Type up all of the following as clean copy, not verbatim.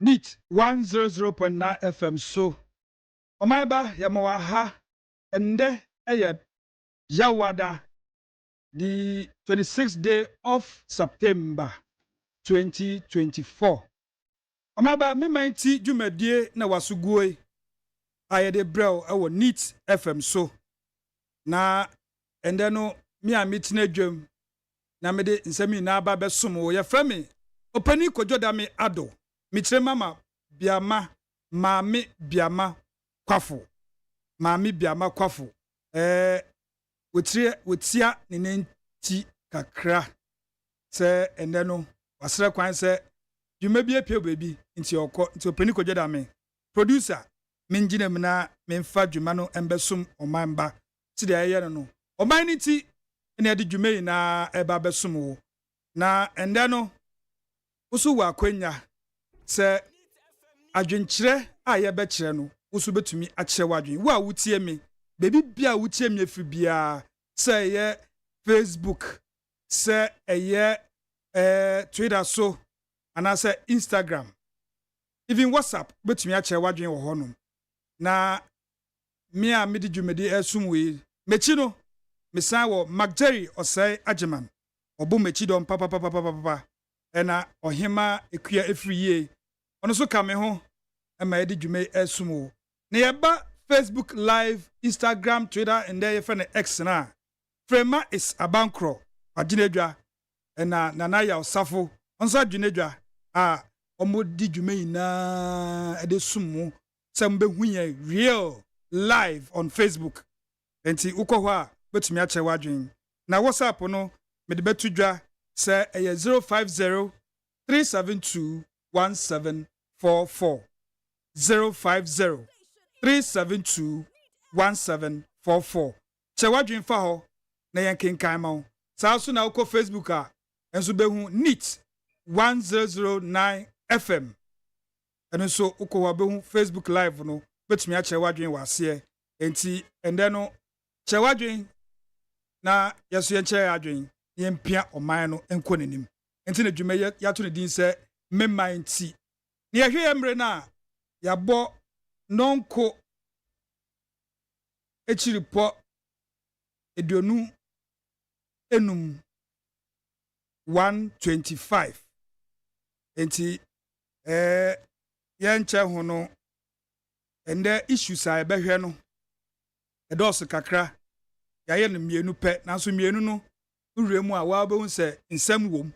Neat 100.9 FM so Omaiba Yamawaha and Yawada the 26th day of September 2024. Omaiba me mighty Jumedie na wasugui ayede brew ewo Neat FM so na endeno me a meeting adwam na me de nsemi na aba besom wo ye frame opani KWADWO ADDO mitre mama biama maami biama kwafo maami biama kwafo wotia nenenti kakra se ende no wasere kwan se dwuma bi apia baby nti okọ nti opani KWADWO producer menjine mna memfa dwuma no embesum omamba ti de aye no oman ni ti ene de dwuma yi na eba besum wo na ende no usu wa kwanya se adwenkyere a ye be kire no usu betumi a kire wadwen wo a wutie me baby bia wutie me afiri bia se ye Facebook se ye Twitter so ana se Instagram even WhatsApp betumi a kire wadwen wo honom na me a medi dwumedi asum we mechi no mesan wo Magjerry osai ageman obo mechi dom papa ena ohima ekua efriye ono so ka me ho ema edi dwume asum na yeba Facebook live, Instagram, Twitter and there you X na frema is abankro aginedwa ena nana ya osafo onso aginedwa a omo di dwume na ede sumu sembe hunye real live on Facebook enti ukọ a betumi ache wadwen na WhatsApp no me de betudwa say 050 372 1744 050 372 1744 che wadwen fa ho na yankenkan ma sa so na ukọ Facebook a enso behu Neat 1009 FM eno so ukọ wa behu Facebook live no betumi a wadwen wase enti ende no che wadwen na yeso ye che adwen ye mpia oman no enko nanim enti na dwuma ya to ne din se memman ti na ye hwe emre na ya bo nonko echiripo eduonu enum 125 enti yenche ho no ende issues a ebehwe no edos kakra yaye no mienu pe nanso mienu no uremu a wa be se nsem wom.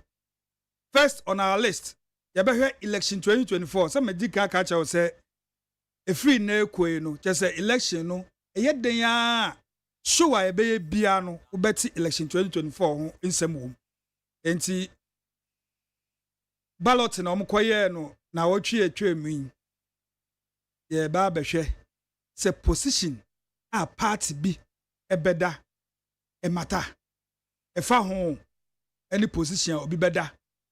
First on our list yebehwe election 2024 some medika ka cha say efri na ekoi no chese election no eyeden ya show a ebeye bia no ubeti election 2024 ho nsem wom enti ballot na omkoye no na wotwe etwemu ye ba behwe se position a party bi ebeda emata efa ho any position obi beda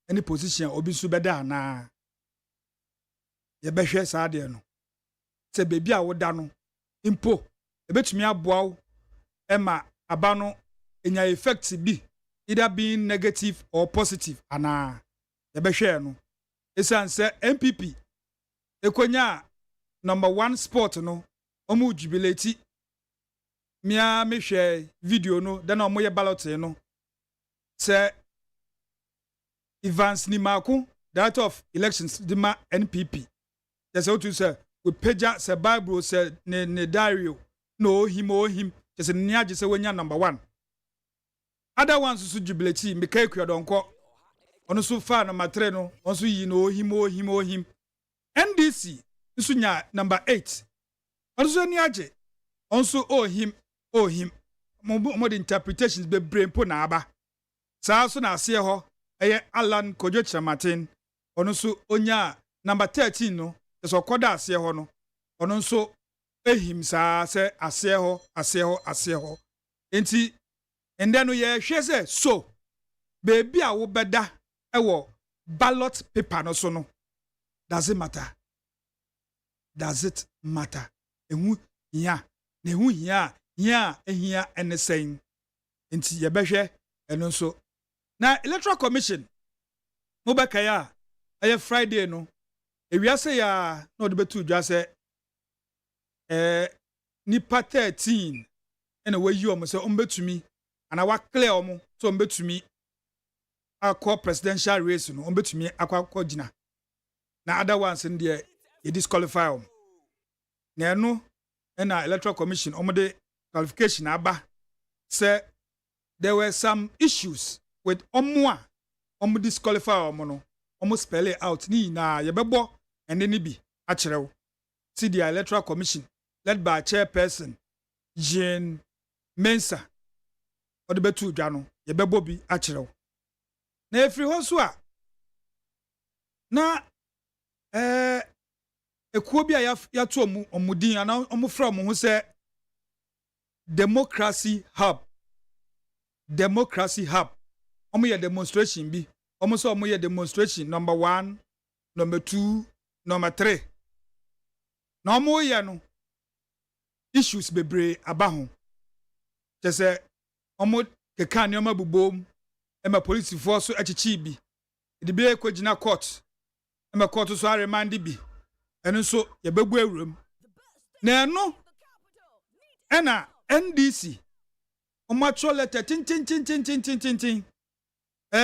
any position obi su beda na ye behwe sa de no se bebi a woda no impo ebetumi aboawo ema aba no enya effect bi either being negative or positive ana ye behwe no esan se MPP ekonya number 1 spot no omu jubilate mia me hwe video no then omo ye ballot no se Evans Nimaku director of elections dima NPP just how to say we peja se Bible se ne Dario no him just ne age se wanya number 1 other ones so jubilate me kai kwadonko ono so fa number 3 no onso yi no him NDC nso nya number 8 ono so ni age onso him mo the interpretations be brain po na aba saa so na ase ho eye Alan Kojo Chamatin ono so onya number 13 no so koda ase ho no ono so ehim saa se ase ho enti ende no ye hwe se so baby a wo beda ewo ballot paper no so no does it matter ehu hia na ehu hia ehia enesen enti ye behwe eno so na electoral commission mo bekaya aye Friday no ewiase ya na odebetu dwa se nipa 13 ena wayi omo se ombetumi ana wa clear omo so ombetumi akọ presidential race no ombetumi akọ gina na other ones in there you disqualify omo na eno ena electoral commission omo de qualification aba say there were some issues with omo disqualify omo no omo spell it out ni na yebebo ene ni bi a kirew see the electoral commission led by chairperson Jean Mensa odebetu dwa no yebebo bi a kirew na efri ho so a na ekuo bi a ya to omudin ana omo fra mo ho se Democracy Hub omo ye demonstration bi omo so omo ye demonstration number 1 number 2 number 3 na omo ye no issues bebre aba ho tese omo keka ne omo bubom ema police force achichi bi de bi ekogina court ema court so aremand bi eno so ye bebu awuram na eno ena NDC omacho letter tin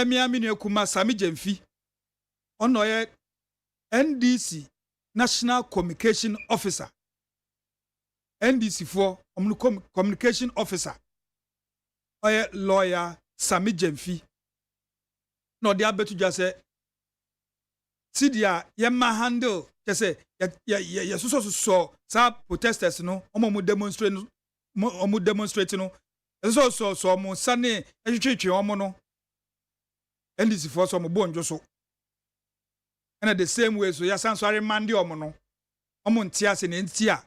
miami ne kuma Sami Jemfi ono ye NDC National Communication Officer NDC for communication officer oye lawyer Sami Jemfi no dia betu just sidia ye ma handle just ya so sa protesters no omo demonstrate no so omo sane ehwetwe omo no NDC for so omo bonjo so and the same way so ya sansware mande omo no omo ntiase ne ntia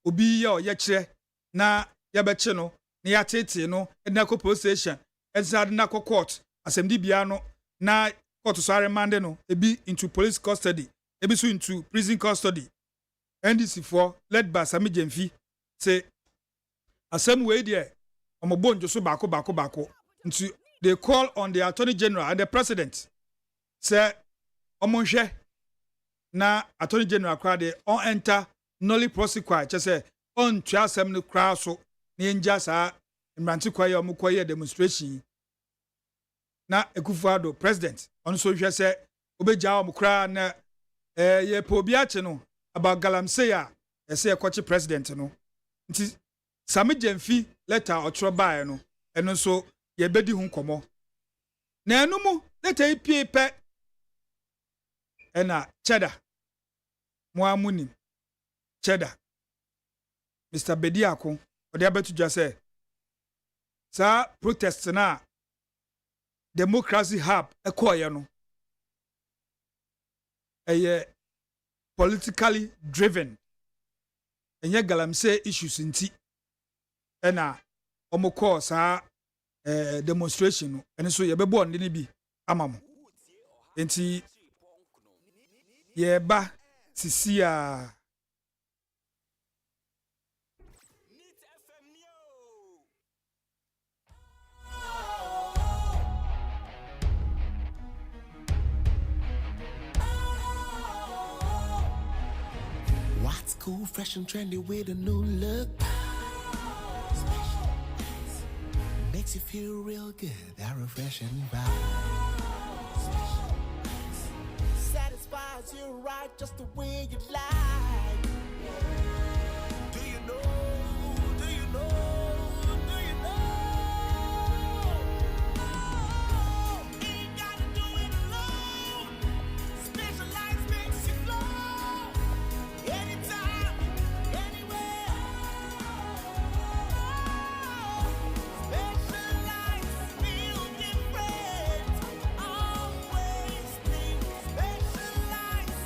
obi ya ye kire na ya beche no na ya tete no na ko police station ezad na ko court asem bia no na court so aremande no ebi into police custody ebi so into prison custody NDC for led by Sami Jemfi say asem we there omobo njoso bako nti they call on the Attorney General and the President say omonhwe na Attorney General crowd on enter nolly prosecute say on twa asem no kra so na enja saa mranti kwaye omukwaye demonstration na Akufo-Addo President on so hwe say obeja omukra na ye po bi ache no about galamsey a say kwache president no nti Sami Jemfi letter otro bae no eno so ye bedi hu nkomo na enu mu letter ipie pe ena cheddar mo amuni cheddar Mr. Bediako odi abetu dwa say sa protest na democracy hub ekoye no politically driven enye galamsey issues nti ena omukọ saa demonstration no ene so yebebo onde ne bi amamo enti yeba sisia What's cool, fresh and trendy with a new look? Makes you feel real good, that refreshing vibe. Satisfies you right just the way you like. Do you know? Do you know? Do you know? Ain't gotta do it alone. Specialized makes you flow. Anytime, anywhere. Specialized feel different. Always think specialized.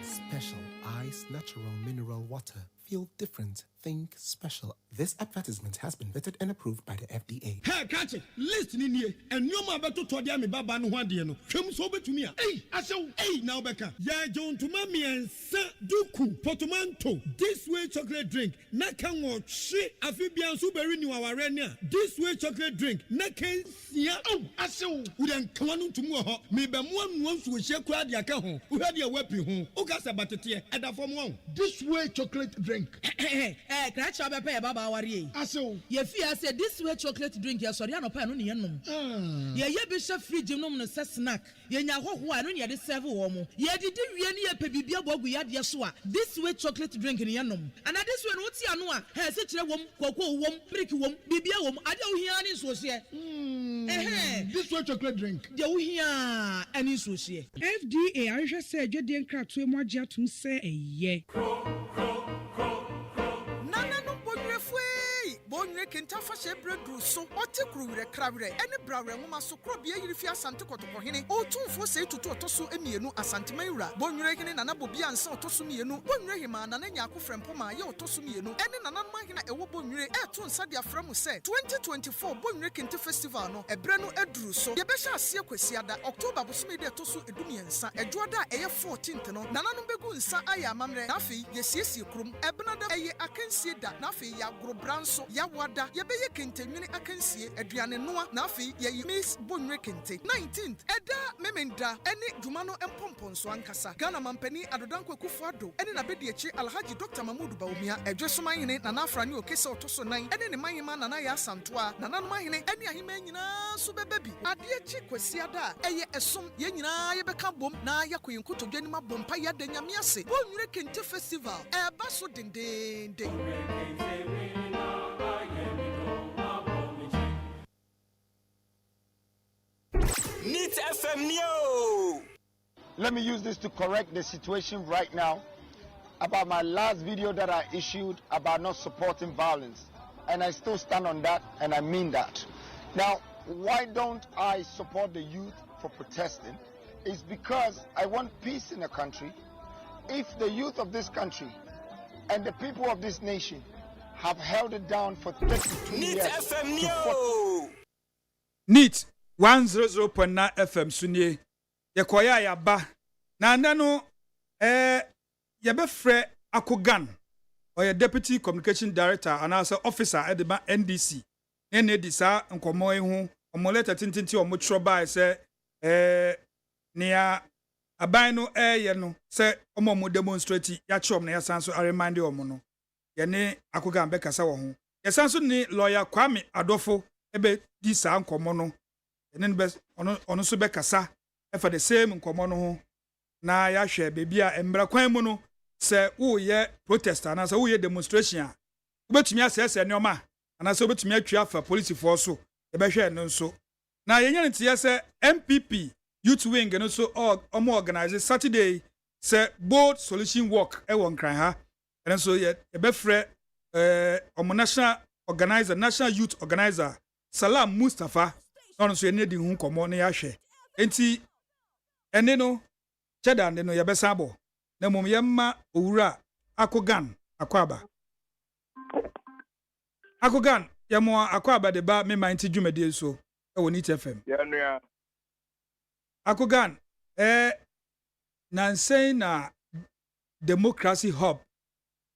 Special ice, natural mineral water. Feel different. Think special. This advertisement has been vetted and approved by the FDA. Hey, catch it. Listen in here. And you ma beto to dia me baba no hwade no. Hwem so betumi a. Hey, asew. Hey, now beka. Ya John to mami ensa duku portmanteau. This way chocolate drink. Na kan wo hwe afibian so beri ni waware ni a. This way chocolate drink. Na kan sia. Oh, asew. Wo den kan no ntumu ho. Me be mo anu nso hye kura dia ka ho. Wo hwade a wapi ho. O ka se batete e da fom ho. This way chocolate drink. Catch up a baba worry. Asew. Ye fear say this way chocolate drink ya sorry anopa no ne yenom. Ye bishop fridge nom no se snack. Ye nya hoho no ne de serve wo mo. Ye didi wie ne ye pe bibia bogu ya de so a. This way chocolate drink ne yenom. And this way no ti ano a, he se kire wom, kwakwo wom, prick wom, bibia wom, ade wo hia ne so se. This way chocolate drink. De wo hia ani so se. FDA ahwehwe se adwede nkratoe mu agye atom se eye. Bonre kentafa shebredu so ote kruwire krawire ene brawre nwoma so krobie yirifi asante kotoko hene otumfo sei tutu otoso emienu asante mayura bonre hene nana bobi ansa otoso mienu bonre hima nana nyako frempoma ye otoso mienu ene nana ma hene ewo bonre eto nsa dia fremu se 2024 bonre kente festival no ebre no eduru so ye behya ase kwasi ada October bosome de toso edumiensa edwoda eye 14th no nana no begu nsa aya amamre nafi ye siesie krum ebnada eye akansie da nafi ya grobranso ya wada yebeye kente nwini akansie aduane noa na afi ye miss bonre kente 19th eda memenda ene dwuma no empomponso ankasa Ghana mampani adodanko Akufo-Addo ene na bedi echi Alhaji Dr. Mahmoud Bawumia edwesomanhene na nafrani okese otoso 9 ene ne mahima na ya santoa na nanmahene ene ahima nyina so bebebi ade echi kwasiada eye esom ye nyina ye beka bom na yakoyinkotodwani mabompa ya da nyame ase bonre kente festival eba so dendende. Neat FM Neo. Let me use this to correct the situation right now about my last video that I issued about not supporting violence. And I still stand on that, and I mean that. Now, why don't I support the youth for protesting? It's because I want peace in the country. If the youth of this country and the people of this nation have held it down for 32 Neat years. FM Neo. Neat 100.9 FM sunye yekoya ya ba na nda no yɛbɛfrɛ Akogan or deputy communication director and also officer at the NDC ne di saa nkɔmmɔ ehu ɔmo letter tintinti ɔmo twerɛ bae sɛ nea aban no ɛyɛ no sɛ ɔmo demonstrate ya kyerɛm na yɛsan so remind ɔmo no yɛne Akogan bɛkasa wɔ ho yɛsan so ne lawyer Kwame Adofo ebe di saa nkɔmmɔ no yɛne ɔno so bɛkasa ɛfa the same nkɔmmɔ no ho na yɛahwɛ beebi a mbra kwan mu no sɛ woyɛ protest anaasɛ woyɛ demonstration a wobɛtumi asɛsɛ nneɔma anaasɛ wobɛtumi atwa afa polisifoɔ so yɛbɛhwɛ no nso na yɛnyɛ no teɛ sɛ MPP youth wing no so ɔmo organize Saturday sɛ bold solution work ɛwɔ nkran ha ɛno nso yɛbɛfrɛ ɔmo national youth organizer Salam Mustafa na ɔno nso yɛne di ho nkɔmmɔ na yɛahwɛ enti ɛne no kyɛdande no yɛbɛsa abɔ na mmom yɛmma owura Akogan Akwaba Akogan yɛmmoa Akwaba de ba me man ti dwumadie so ɛwɔ Nit FM yɛnua Akogan nansɛn na Democracy Hub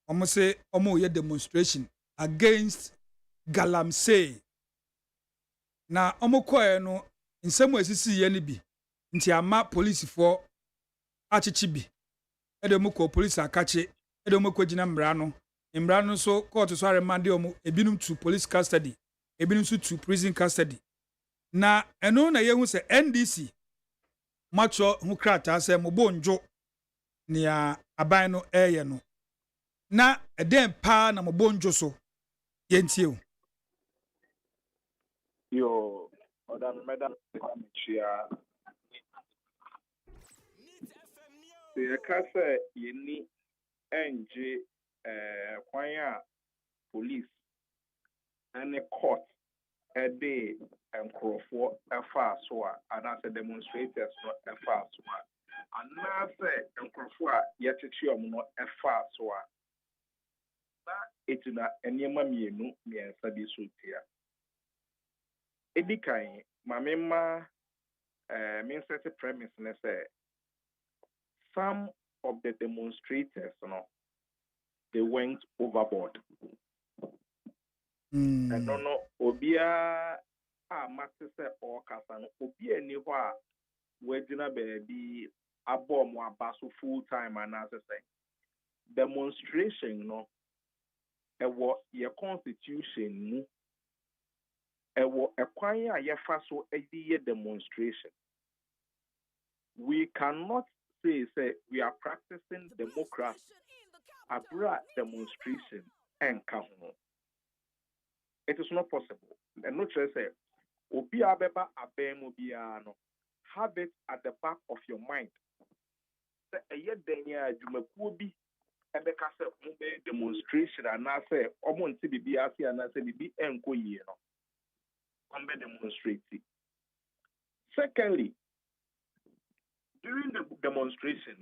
ɔmo se ɔmo yɛ demonstration against Galamsey na ɔmo kɔɛ no nsɛm a esisi yɛ ne bi nti ama polisifoɔ akyekye bi ɛde mu kɔ police akache ɛde mu kɔ gyina mmara no so court so aremande ɔmo ebinom to police custody ebinom so to prison custody na ɛno na yɛhu sɛ NDC matcho ho krataa sɛ mobo njo nea aban no ɛyɛ no na ɛdɛn paa na mobo njo so yɛntie o yo ODAME meda mekyia yɛka sɛ yɛni ɛngye kwan a police ɛne court ɛde nkurɔfoɔ ɛfa so a anaasɛ demonstrators no ɛfa so a anaasɛ nkurɔfoɔ a yɛkyekye ɔmo no ɛfa so a na ɛtina nneɛma mmiɛnsa bi so tia ɛdi kan ma memma mensɛte premise ne sɛ some of the demonstrators, they went overboard. And no, obia matise or kasano, obia ni wa wedina baby abom wa basu full time and as I say demonstration no your constitution a kwanya ye faso a demonstration. We cannot say we are practicing democracy abra demonstration and kaho. It is not possible. And not just say obi abeba abem obiano. Have it at the back of your mind. Say a year denya jumakuo bi ebeka say mbe demonstration and I say omonti bibi asi and I say bibi enko ye no. Mbe demonstrate. Secondly, during the demonstration,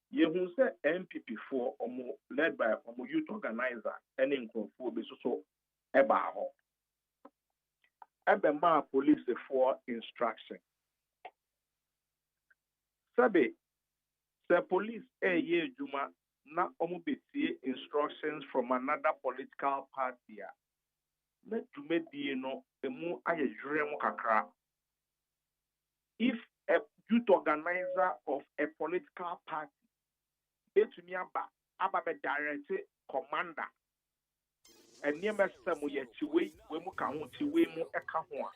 you say MPP for led by youth organizer and in control so ebaho. Ebema police for instruction. Sabe, the police ye juma na betie instructions from another political party. Na jume die no emu aye jure mu kakra. If a youth organizer of a political party, betumi aba be direct commander, and near Mr. Muyechiwe, we mu ka ho chiwe mu eka ho a.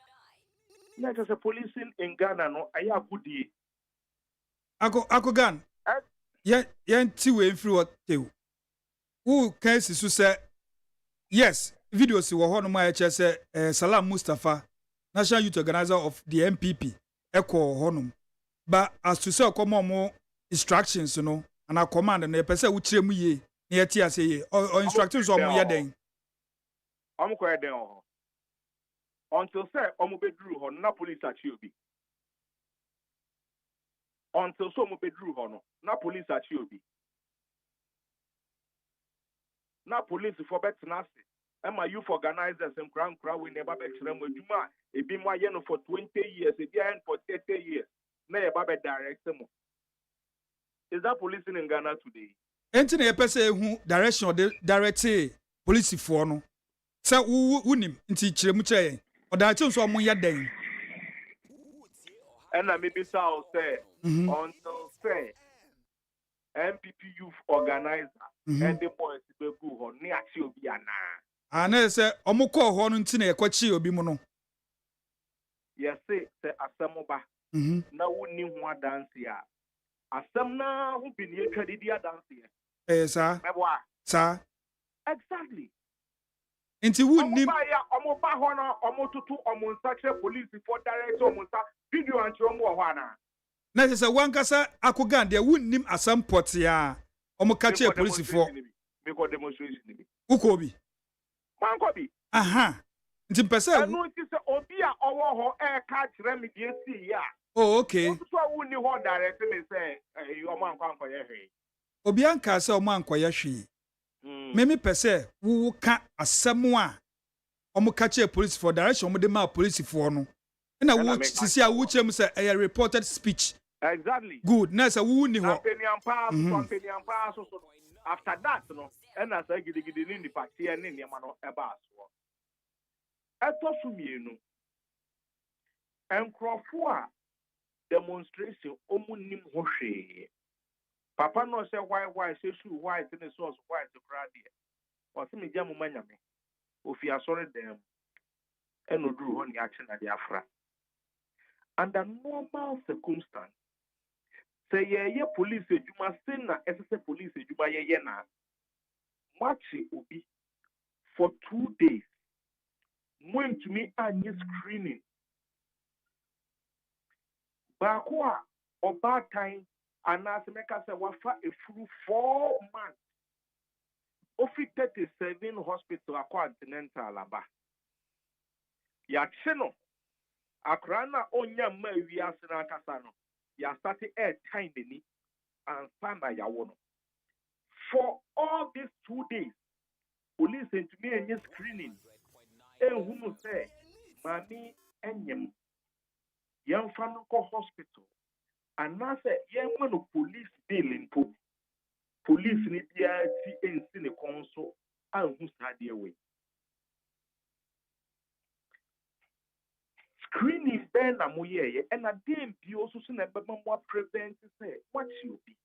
Na just a policing in Ghana no aya gudi. Akogan. Yen tiwe mfiri what tew. Who case so say yes, video si wo ho no ma ya che say Salam Mustafa, national youth organizer of the MPP, eko honum. But as to say come instructions no and a command na pese wo kire mu ye na ye tie ase ye or instructions o mo ye den am ko ye den o until say o mo bedru ho na police achi obi until so mo bedru ho no na police achi obi na police for betna ase Emma youth organizers and crown we never bet them with Juma e bi mo aye no for 20 years e bi for 30 years na ye ba be direct mo Is that policing in Ghana today? Enti na yɛpɛ sɛ ehu direction de direct polisifoɔ no sɛ wunim nti kyerɛmu kyerɛ yɛn ɔdaakye nso ɔmo yɛ dɛn. And maybe so say until say MPP youth organizer and the boys be go on ni achi obi ana. Ana sɛ ɔmo kɔɔ hɔ no nti na yɛkɔkye obi mu no. Yes say asɛm ba. Na wonni ho adanse a. Asɛm na ho bi ne atwa didi adanse. Saa. Meboa. Saa. Exactly. Nti wunnim omo ba ho na omo tutu omo nsakyere police for direct omo nsa video anche omo wo ana. Na sɛ wankasa akogan de wunnim asam potia ɔmo ka kyerɛ polisifoɔ. Me go demonstration ni bi. Ukɔ bi. Man ko bi. Aha. Nti mpɛsɛ anu nti sɛ obi a ɔwɔ hɔ ɛka kyerɛ me die si ya. Oh, okay. So wunni hɔ direct me sɛ omo ankɔ yɛ hwee. Obi anka sɛ ɔmo ankɔyɛ hwee. Memi pese wo ka asɛm a ɔmo ka kyerɛ polisifoɔ direction ɔmo de ma polisifoɔ no. Na wo sisi a wo kyerɛ sɛ ɛyɛ reported speech. Exactly. Good. Na sɛ wo ni hɔ. So after that no ɛna sɛ gidigidi ni nipa tie ne nneɛma no ɛba asoɔ. Ɛtɔ so mienu. Nkurɔfo a demonstration ɔmo nim ho hwee. Papa no say why say shoe white in the sauce white to crowd or see me jam manyame. Ofi asore them and no drew on the action at the Afra. Under normal circumstance, say ye police you must send na SSA police you buy ye na matchi ubi for 2 days. Went to me and screening. Bakwa or bad time. And as Meka said, wafa a full 4 months. Ofi 37 hospital a continental alaba. Ya cheno. Akrana onya ma wi asena kasano. Ya started air time ni and sana ya wono. For all these 2 days, police sent me a screening. Who say, Mami enyem. Young family hospital. And now say, young man of police dealing po. Police need the in the council and who's had their way. Screening Ben Amoye and a damn be also seen a more prevent say what you be.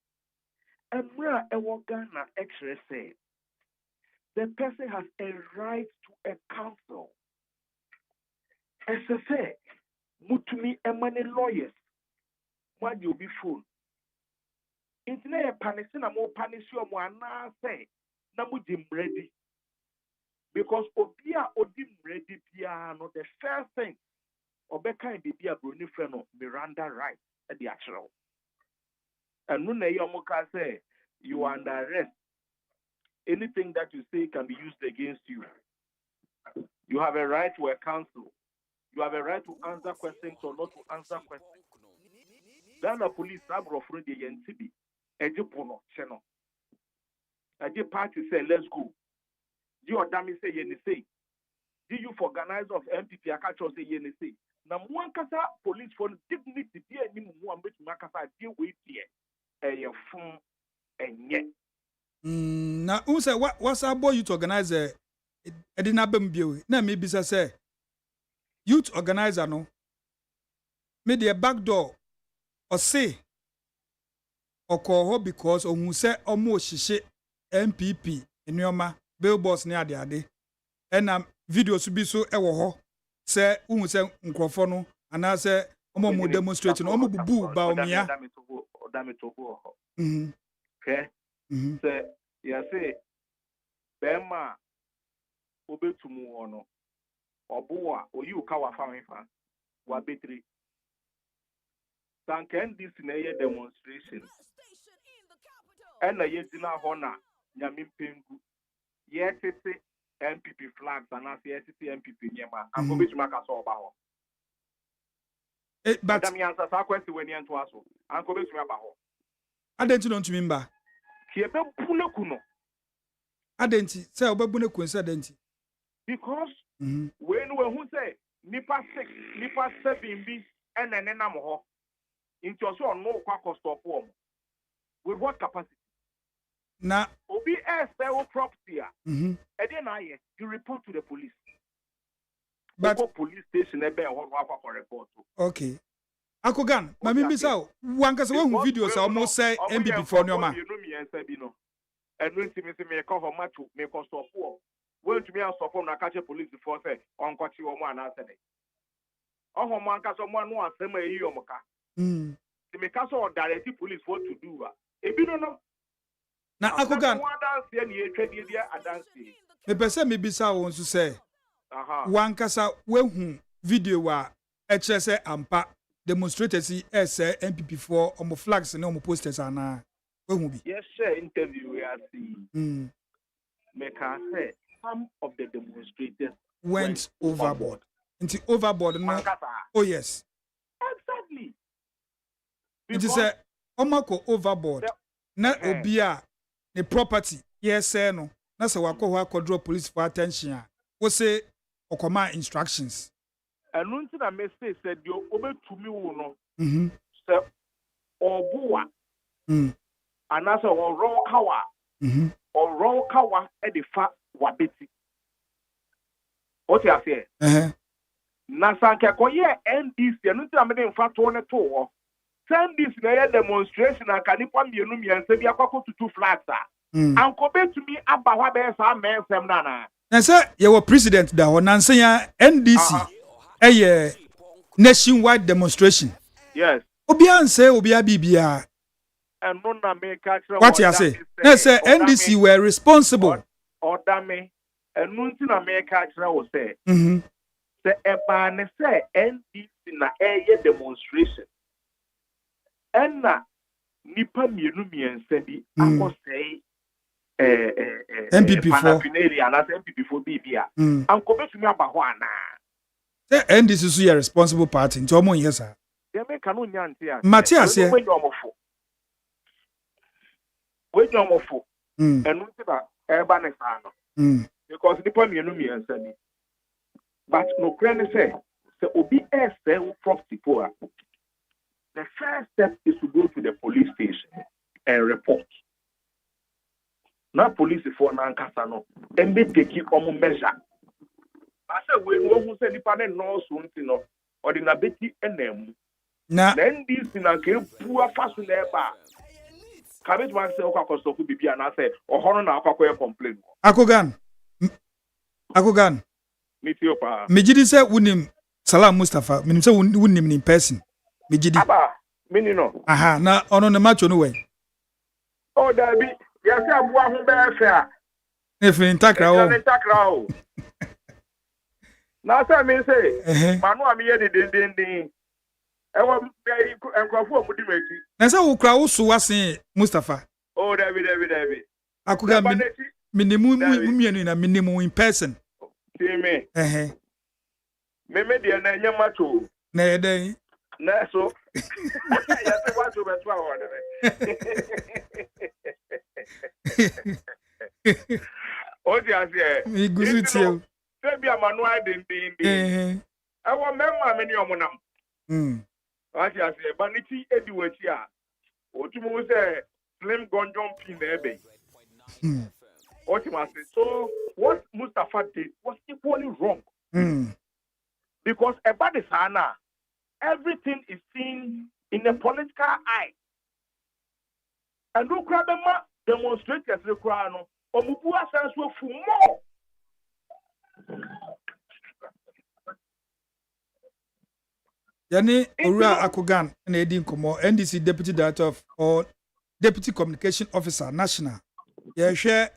And where a Ghana X-ray said the person has a right to a counsel. As I say, mutumi emane lawyers. Why you be full? It's not a panicina more panisio more say Namudim ready. Because Obia Odim ready piano, the first thing Obeka and Bibia Brunifreno Miranda right at the actual. And Nuna Yamoka say you are under arrest. Anything that you say can be used against you. You have a right to a counsel. You have a right to answer questions or not to answer questions. Then the police have offered the NCB. Ejipono, cheno. Eji party say, let's go. You ODAME say, yeni say. Do you for organizer of MPP Akacho say, yeni say. Now, one kasa police for dignity, dear, ni mu ambet makasa deal with here. Your phone and yet. Now, who say what's our boy youth organizer? Edina Bembio. Na maybe say youth organizer no. Maybe a back door. Or say or call her because on who say almost she MPP in your ma billboards near the ade and videos to be so ewo say who say microphone and I say omo demonstrating omo bubu ba omia ODAME to go okay say ya say bema obetumu ono obuwa oyi uka wa fa wa betri Sanken this in a demonstration. And a yetina hona, Yamin Pingu. Yet MPP flags and as yet MPP Yama. I'm going to make a saw about. But I mean, answer our question when you answer us. I'm going to make about. I don't remember. Here, Punakuno. I didn't say Obabuna coincident. Because when who say Nipa 6, Nipa 7 be and an enamo. Into so no quack stop form. With what capacity? Na Obi sell property. mhm. And then you report to the police. But Police station report. okay. Akogan, ma mi bisa o, wankasa wo hu video sa almost say MPP for nyoma. And when me call her match, me call stop for. When to me and stop na catch police before say on catch you one answer. Oh, man, cause someone no answer me you omoka. To me cause or direct police what to do. If you don't know. Na Akogan, me pese me bisa wo nso say. Wankasa we hu video wa e kire say ampa demonstrators say MPP for omo flags na omo posters ana. We hu bi. Yes, sir. Interview we are seeing. Make us say some of the demonstrators went overboard. Into overboard no. Oh yes. Exactly. It is a omako overboard. Na obi a the property yes no. Na se wako ho akodro police for attention. We say okoma instructions. And until I may say said you over to me no. Mhm. Say obuwa. And as a raw kawa. Mhm. Or raw kawa e the fa wabeti. What you say? Na sanke koye NDC anu ti amede mfa to ne to. Send this na demonstration and kanipa mienu miense bi akwa tutu flags a. Anko betumi aba hwa be sa mensem na na. Na say your president da ho nanse ya NDC nationwide demonstration. Yes. Obi anse obi abibia. And no na make what you say? Na say NDC were responsible. ODAME and no na make wo say. Say eba ne say NDC na demonstration. And na nipa mienu miense bi akosei MPP4 MPP4 bibia. Anko betumi aba ho ana. Say NDC so your responsible party. Nti omo yes sir. They make no nyante a. Matias here. We nyomofo. And no ti ba eba ne sa no. Because nipa mienu miense bi. But no krane say obi sell property poor. The first step is to go to the police station and report. Now police for nankasa no, and they take you on measure. I said we who say the panel no something no, or the nabeti enem. Na then this in a game poor fast never. Kabit man say okwa kosto ku bibi na say ohono na akwa complain. Akogan. Meet pa. Mejidi say wunim Salam Mustafa, minim say wunim in person. Mejidi. Aba, mini no. Aha, na ono ne match no way. Oh, Dabi, ya say abua ho be fe a. Efin takra o. Na say me say, manu am ye den. E wo enkrofo omudi meki. Na say wo kra wo so wasen Mustafa. Oh, Dabi. Akoga minimu mienu na minimu in person. See me. Me de na nya macho. Na yeden. Na so. Ya say what to be to awon. O di ase. Mi guzu tie. Se bia manu den. E wo memma me ni omonam. What you say? Baniti edi wachi a. Otumu say slim gonjon pin na ebe. What you must say? So what Mustafa did was equally wrong. Because about the sana, everything is seen in a political eye. And no crabema demonstrators the crown or Mubua says for more. Yani Ura Akogan and Edin Komo, NDC Deputy Director of or Deputy Communication Officer National. Yeah, share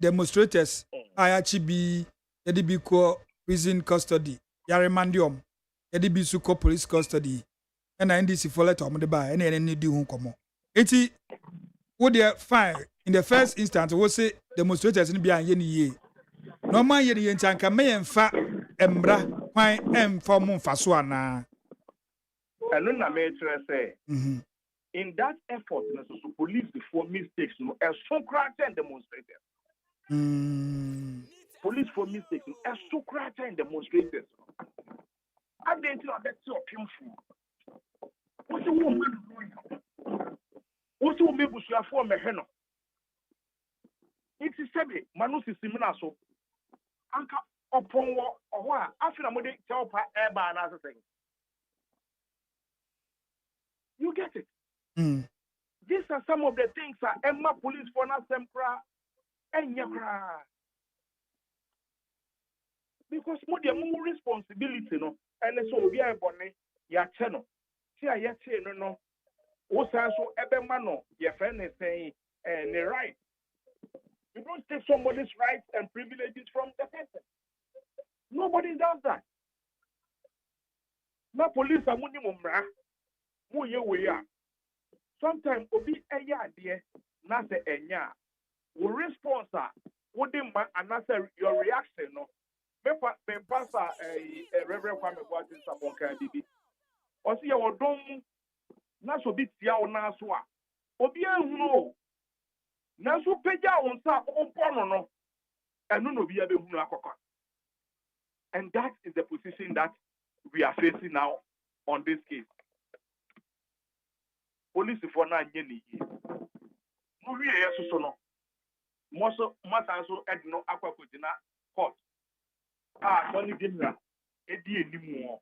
demonstrators IHB Yadibiko prison custody Yarimandium Yadibisuko police custody and NDC for letter on the bar and any do home komo. Eti would they fine in the first instance we say demonstrators in behind ye. No man ye the chanka may and fa embra fine for moon faswana. And then I made say in that effort, so police before mistakes, and so cracked and demonstrators. Police for mistakes, and so cracked and demonstrators. I didn't know that's so painful. What's the woman doing? Also, mebusuafo meheno. It is sabi manu sisimina so. Anka upon what after a mode tell pa eba another thing. You get it? These are some of the things that Emma police for not them cry and yakra. Because more responsibility, no, and so we are bonny, ya channel. See, I yet say no. Also, every man, your friend is saying, and the right. You don't take somebody's rights and privileges from the person. Nobody does that. Now, police are minimum, we are. Sometimes, obi eya dear, not the enya. We respond, wouldn't answer your reaction, no. Me pass a Reverend Kwame Boateng upon KDB. Or see our dome, not so bit yaw naswa. Obi no. Naso peja on sa on no. And no be able to. And that is the position that we are facing now on this case. Police for na nyeni. No we yes so no. Moso matanso edno akwa kodina court. Tony General edi enimu.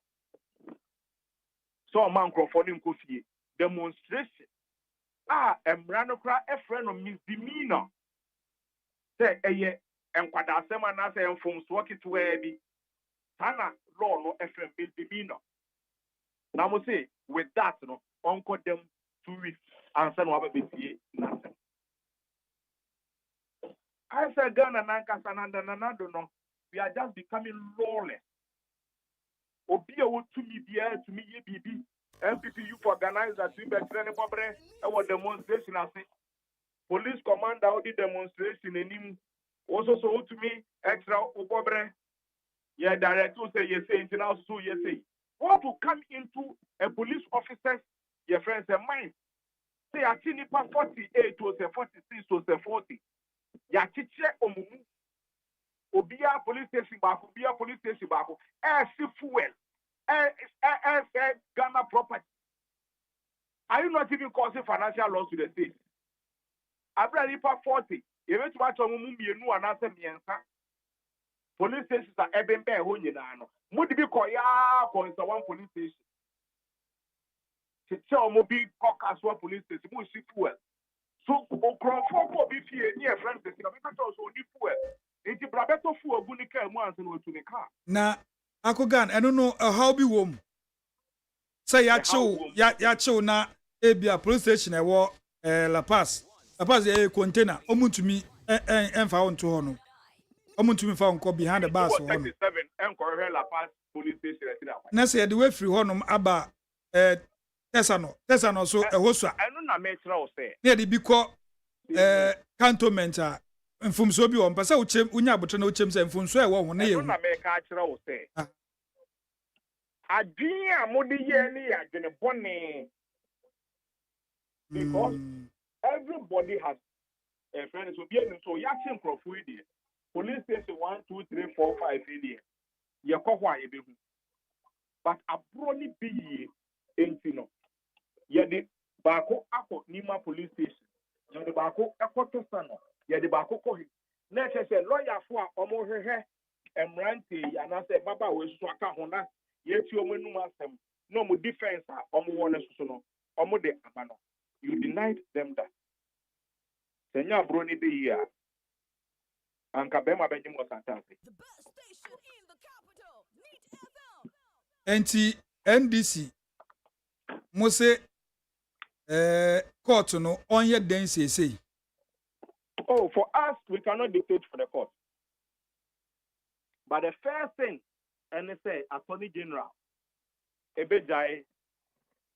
So man crofo ni nkofie demonstration. Emra no kra efre no misdemeanor. Say eye enkwada asema na say enfomso kitwa bi. Sana law no efre misdemeanor. Now mo say with that no onko them 2 weeks answer no abebetie na asem. I say Ghana nanka sananda nanado no. We are just becoming lawless. Obi a to me bia to me ye bibi. MPP youth organizers we be training pobre our demonstration as police commander the demonstration enim also so to me extra pobre. Yeah, director say yes say now so yes say. Want to come into a police officer's your friends a mind. Say a tinipa 48 to say 46 to say 40. Ya chiche omumu. Obia police station back, Obia police station back, fuel, Ghana property. Are you not even causing financial loss to the state? Abraham 40, you went to watch on Mumbi and answer me and police stations are even bear when you know. Would be called one police station. To tell Mobi Caucus one police station, who ship fuel. So, Crawford will be near friends, because also need fuel. Na akogan eno no how bi wom say ya chill na ebia police station ewo La Paz container omuntumi emfa won to ho no omuntumi fa won ko behind the bars ho no 37 enko La Paz police station na say the way free ho no aba Tesano so ehosua eno na me kira o say na de bi ko cantonment mfumso bi won pese uchem unya abotre na uchem se mfumso e wo ho na ye na me ka kira o say adwin a mode ye ni adwene bone because everybody has a friend so be so ya chin crofo ide police station 1 2 3 4 5 ide ye kokwa ye behu but abro ni bi ye enti no ye de baako akọ nima police station ye de baako ekoto sano ye de baako ko na chese lawyer fo a omo hwehwe emrante ya na se baba we so aka ho na ye ti omo num asem no mo defense a omo wona so no omo de amano you denied them that senya bro ni be here anka be ma be nyim wasantase enti NDC Mose court no onye den say. Oh, for us we cannot dictate for the court. But the first thing and say Attorney General ebejai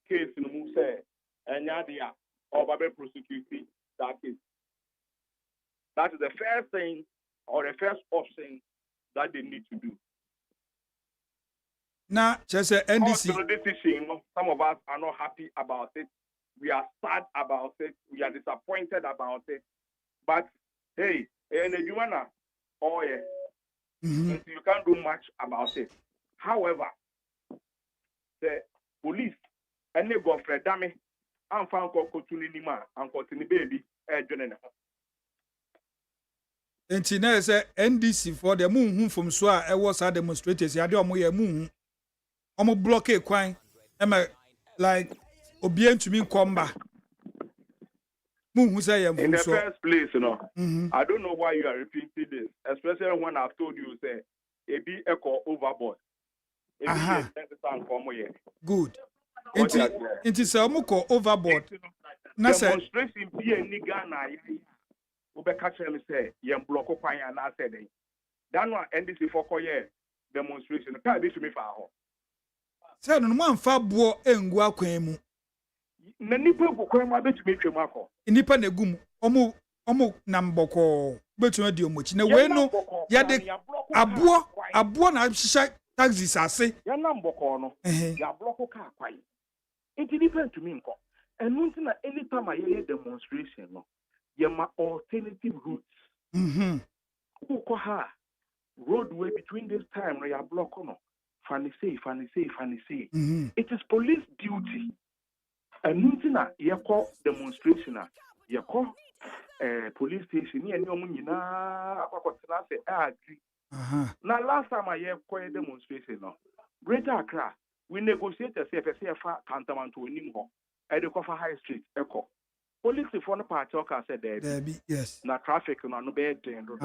case no move say enyadia or babe prosecute that case. That is the first thing or the first option that they need to do. Now, just NDC. Decision, some of us are not happy about it. We are sad about it. We are disappointed about it. But hey, you can't do much about it. However, the police and the government I'm found Kotunima and Kotini baby, John. Enti na say NDC for the moon from so a was our demonstrators ya de omo ye moon omo block kwan e like obien to me come back moon say in the first place, you know, I don't know why you are repeating this, especially when I've told you say a be echo overboard. Good. Enti say omo ko overboard. Na say demonstration be any Ghana Obeka me say yem block kwan ya na say den. That one NDC for koye demonstration. Ka be to me fa ho. Say no man fa bo engu akwan mu. Na nipa go kwan ma be to me twem akọ. Nipa na gum omo namboko betu adi omochi na we no ya de abo na hihya taxis ase. Ya namboko no. Ya block ka kwai. It depends to me nko. Enu nti na anytime I hear demonstration no. Yema alternative routes. Ukoha roadway between this time where you block no. Fanny say. It is police duty. And nuntina ye call demonstration ye call police station ni omo nyina akwakotina say agree. Now last time I hear call demonstration no. Greater Accra we negotiate say fa tantamount to onim ho. E dey for High Street echo. Police for no party okay said there be yes. Na traffic no be den do.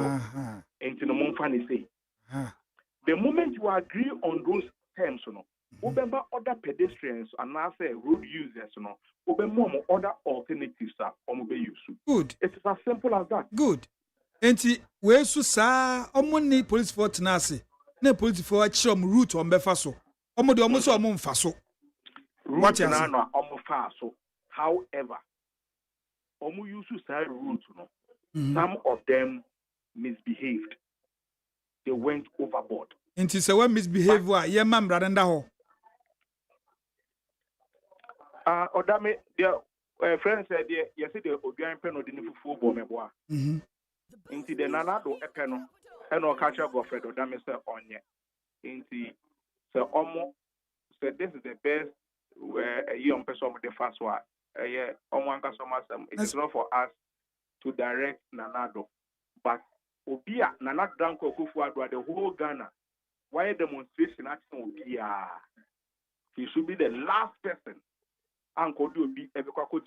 Enti no mo fa ni say. The moment you agree on those terms no, remember other pedestrians and now say road users no, more other alternatives that be use. Good. It is as simple as that. Good. Enti we su sa omo ni police for tenase. Na police for achom route on befa so. Omo de omo so omo mfa so. What you say? No omo fa so. However, omo use side route no. Some of them misbehaved. They went overboard. Enti se we misbehave wa ye mam radenda ho. Odame their friends said you see the Oduan pen odini fufu bo meboa. Inti the nanado epeno eno catch up Godfred Odame say onye. Inti say omo say this is the best young person with the first one. Yeah, it is not for us to direct Nanado, but Obia Nanado Danko Kufuadwa the whole Ghana. Why demonstration action Obia? He should be the last person. Uncle do be every court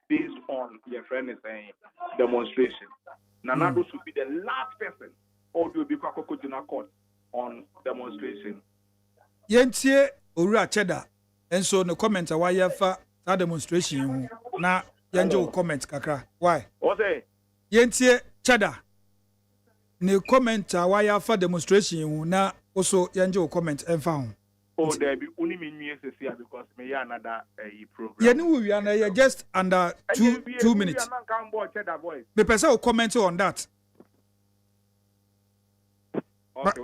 based on your friend is saying demonstration. Nanado should be the last person or do be court on demonstration. Yentie Ura Cheda and so no comment why you fa that demonstration na yanjo comment kakra why what say Yentie Cheda ne comment why you fa demonstration na also yanjo comment and found. Oh, there be only me because me another program. Yeah, no, we are just under 2 minutes. The person will comment on that. Okay,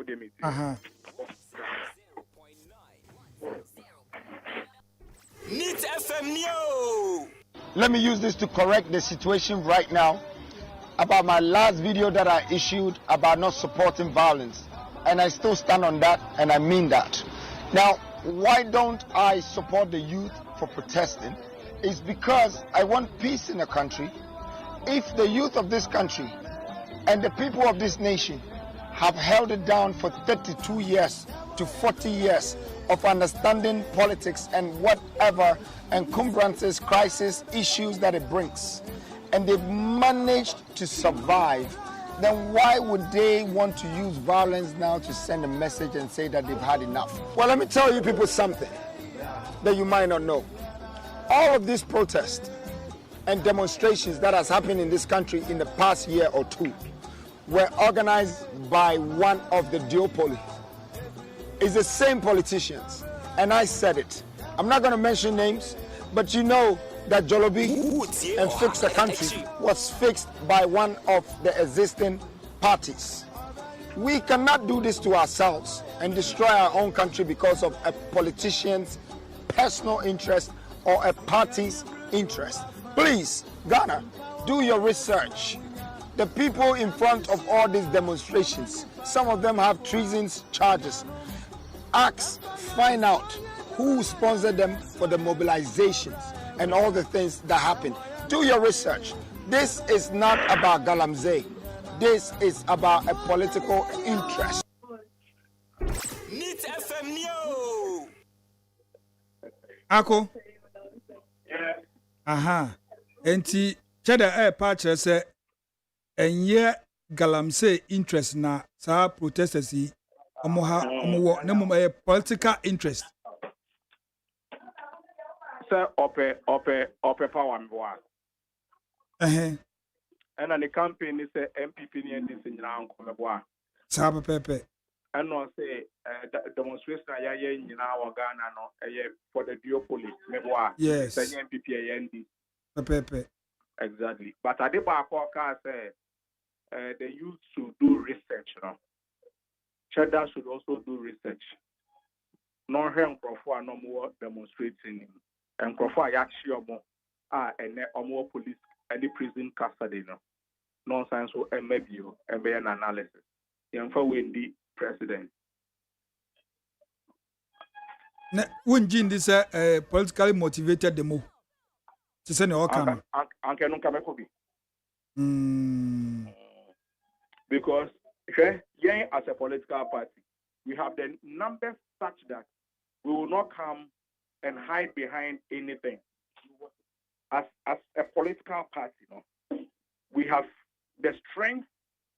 Let me use this to correct the situation right now about my last video that I issued about not supporting violence. And I still stand on that, and I mean that. Now, why don't I support the youth for protesting? It's because I want peace in the country. If the youth of this country and the people of this nation have held it down for 32 years to 40 years of understanding politics and whatever encumbrances, crisis, issues that it brings, and they've managed to survive, then why would they want to use violence now to send a message and say that they've had enough? Well, let me tell you people something that you might not know. All of these protests and demonstrations that has happened in this country in the past year or two were organized by one of the duopoly. It's the same politicians, and I said it. I'm not going to mention names, but you know that Jolobi and Fix the Country was fixed by one of the existing parties. We cannot do this to ourselves and destroy our own country because of a politician's personal interest or a party's interest. Please, Ghana, do your research. The people in front of all these demonstrations, some of them have treason charges. Find out who sponsored them for the mobilizations and all the things that happen. Do your research. This is not about Galamsey. This is about a political interest. Neat FM Neo. Ako. Yeah. Aha. Enti cheda pa kire se enye Galamsey interest na sa protesters yi omo ha omo wo na mo political interest. Sir, ope power mboa. And the campaign is MPP and this in Ranko. Saba pepe. And no say demonstration in our Ghana for the duopoly. Yes. MPP and Pepe. Exactly. But I did back say they used to do research. Cheddar should also do research. No him Crawford no more demonstrating. And Crawford actually and more police and the prison custody. Nonsense or maybe and be an analysis. Young for the president. Wunjin this politically motivated demo. To send your come. Because as a political party, we have the numbers such that we will not come and hide behind anything. As a political party, we have the strength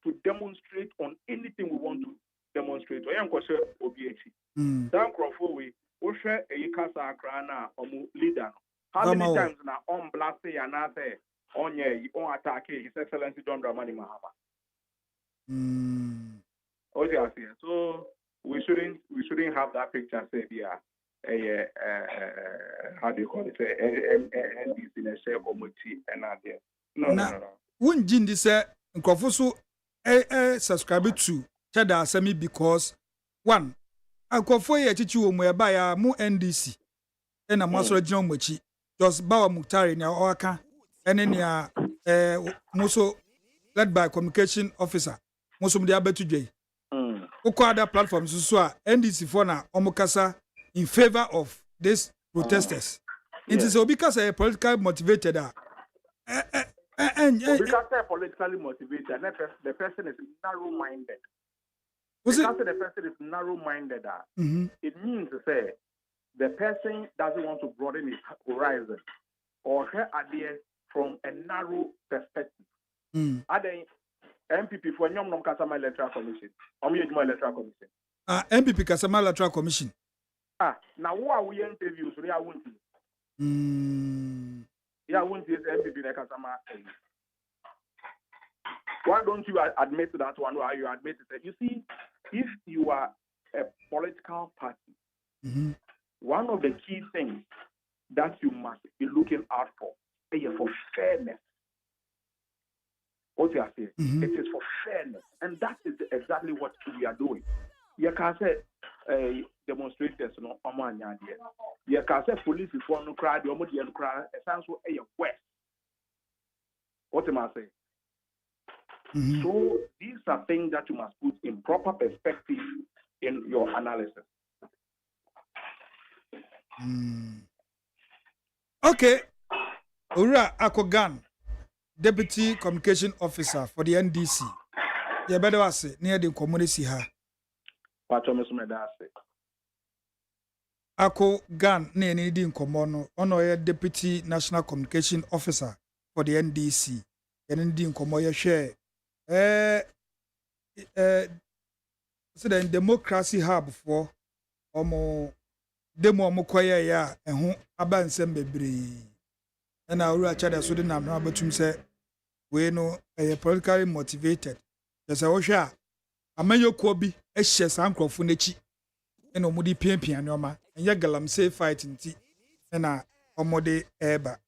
to demonstrate on anything we want to demonstrate. Leader. How many times na on blast and I say on attack His Excellency John Dramani Mahama? So we shouldn't have that picture said here. How do you call it? NDC in a share committee and there. No. Wunjin this Nkofoso subscribe to Cheda Asemi because one Nkofo ye chichi wo mu eba ya mu NDC na mo asoro gina mochi just Bawa Muktari na owaka ene nia muso led by communication officer muso mu dia betu dwei ukọ other platforms so a NDC for na omukasa in favor of these protesters. It is because a politically motivated because they're politically motivated, the person is narrow-minded. Because the person is narrow-minded, it means to say the person doesn't want to broaden his horizon or her idea from a narrow perspective. Are MPP for Nyom Kasama Electoral Commission? Electoral Commission. MPP Kasama Electoral Commission. Now who are we interviews? We are wanting. Yeah, won't use MPP Kasama. Why don't you admit to that one? Why you admit it? You see, if you are a political party, one of the key things that you must be looking out for is for fairness. What you are saying, it is for fairness, and that is exactly what we are doing. You can say demonstrators no amanya there. You can say police before no crowd, the almost the crowd, a sense of a west. What am I saying? So these are things that you must put in proper perspective in your analysis. Okay. Ura Akogan, Deputy Communication Officer for the NDC. You better say near the community here. Ako Gan ne ni di nkomo no ye Deputy National Communication Officer for the NDC. Ye di nkomo ye hwe so the democracy hub for omo demo omo koye ya eho abansem bebre. Na Ura Chada so de na abatum se we no politically motivated. Just a wo hwe a amayokuo bi ehye sankrofo n'echi ena omudi piapia nyoma enye Galamsey fight nti na omode eba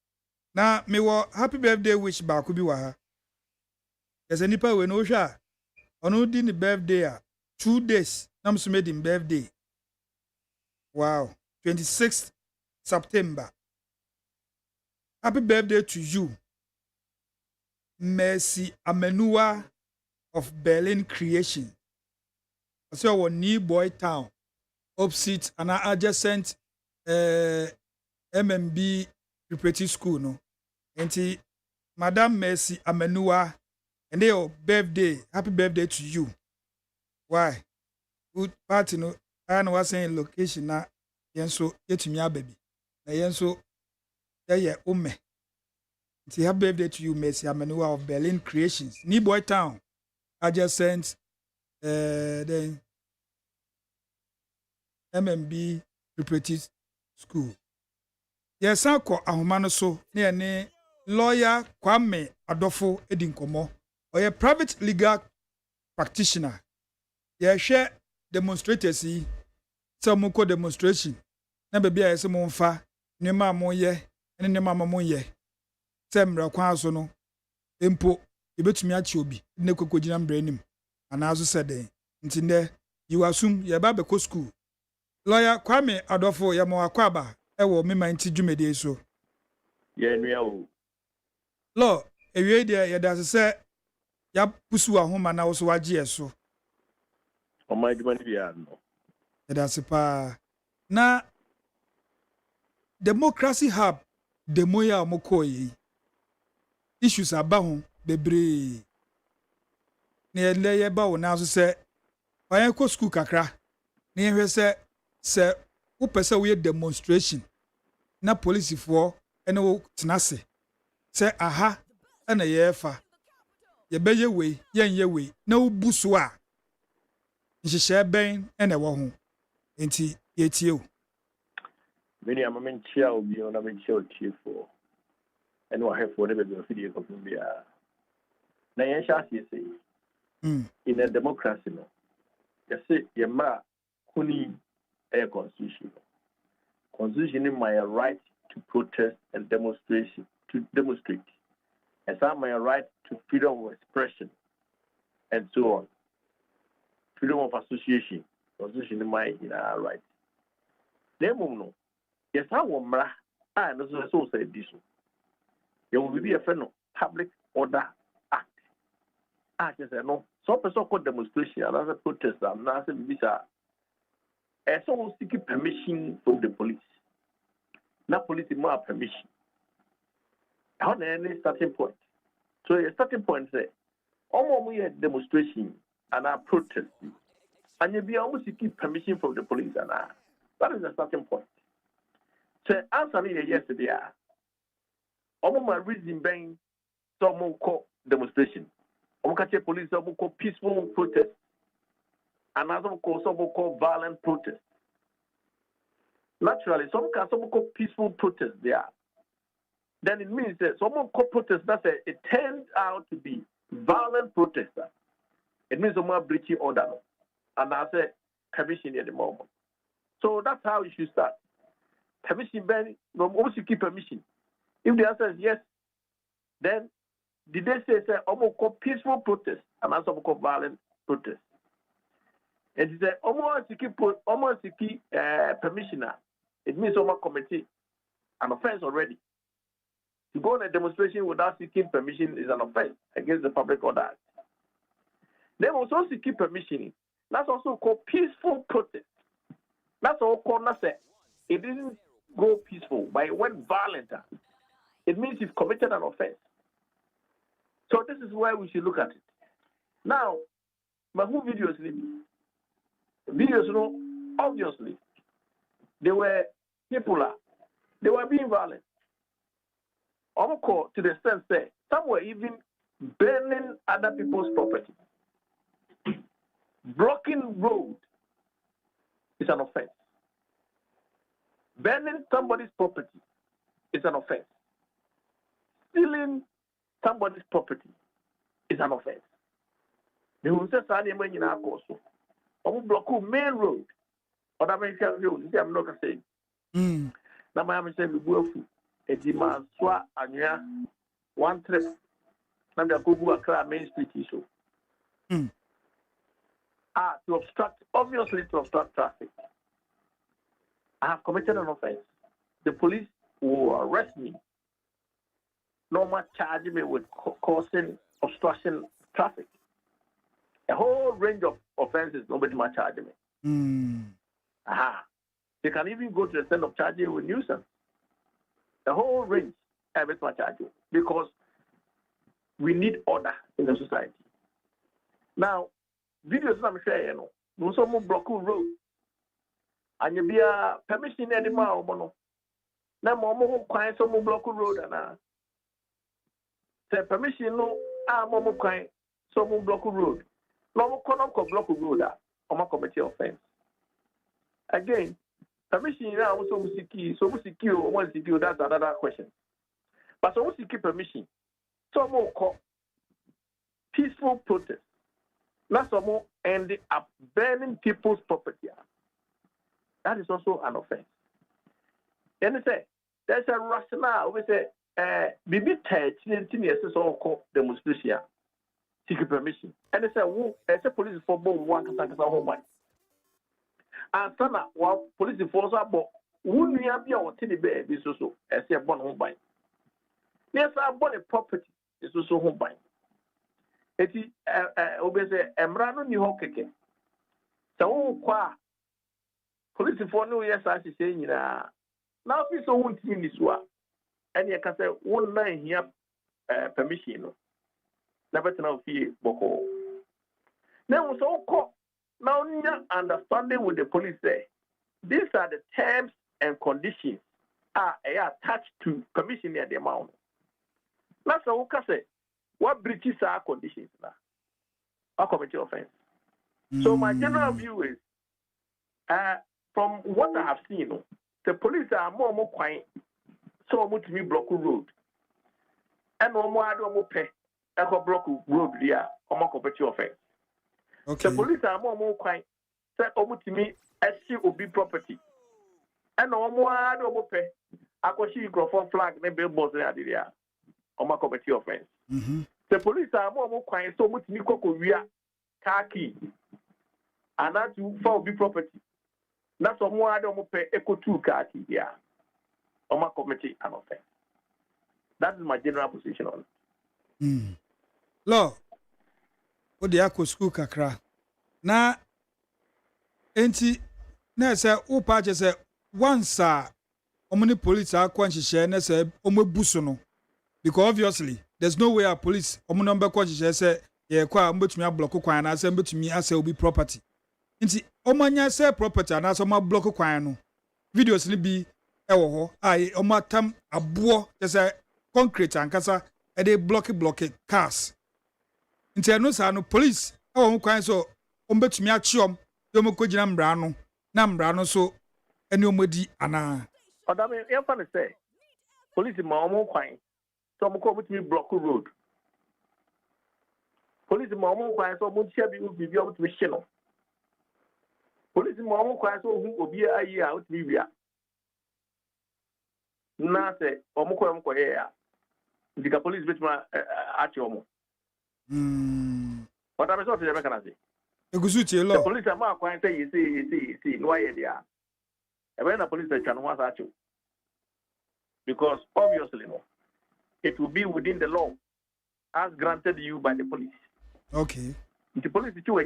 na me wo happy birthday wish ba ko bi wa ha yesa nipa we no hwa ono di ni birthday a 2 days na mso made him birthday. Wow, 26th September. Happy birthday to you, Mercy Amenua of Berlin Creation. So one New Boy Town, opposite and adjacent MMB preparatory school no nti Madam Mercy Amenua and your birthday, happy birthday to you. Why? Good party no I know was saying location na yenso yetumi ababi na yenso yeah umme. Nti happy birthday to you Mercy Amenua of Berlin Creations. Ni Boy Town. I just sent the MMB preparatory school. Yes, anko ahoma no so na ne lawyer Kwame Adofo edi nkomo. Oye private legal practitioner. Yehwe demonstrators yi some ko demonstration. Na be bia yese mo mfa nema mo ye ne nema mo ye. Semra kwa so no empo ebetumi achi obi ne kokogina mbranim. Ana azu sede. Nti ne you assume ye ba be ko school. Lawyer Kwame Adofo ye mo akwaba ewo mema nti dwumede so. Ye nua o. Lo, ewie de ye da se ya pusu ahoma na wo so wagye eso. O ma dwuma ni bia no. Ye da se pa na Democracy Hub demo ya mokoyi. Issues aba ho bebre. Ne ye ba wo na so se oyan ko school kakra. Ne ye hwe se wo pese wo ye demonstration na police for ene wo tenase se aha ena ye fa ye beye we yen ye we na wo buso a nhihye ben ene wo ho enti ye tie o Many am men chia obi on am chia tie for and what have for the video of Bia. Na yen sha say in a democracy no. You say ye ma kuni a constitution. Constitution is my right to protest and demonstration to demonstrate. And some my right to freedom of expression and so on. Freedom of association. Constitution is my right. No. Yes, I will I also say this. There will be a public order act. I just say no. Some person called demonstration, another protest, another visa. And someone seeking permission from the police. Not police more permission. On any starting point. So a starting point say, almost we had demonstration and our protest. And you be almost seeking permission from the police and that is the starting point. So answer me yesterday. Almost my reason being someone call demonstration. Almost catch police someone call peaceful protest. Another call someone call violent protest. Naturally, some call peaceful protest there. Then it means that someone call protest that it turned out to be violent protester. It means someone breaching order. And I say permission at the moment. So that's how you should start. Permission ben no also keep permission. If the answer is yes, then did they say almost call peaceful protest and also call violent protest? And he said almost keep permissioner. It means someone committee an offense already. To go on a demonstration without seeking permission is an offense against the public order act. They also seeking permission. That's also called peaceful protest. That's all called it didn't go peaceful, but it went violent. It means you've committed an offense. So this is where we should look at it. Now, but who videos? Videos, obviously, they were people. They were being violent. To the extent that some were even burning other people's property. Blocking road is an offense. Burning somebody's property is an offense. Stealing somebody's property is an offense. They will say, I'm block main road. Or that means I'm not saying. Now, my am saying, a demand swa anya one trip. Now, the Google Accra Main Street issue. To obstruct, obviously to obstruct traffic. I have committed an offense. The police will arrest me. No more charge me with causing obstruction traffic. A whole range of offenses, nobody might charge me. They can even go to the extent of charging with nuisance. The whole range, everything charge you because we need order in the society. Now, videos I'm sharing, no some block road, and you be a permission anymore, mono. Now, more quiet some block road and say permission no, more quiet some block road. No more block road, or more committee offense. Again, permission now so secure, one secure, that's another question. But so we seek permission. Some more call peaceful protest. Not some more ending up burning people's property. That is also an offense. And they say there's a rationale. We say, "Bibi touch the so-called demonstration, seek permission." And they say, "Who? As a police for both one can say home one." And some police force are both. Who we have your tiny baby so as a born home by. Yes, I bought a property. Is also home by. It is obviously Emrano ni hokeke. So kwa police for no yes as saying now if so won't in this one and you can say one line here permission never to know fee boko. Now so call now understanding with the police say these are the terms and conditions are attached to permission at the amount. That's what we say. What breaches are conditions now? A committee offense. So my general view is, from what I have seen, the police are more quiet, so much me block road, and no more I don't pay. I block road there, or more committee offense. Okay. The police are more quiet, say almost me as she will be property, and no more I don't pay. I could see microphone flag, maybe billboards there, or more committee offense. The police are more quiet, so much me korea car key, and that you for be property. Not some more I don't pay echo 2 car key here, or my committee and offense. That is my general position on it. Law, what the Aqua School Kakra. Na enti na say o pa je say once omni police are kwanchi share na say omebuso no because obviously there's no way our police number kwanchi say ye kwa mbetumi block kwan na say mbetumi ase obi property enti omanya say property na so ma block kwan no videos ni bi ewo ho ai omatam abo je say concrete ankasa e dey block cars enti eno sa no police ewo kwan so ombetumi achiom yomo kogina mbra no na mbra no so eni omodi ana ODAME you fan say police ma omo kwan so mo ko betumi block road police ma omo kwan so mo tia bi obi bi obetumi hye no police ma omo kwan so ohu obi ayi a otumi wia na say omo ko ye ya ndika police betuma achi omo ODAME so fe be kana say egusuti law police ma kwan say you see no aye dia when the police can was actually because obviously no it will be within the law as granted you by the police. Okay. The police too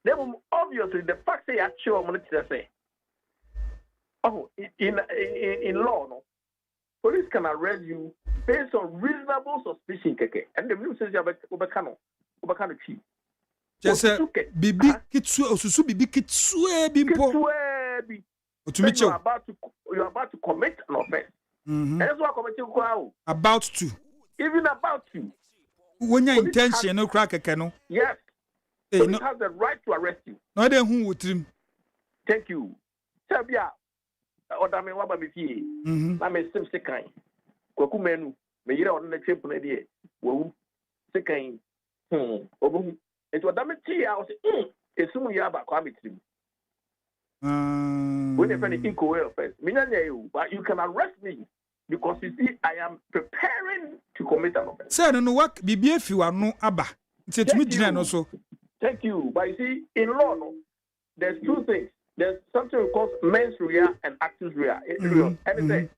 then obviously the fact say actually say in law no police can arrest you based on reasonable suspicion and the news says you obekano chief. Just bibi kitsu osusu bibi kitsu bimpo you're about to commit an offense. And that's what committing about to. Even about to. When your intention no crack a canoe. Yes. Hey, police has the right to arrest you. No, then who would him? Thank you. Sabia. ODAME waba bifi. Na me sim sekan. Kwaku menu. Me yira on the trip na die. Wo sekan. Obu. It ODAME ti I was esumu ya ba kwa mitrim. When you find an inquiry offense, but you can arrest me because you see I am preparing to commit an offense. Say no work bibi if you are no aba. Thank you. But you see, in law, no, there's two things. There's something called mens rea and actus rea. And it says,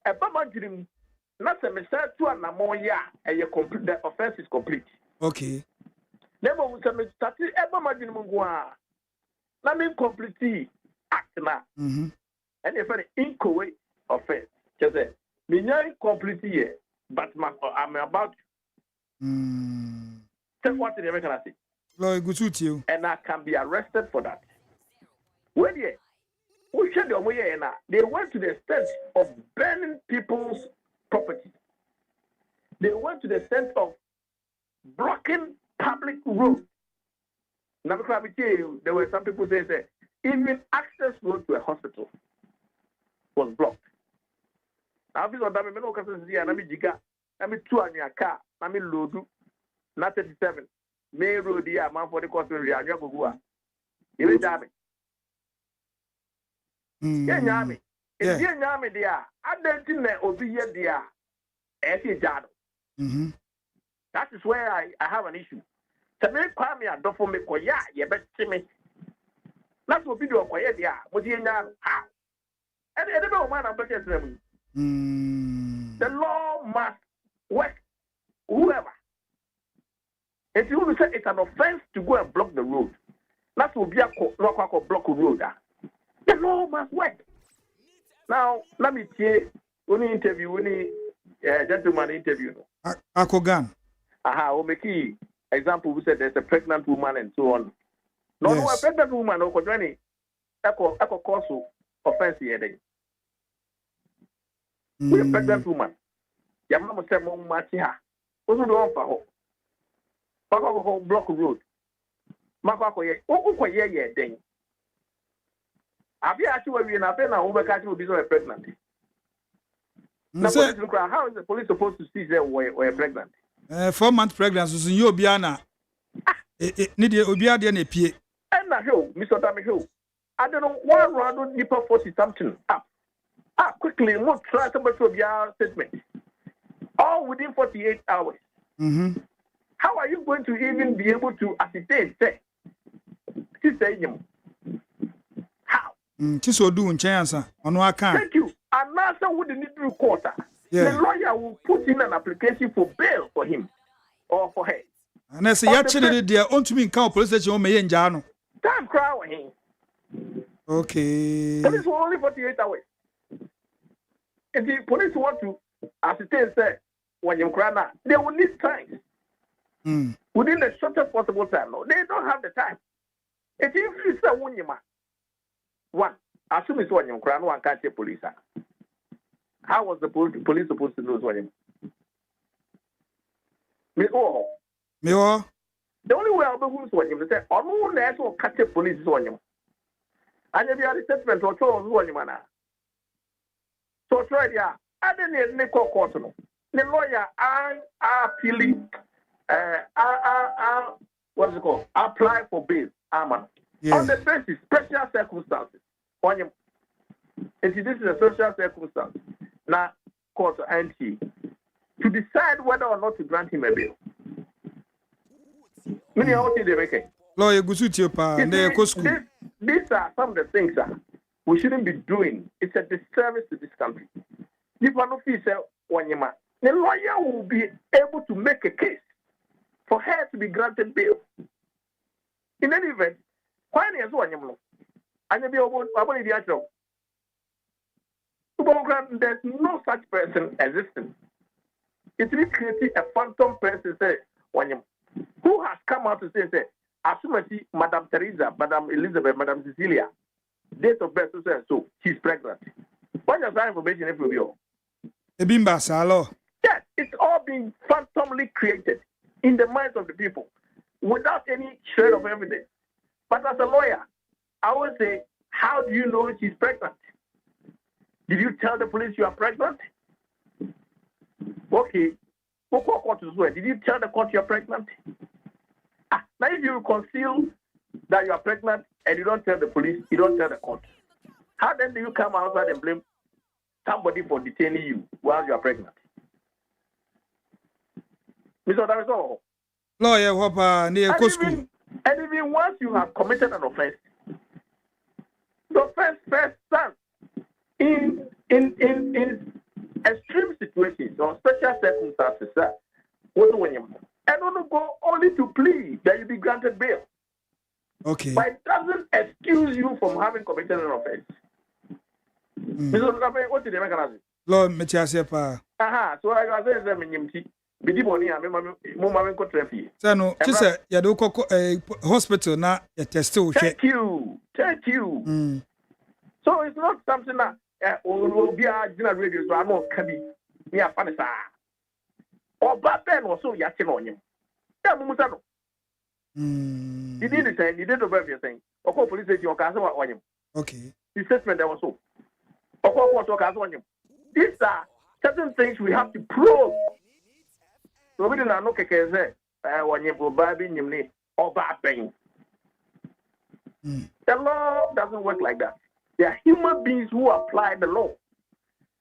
a bama dream, not a message to an amoya, and you complete the offense is complete. Okay. Never was a start a bama dream. Let me complete act now. And if an inchoate offense, just say, Minya complete here, but I'm about to what the American say. Lawyer, good to you. And I can be arrested for that. When you they went to the extent of burning people's property. They went to the extent of blocking public roads. Now, there were some people saying even access road to a hospital was blocked. Now, this was done. No person see. I'm jiga. I'm 2 on your car. I'm loadu. Not 37. May road here. Man for the cost of the area. You will damage. Yeah, nyame. If you nyame there, I don't think that will be here there. That is where I have an issue. To make me a do for me, koya, you bet me. That's what video koya there. What you know? And the other man, I'm better than the law must work. Whoever. If you say it's an offense to go and block the road, that will be a block road. The law must work. Now, let me tell you, when interview, gentleman interview. Akogan. We make example. We said there's a pregnant woman and so on. No, a pregnant woman. No, because when echo cause offense here. We a pregnant woman. Your mama said, "Mama, match her." What's the one for her? Papa block road. Mama, oh, yeah, then. Have you actually been a pen and overcatching will be so pregnant? Now, how is the police supposed to see that we're pregnant? 4-month pregnancy, so you Obiana. Need Obiada and a P. And now, Mr. Damiho, I don't know why around Nipper 40 something up. Quickly, more try to be our statement. All within 48 hours. How are you going to even be able to ascertain? Say, Thank you. And master would need to court. The lawyer will put in an application for bail for him or for her. And I say, actually, they are on to me in Cow Police Station. Time cry with him. Okay. Police for only 48 hours. If the police want to ascertain, say, when you cry now, they will need time. Within the shortest possible time. No, they don't have the time. If you say one, assume it's one you cry, no one can't say police. How was the police supposed to know one? The only way I'll be one you say, or no one else will catch a police on you. And if you have a statement or two of one you manner. So try there. I didn't need court. The lawyer are appealing. What's it called? Apply for bail. On the basis, special circumstances. If this is a special circumstance, now court NT to decide whether or not to grant him a bail. These are some of the things that we shouldn't be doing. It's a disservice to this country. If an officer, the lawyer will be able to make a case for her to be granted bail. In any event, there's no such person existing. It's really creating a phantom person, who has come out to say, as soon as Madame Teresa, Madame Elizabeth, Madame Cecilia, date of birth, so she's pregnant. What is that information if you Yes, it's all being phantomly created in the minds of the people without any shred of evidence. But as a lawyer, I would say, how do you know she's pregnant? Did you tell the police you are pregnant? Okay. Did you tell the court you're pregnant? Now if you conceal that you are pregnant and you don't tell the police, you don't tell the court, how then do you come outside and blame somebody for detaining you while you are pregnant? Mr. Damiso. Lawyer, and even once you have committed an offense, the first stands in extreme situations or special circumstances, and don't go only to plead that you be granted bail. Okay. But it doesn't excuse you from having committed an offense. Mr. Damiso, what did the American Lord Metiasia pa. Aha, so I was saying that bidi boni a me mama ko trafi. Say no, you say ya do hospital na ya test o hwe. Thank you. So it's not something that obi a gina radio so ano ka bi me afa ne sa. Oba ben wo so ya che no onyem. Ya mu musa no. He did it and he did over everything. Oko police station o ka se wa onyem. Okay. The statement that was so. Oko to ka se onyem. These are certain things we have to prove. So we didn't know keke say onyem oba bi nyem ni oba ben. The law doesn't work like that. They are human beings who apply the law.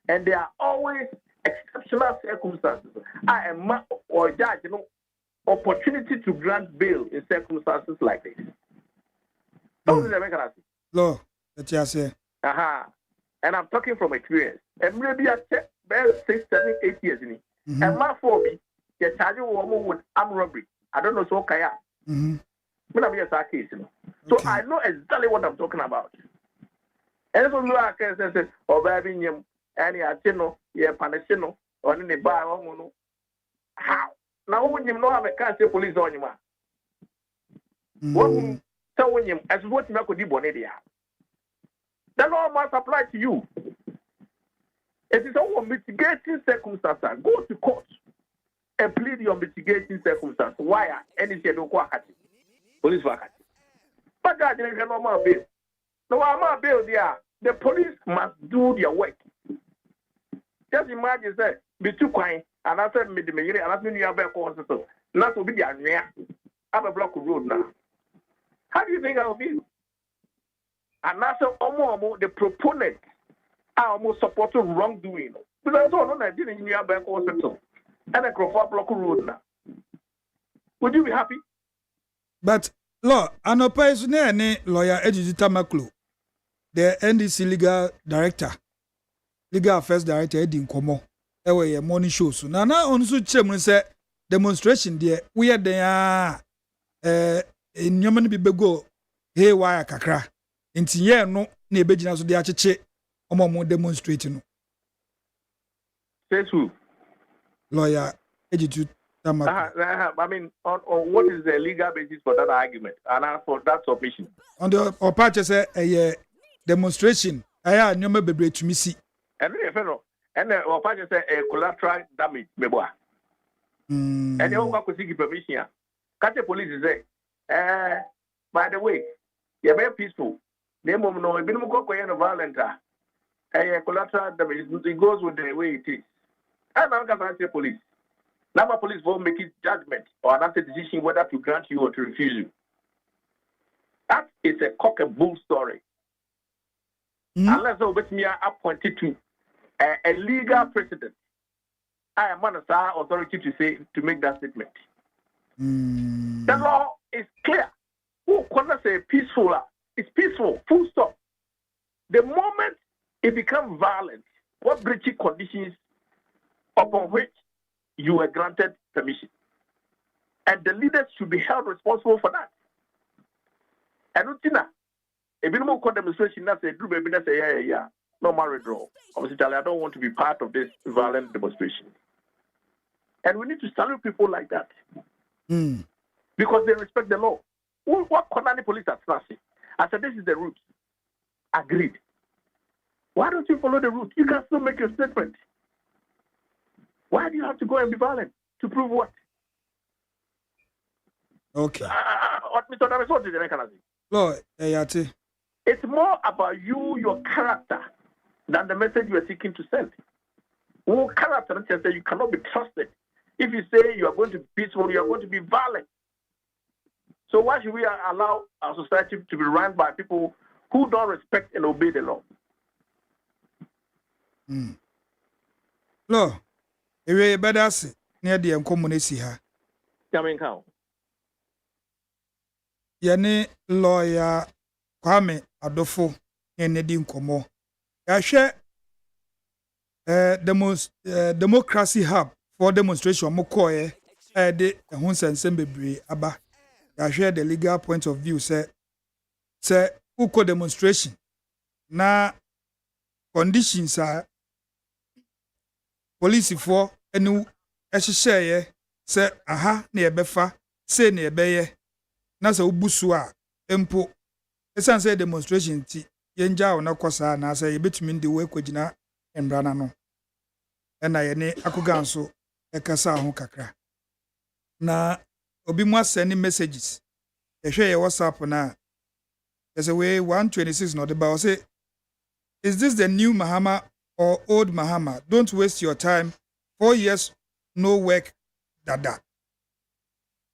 And there are always exceptional circumstances. I am or judge, opportunity to grant bail in circumstances like this. Law, that you say. And I'm talking from experience. And maybe I check 6, 7, 8 years in it. And my phobia, you charge a woman with armed robbery. I don't know so kaya. So I know exactly what I'm talking about. And so you are saying, "Oh, baby, you any atino, you panacino, or any bar or mono." How now? When you know I can't say police on you, what tell him as what you could do, Bonedia. The law must apply to you. It is all mitigating circumstances. Go to court and plead your mitigating circumstances. Why? Any say no police work. But God didn't have normal bail. No, I'm not bail there. The police must do their work. Just imagine, say, be too quiet, and I said, me the mayor, and I said, you have a hospital. Not to be the area. I have a block of road now. How do you think I'll feel? And that's almost the proponent are almost supporting wrongdoing. But I don't know that didn't you have a hospital and a block of road now. Would you be happy? But law, anopa is ne lawyer Ejiji Maklo, the NDC legal director, legal affairs director Edi Nkomo. Ewe morning show so. Na onso chem say demonstration there we are there nyoma no bi bego hey wire kakra. Nti ye no na ebegina so de acheche omo demonstrate no. Says who? Lawyer Ejiji Maklo. I mean, on what is the legal basis for that argument and for that submission? On the or part say a demonstration, I nyoma bebre tumi si. And we fellow, and or part say a collateral damage meboa. And you go to seek permission. Catch the police say, by the way, you're very peaceful. They move no, if you go to violent, collateral damage, it goes with the way it is. And I'm going to say police. Now, police will make its judgment or another decision whether to grant you or to refuse you. That is a cock and bull story. Unless me appointed to a legal precedent, I am on a authority to say to make that statement. The law is clear. Who can say peaceful? It's peaceful. Full stop. The moment it becomes violent, what breaching conditions upon which you were granted permission. And the leaders should be held responsible for that. And Utina, a minimum demonstration that's a group of yeah, no more withdrawal. Obviously, I don't want to be part of this violent demonstration. And we need to salute people like that. Because they respect the law. What Konani police are snatching? I said, this is the route. Agreed. Why don't you follow the route? You can still make your statement. Why do you have to go and be violent? To prove what? Okay. What Mr. Davis, what did I say? Lord, it's more about you, your character, than the message you are seeking to send. Your character says you cannot be trusted. If you say you are going to be peaceful, you are going to be violent. So why should we allow our society to be run by people who don't respect and obey the law? Lord, ewe bedase near the community ha. Coming count. Yane lawyer Kwame Adofo Edi Nkomo. Ya share democracy hub for demonstration mokoye de ehun sensem bebre aba. Ya share the legal point of view say uko demonstration na conditions are police for enu ehyehyeye se aha na yebefa se na yebeye na se obusu a empo esan say demonstration ti yenja ona kosa na say yebetumi ndi we kwagina embrana no na ye ne akoganso ekasa ho kakra na obi mu send messages ehwe ye WhatsApp na there's a way 126 no the ba say is this the new Mahama or old Mahama? Don't waste your time. 4 years no work dada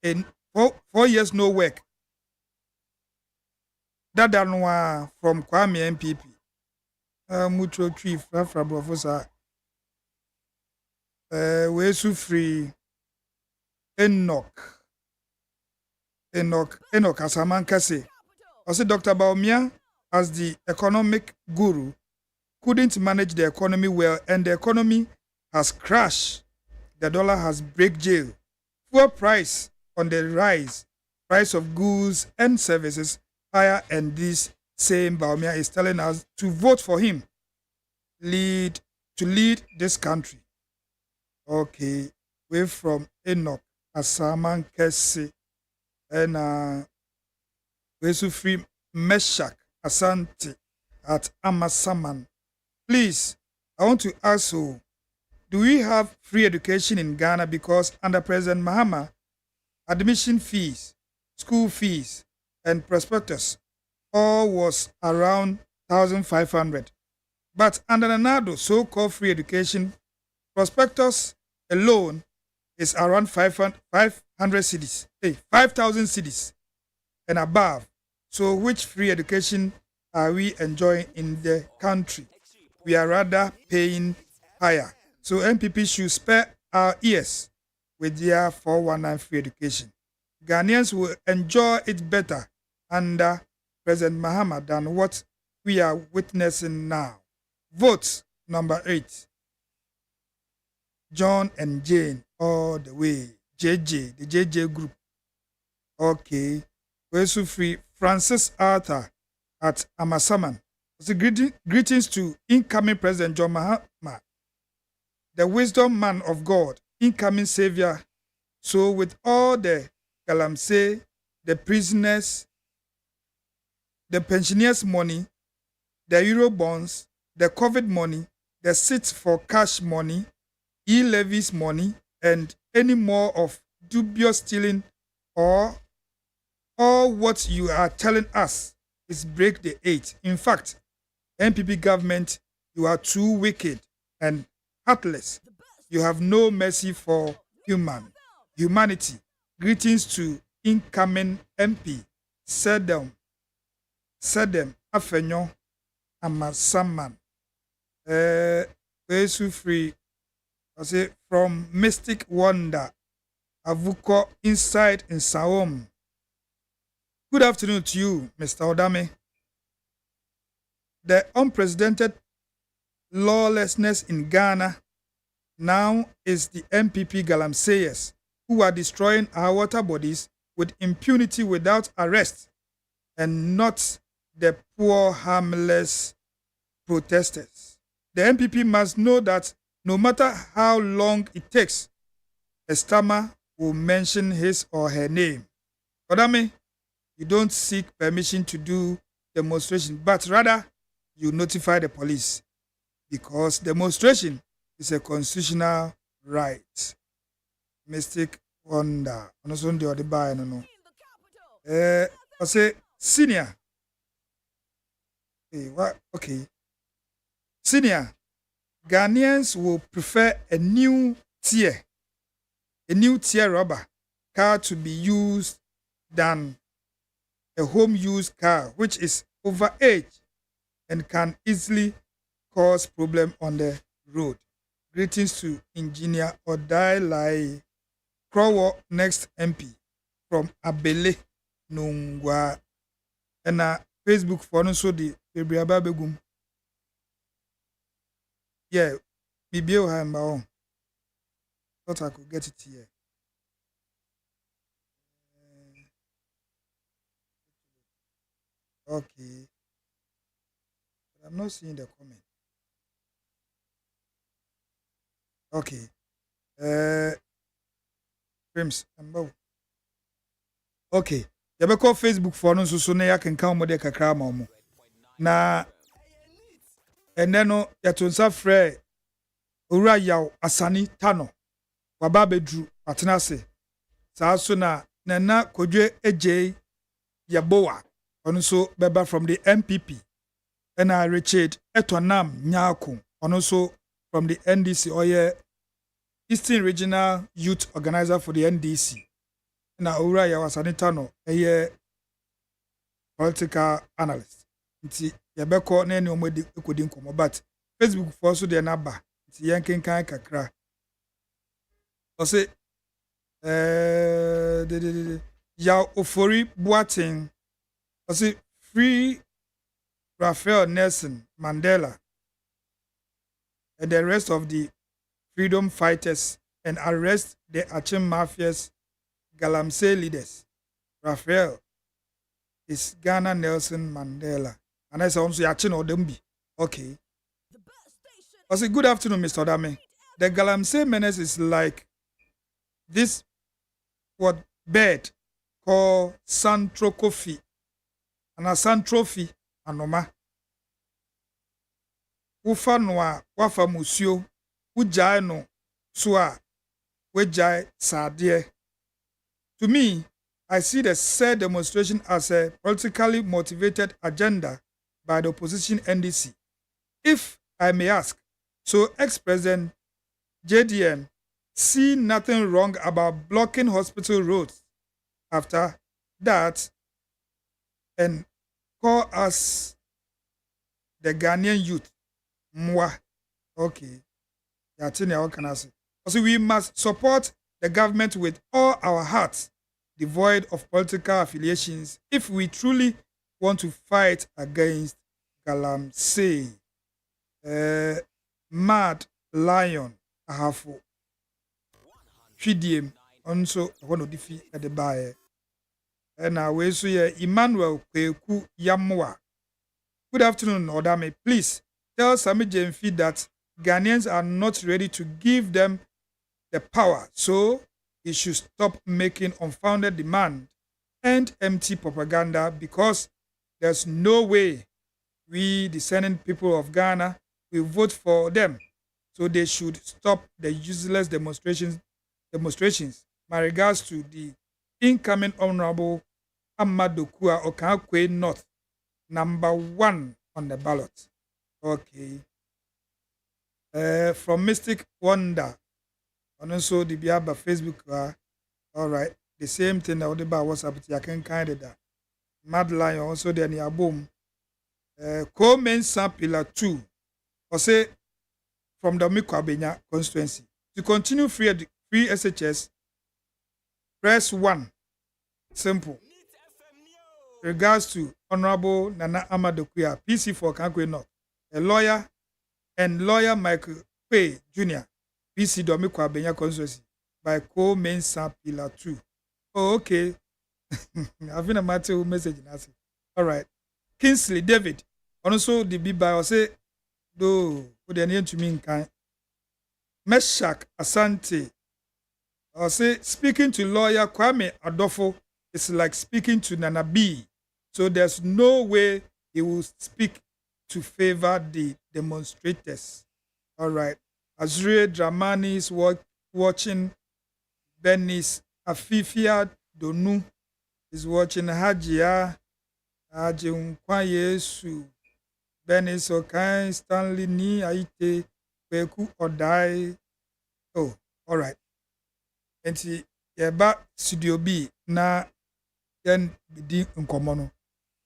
in 4 years no work dada no from Kwame MPP mutual tree fra professor we su free Enoch Asaman Kase. Also Dr. Baumia as the economic guru couldn't manage the economy well and the economy has crashed. The dollar has break jail. Fuel price on the rise. Price of goods and services higher, and this same Baumia is telling us to vote for him to lead this country. Okay, we're from Enoch Asaman Kese and we're free Meshach Asante at Amasaman. Please, I want to ask you, do we have free education in Ghana? Because under President Mahama, admission fees, school fees, and prospectus all was around 1,500. But under ADDO, so-called free education, prospectus alone is around 500 cedis, 5,000 cedis and above. So which free education are we enjoying in the country? We are rather paying higher. So MPP should spare our ears with their 419 free education. Ghanaians will enjoy it better under President Mahama than what we are witnessing now. Vote number 8. John and Jane all the way. JJ, the JJ group. Okay. We're so free. Francis Arthur at Amasaman. So greetings to incoming President John Mahama, the wisdom man of God, incoming savior. So with all the galamsey, the prisoners, the pensioners' money, the Euro bonds, the COVID money, the seats for cash money, e-levies money, and any more of dubious stealing or all what you are telling us is break the 8. In fact, MPP government, you are too wicked and heartless. You have no mercy for humanity. Greetings to incoming MP. Said them, Afenyo, Amasaman. Wesu free. I say from Mystic Wonder, Avuko inside in Saom. Good afternoon to you, Mr. ODAME. The unprecedented lawlessness in Ghana now is the MPP galamseyers who are destroying our water bodies with impunity without arrest, and not the poor, harmless protesters. The MPP must know that no matter how long it takes, a stammer will mention his or her name. ODAME, you don't seek permission to do demonstration, but rather you notify the police, because demonstration is a constitutional right. Mystic Wonder. I say senior. Okay. Senior. Ghanaians will prefer a new tier rubber car to be used than a home used car, which is overage and can easily cause problem on the road. Greetings to Engineer Odailai Krowo, next MP from Abele Nungwa. And Facebook for also the Begum. Yeah, maybe I have my own. Thought I could get it here. Okay. But I'm not seeing the comment. Okay. Films. Okay. Yɛbɛkɔ Facebook for no nso so na yɛakenka mo de kakra ma mo. Na ɛnɛ no yɛto nsa frɛ owura yaw asani tano waba bedru atena ase. Saa so na nana kodwe eje yaboa ɔno nso bɛba from the MPP. ɛna Richard Etonam Nyako ɔno nso from the NDC ɔyɛ Eastern Regional Youth Organizer for the NDC. Na owura yaw asani tano ɛyɛ political analyst. Nti yɛbɛkɔ na ɛne ɔmo ekodi nkɔmɔ but Facebook for so deɛ naba nti yɛn kenkan kakra. Ɔse yaw ofori Boateng ɔse free Raphael Nelson Mandela and the rest of the freedom fighters and arrest the Achim Mafia's Galamsey leaders. Raphael is Ghana Nelson Mandela. And I say also Achin Odembi. Okay. I say good afternoon, Mr. Odame. The Galamsey menace is like this what bird called Santrophy. And a Santrophy anoma. Ufa noa wafa musio ujai no sua wejai sadie. To me, I see the said demonstration as a politically motivated agenda by the opposition NDC. If I may ask, so ex-president JDM see nothing wrong about blocking hospital roads after that and call us the Ghanaian youth. Mwa. Okay. Also, we must support the government with all our hearts, devoid of political affiliations, if we truly want to fight against Galamsey. Mad Lion Ahafo. Fidiem also one of the fee at the buyer. And I will say Emmanuel Kweku Yamwa. Good afternoon, Odame. Please tell Sami Jemfi that Ghanaians are not ready to give them the power, so he should stop making unfounded demand and empty propaganda because there's no way we discerning people of Ghana will vote for them. So they should stop the useless demonstrations. My regards to the incoming Honorable Amadou Kua Okankwe North, number 1 on the ballot. Okay. From Mystic Wonder, and also the Biaba Facebook. All right. The same thing that about WhatsApp. I can kind of that. Mad Lion also there near boom. Co-main Pillar 2. Or say from the Mikwabenya constituency. To continue free SHS, press 1. Simple. Regards to Honorable Nana Amadokuya, PC for Kankwe North, a lawyer and lawyer Michael Pay Jr., PC Domikwa Benya constituency, by co-main Pillar 2. Oh, okay. I've been a matter message. All right. Kingsley David, also the B-by or say, do put the name to me in kind. Meshak Asante, or say, speaking to lawyer Kwame Adofo is like speaking to Nana B. So there's no way he will speak to favor the demonstrators. All right. Azure Dramani is watching. Benis Afifia Donu is watching. Hajia Hajiunkwa Yesu. Benis Okai Stanley Ni Aite Kweku Odai. Oh, all right. And yeba studio B na yen bidi nkomo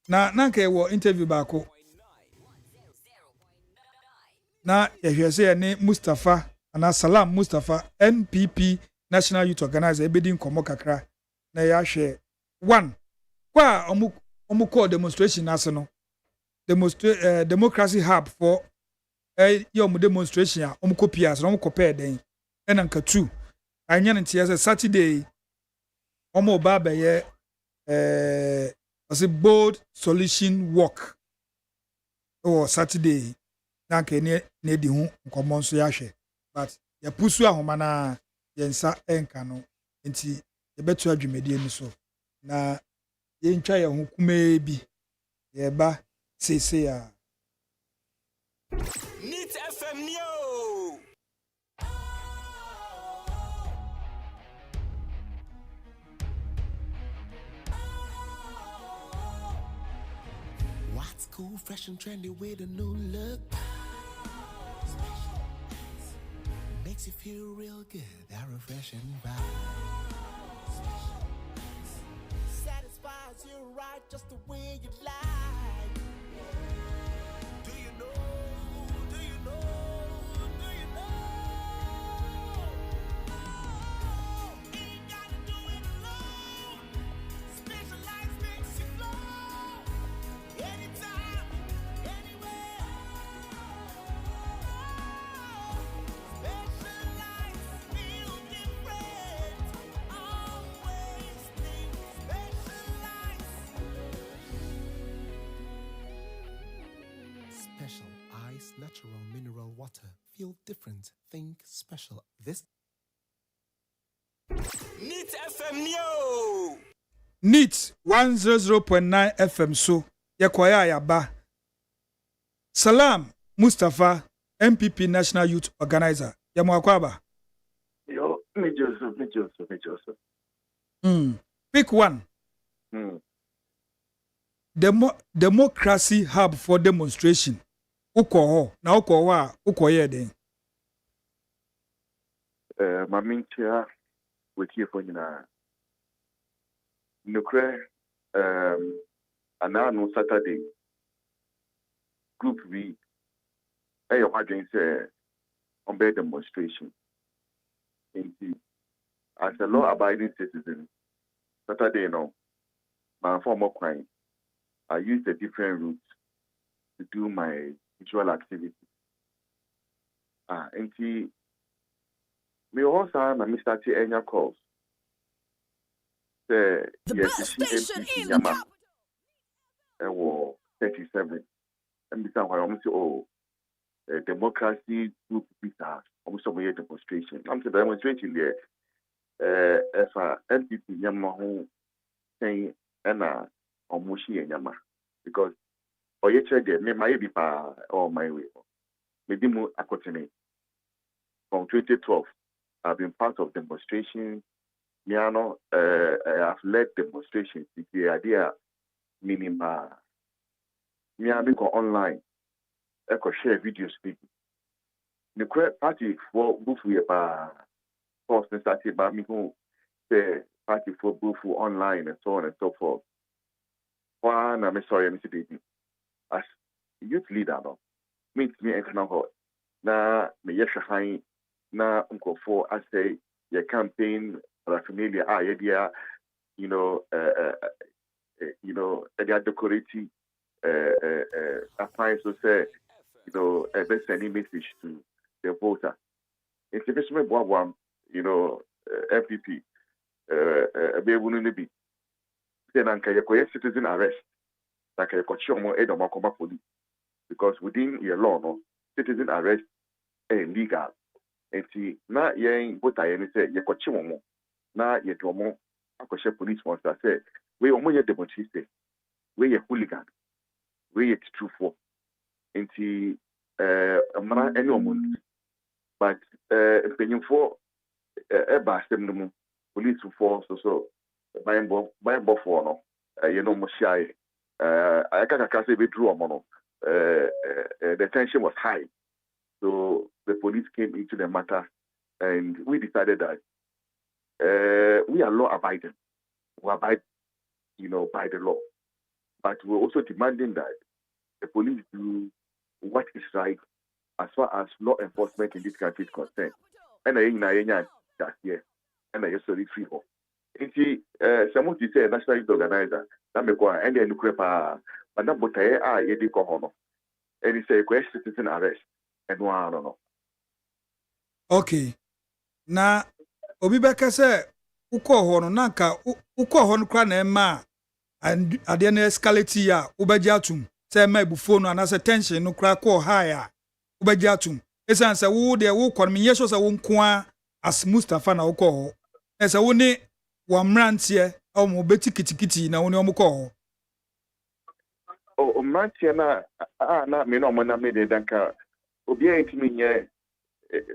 na nanka wo interview baako na yehwe se ne Mustafa ana Salam Mustafa NPP National Youth Organizer ebedi nkomo kakra na ya hwe 1 kwa omu call demonstration ase no democracy hub for yom demonstration a omu kopia so omu kopɛ den ena nka 2 anya ntia se Saturday omu ba bɛyɛ bold solution walk Saturday na ke ne di hu nkomo nso ya hwe but ya pusu ahoma na yensa enka no nti yebetu adwumedie ni so na yentwa ye ho kume bi yeba sese ya Neat FM Neo. What's cool, fresh and trendy with a new look? Makes you feel real good, that refreshing vibe. Satisfies you right just the way you like. Do you know? Do you know? Do you know? Ain't gotta do it alone. Specialized makes you flow. Anytime, anywhere. Specialized feel different. Always think specialized. Special ice, natural mineral water. Feel different. Think special. This Neat FM Neo. Neat 100.9 FM so yekoya yaba Salam Mustafa MPP National Youth Organizer yamwakwaba Yo, me Joseph. Pick one. Democracy Hub for Demonstration. Uko na uko wa uko yeden. Mamintia wiki for na nukre anano Saturday group we ayo hadwen say on be demonstration. As a law abiding citizen, Saturday no my former crime. I used a different route to do my usual activity. And me also na start any calls. The best station in the capital. 37. And because I almost democracy group visa, almost a demonstration. I'm demonstrating there. If a MPP Yamaho saying and Omushi and Yama because or you check me my be or my way. Maybe more accordingly. From 2012, I've been part of demonstrations. I have led demonstrations with the idea meaning me I go online. I could share videos speaking. The party for both we first started by me who the party for both online and so on and so forth. One, I'm sorry, Mr. Baby. As youth leader, no, meet me and now, na me yesha na unko for I say your campaign for a familiar idea, they are decorating appliance to say, a best any message to the voter. It's a bit more FPP, be wouldn't be. Then I citizen arrest. Like a cochomo edomokoma police. Because within your law, no, citizen arrest is legal. And see, na yen what I say, ye cochomo, na ye domo, a coche police wants to say, we omo demonstrate, we ye hooligan, we ye true for. And see, mana any woman. But penny for a bastem police force so by for no shy. I can't say withdrew a mono. The tension was high. So the police came into the matter and we decided that we are law abiding. We abide, by the law. But we're also demanding that the police do what is right as far as law enforcement in this country is concerned. And I that year. And I sorry free home. Someone to say national youth organizer, that may go and then look but not but I did go on. And he say citizen arrest and one no. Okay. Na obi beka say uko ho no nanka uko ho no kra na ema ade na escalate ya ubeji atum say ma ebufuo no anase tension no kra ko high a ubeji atum esan sɛ wo de wo kɔ no menyɛ so sɛ wo nko as Mustafa na wo kɔ hɔ ɛsɛ wo ne wo mrantie o mo beti kitikiti na wo ne wo kɔ hɔ o mrantie na me no mo na me de danka obi antimi nyɛ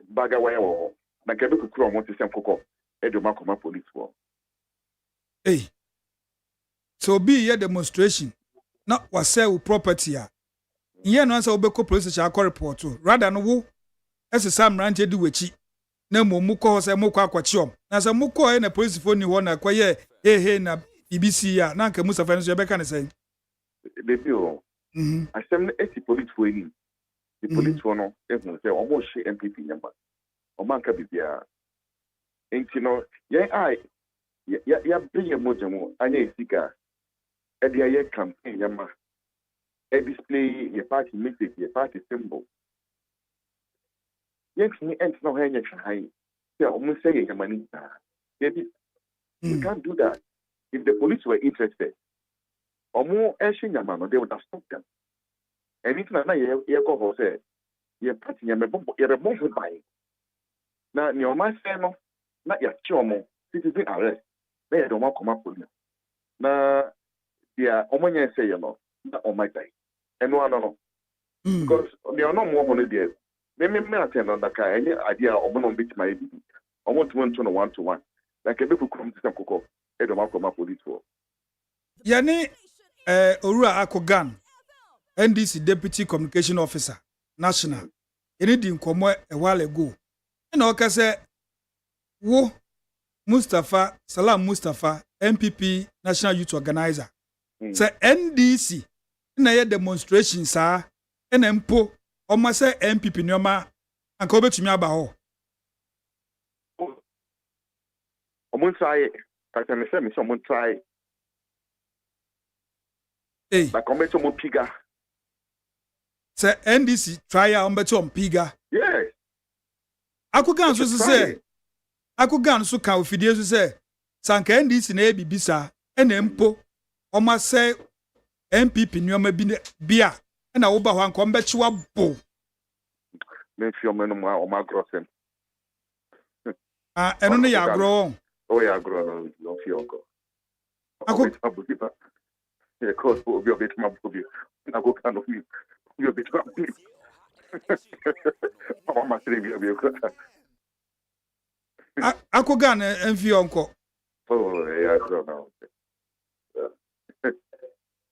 baga waya wɔ na ka be kukuru mo tesem kokɔ edo makoma police wɔ so be ye demonstration na wasɛ wo property a nyɛ no ansa wo be kɔ police station akɔ report rather no wo ɛsesa mrantie di wachi na mo kɔ hɔ sɛ mo kɔ akɔkyeom na sɛ mo kɔ na police phone ni hɔ na kɔyɛ na BBC a na nka Mustafa no so yɛbɛka ne sɛ debi o asɛm no eti police phone ni the police phone no ehun sɛ ɔmo hye MPP nyamba ɔmo anka bibia enti no ya bring your mojo anya isika e dia ye campaign yama e display your party message your party symbol yes ni ent no hanya chai ya almost say yama ni baby you can't do that. If the police were interested omo eshin yama no they would have stopped them. And it's na ye go ho say your party yama ye remove by na ni o ma say no na ya chi omo citizen arrest na ye do ma koma police na dia omonye say you know na o my die eno ano because they are not more on there me attend on that any idea omo no bit my bibi omo to no 1-to-1 like ebe kukum tisam kokɔ e do ma koma police for yani Orua Akogan NDC Deputy Communication Officer National any di nkomo a while ago na o ka say wo Mustafa Salam Mustafa MPP National Youth Organizer say NDC na ye demonstration saa na mpo o ma say MPP nyoma anka obetumi aba ho omo try ka tell me say me omo try like omo mo piga say NDC try a omo piga yes Akogan so say Akogan so ka ofidie so say sanka NDC na ebibisa na mpo o ma say MPP nyoma bia na wo ba ho anka ombechiwa bo me fi omo no o ma grossen eno ne ya agro oh ya agro no fi onko Akogan yeah, cause obi obet ma obi na go kan of me obi obet ma obi ma three obi Akogan enfi onko oh yeah agro now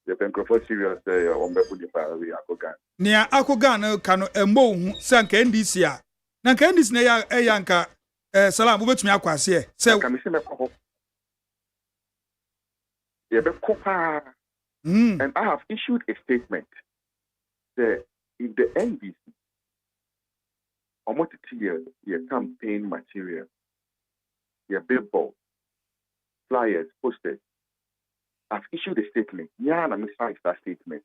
the microphone serious on be put the fire we Akogan nia Akogan ka no embo hu sanka NDC a na nka NDC na ya nka Salam obetumi akwase e se ka me se me ko yeah be kopa and I have issued a statement that if the NDC almost your campaign material, your billboard, flyers, posters, I've issued a statement. Yeah, I'm inside that statement.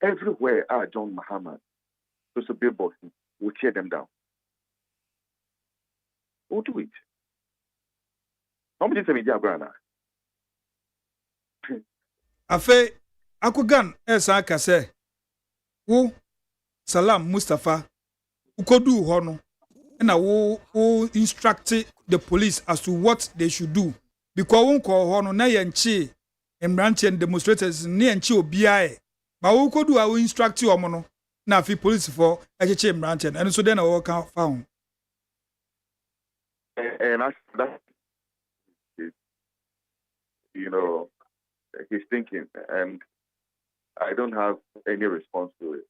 Everywhere John Muhammad, those billboards, we'll tear them down. We'll do it. How many times have you afe Akogan esa aka say wo Salam Mustafa ukodu ho no na wo instruct the police as to what they should do because won ko ho no na yenchi emranche and demonstrators na yenchi obiae ba wo kodu a wo instruct omo no na afi police for echeche emranche and so then wo kan found and that you know he's thinking, and I don't have any response to it.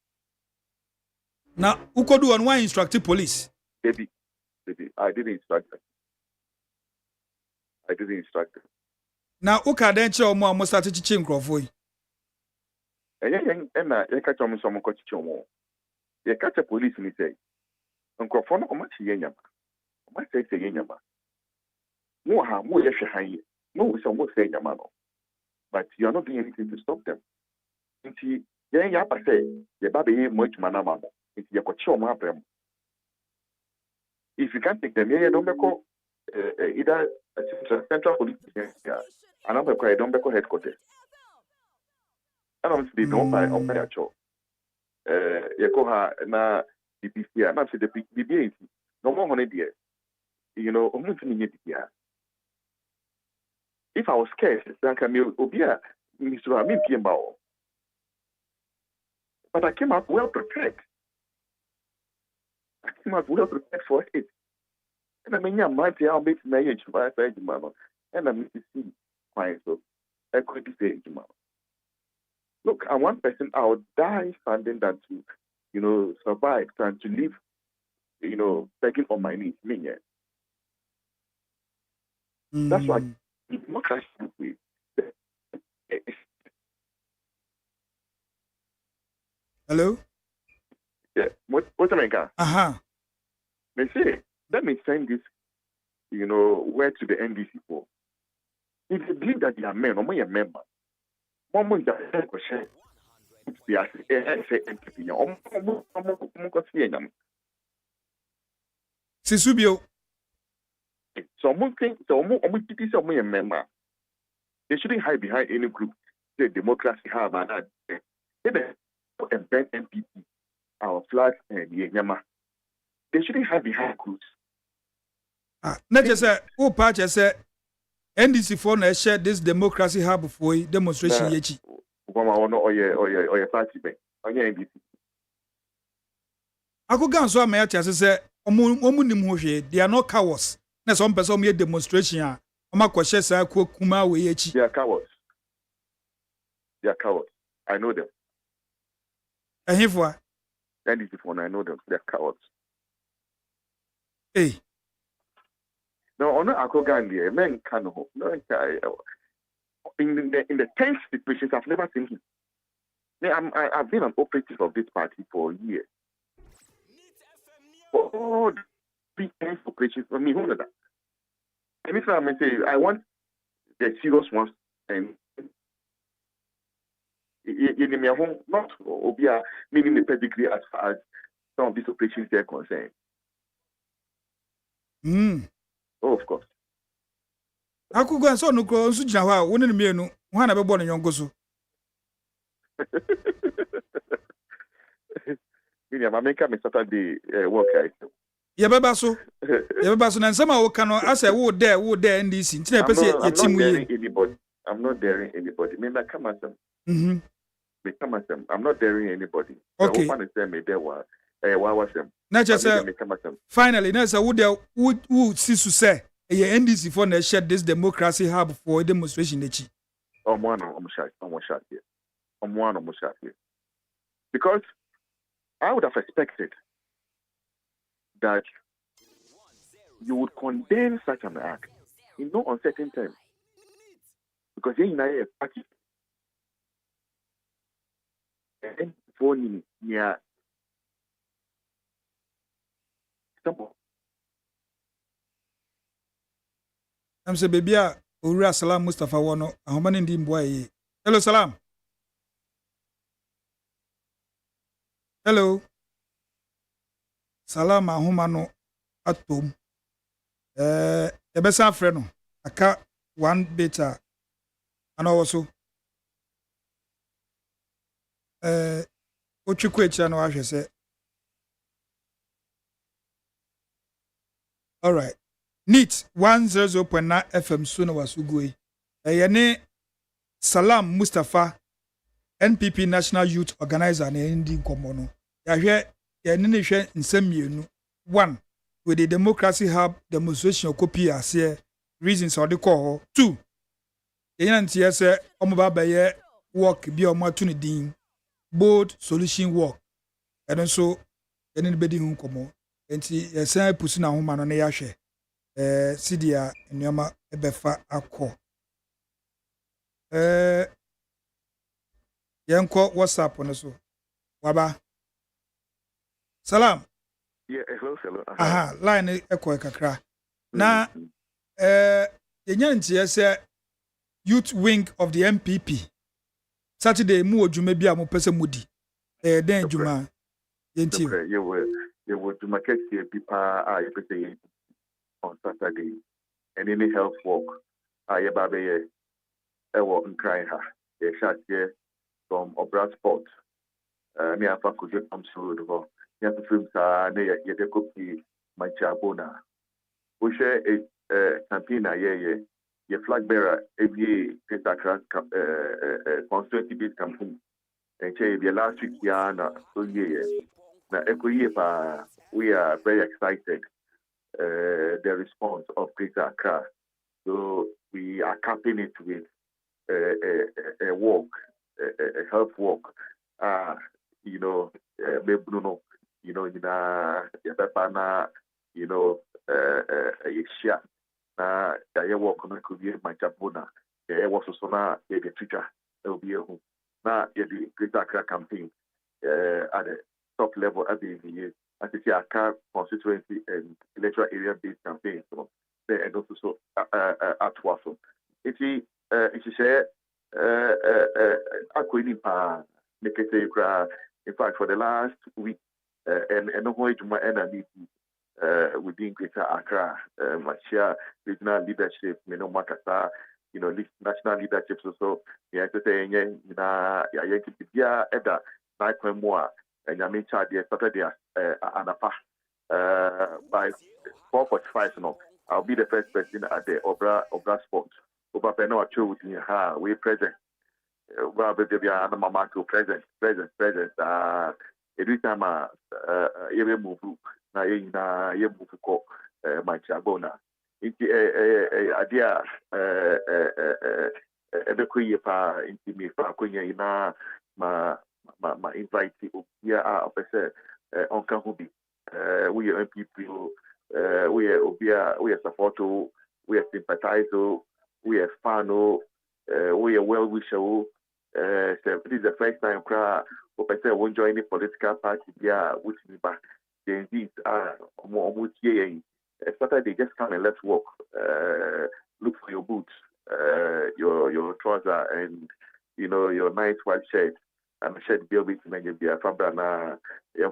Now, who could do on one instructive police? Baby, I didn't instruct them. Now, who can then show more almost started to change Crawford? And I catch on some coach. You catch a police and he say, Uncle Fono, how much yenya? How much say yenya? No, how more yes, no, some more say yamano. But you are not doing anything to stop them. Inti yen ya pa say the baby much manama. Inti ya kocho ma prem. If you can't take them, you don't go either central police yeah, and I'm going don't go headquarters. And obviously don't buy on your show. You go na BBC, and I'm saying the BBA, no more money there. You know, if I was scared, then can you Obia, Mr. Amin Kimbao? But I came out well prepared. I came out well prepared for it. And I mean, I'm mighty, I'll make my age by man. And I'm to see fine, so I could say, look, I'm one person, I would die standing than to, you know, survive than to live, you know, begging on my knees. Me, yeah. That's why not actually. Hello? Yeah, what I mean, they say, let me send this, you know, word to the NDC for. If they believe that they are men, or may a member, one month that they question, they are saying, Sisubio. So almost think so almost a member. They shouldn't hide behind any group. The democracy have and that. They embed MPP, our flag and Yama. They shouldn't hide behind groups. Not just say, who part say NDC for na share this democracy hub for demonstration yechi. Or your party bank. On your NDC. I could go so I may say, they are not cowards. Na some person me demonstration a oma kwahye sa kuma we echi. They are cowards. They are cowards. I know them. Ehifwa. NDC for I know them. They are cowards. Hey. No, on Akogandi, men can hope. No, in the tense situations, I've never seen him. I've been an operative of this party for years. Oh, big tense operations for me. Who knows that? Anytime I say I want the serious ones, and in my home, not Obia, meaning the pedigree as far as some of these operations are concerned. Oh, of course. I could go and so no go so jina one in me no one na be born yon go so. I make a Saturday work. Ye beba so na nsema wo ka no asa wo there NDC ntina pese ye timu ye. I'm not daring anybody. Me come at them. Me come at them. I'm not daring anybody. Okay. So say me there why was them. Na just finally na say wo there wo sisu say ye NDC for na share this democracy hub for demonstration echi. I'm shot here. Because I would have expected that you would condemn such an act in no uncertain terms. Because you're a party. And for me, yeah. I'm say baby Ura Salam Mustafa wono ahomani ndi mboa yi. Hello Salam. Hello. Salam ahoma no atom. Ebesa afre no aka one beta ana also. Otwiko echa no ahwe se. All right. Neat 100.9 FM so na wasugoi. Yene Salam Mustafa NPP National Youth Organizer na ndi nkomo no. Yahwe yene ne hwe nsem mienu. 1 with the Democracy Hub demonstration copy as reasons or the call. 2 yenantie se omoba baye work bi omatu ne din bold solution work. And also yene ne bedi hu nkomo. Enti yesa pusu na homa no na yahwe. Sidia nyama ebefa akọ. Yenko WhatsApp no so. Waba. Salam. Yeah, hello. Line ekọ kakra. Na yenya ntie se youth wing of the MPP. Saturday mu odwuma bi a mo pese mudi. Den dwuma. Yenti. You were to market here people you pese on Saturday, and any health work, I baby, I walk and cry her. They shot here from Obra Sport. Me and Faku just come through the ya film sa na ya de copy Manchabona. We share a campaign ye flag bearer every Greater Accra constituency based campaign. And the last week ya na so na we are very excited the response of Greater Accra. So we are capping it with a walk, a health walk. You know, Bruno, you know, Yabana, you know, Yeshia, ya walk on could be my Jabona, ya was also na the teacher, there will be a home. Now, the Greater Accra campaign at the top level at the year. As you see, Accra constituency and electoral area based campaign. So, and also at Wasso. It's share in fact for the last week and within Greater Accra, Machia regional leadership, Makata, you know, national leadership. So, yeah, to say, Edda, Naikwemoa, and Yamincha, they started their Anapa by 4:45 now. I'll be the first person at the Obra spot. Over Peno with me, we present. Well, baby, I'm mama to present. Every time you move, na you move to my chabona. It's idea the kuye pa intimi pa kuye ina ma invite here officer on Kahubi. We are people. We are support, we are sympathize, we are fan, we are well wisher. So this is the first time I won't join any political party here with me back. The indeed almost here. Saturday just come and let's walk. Look for your boots, your trouser, and you know your nice white shirt. And shirt be with me be a fabrana. You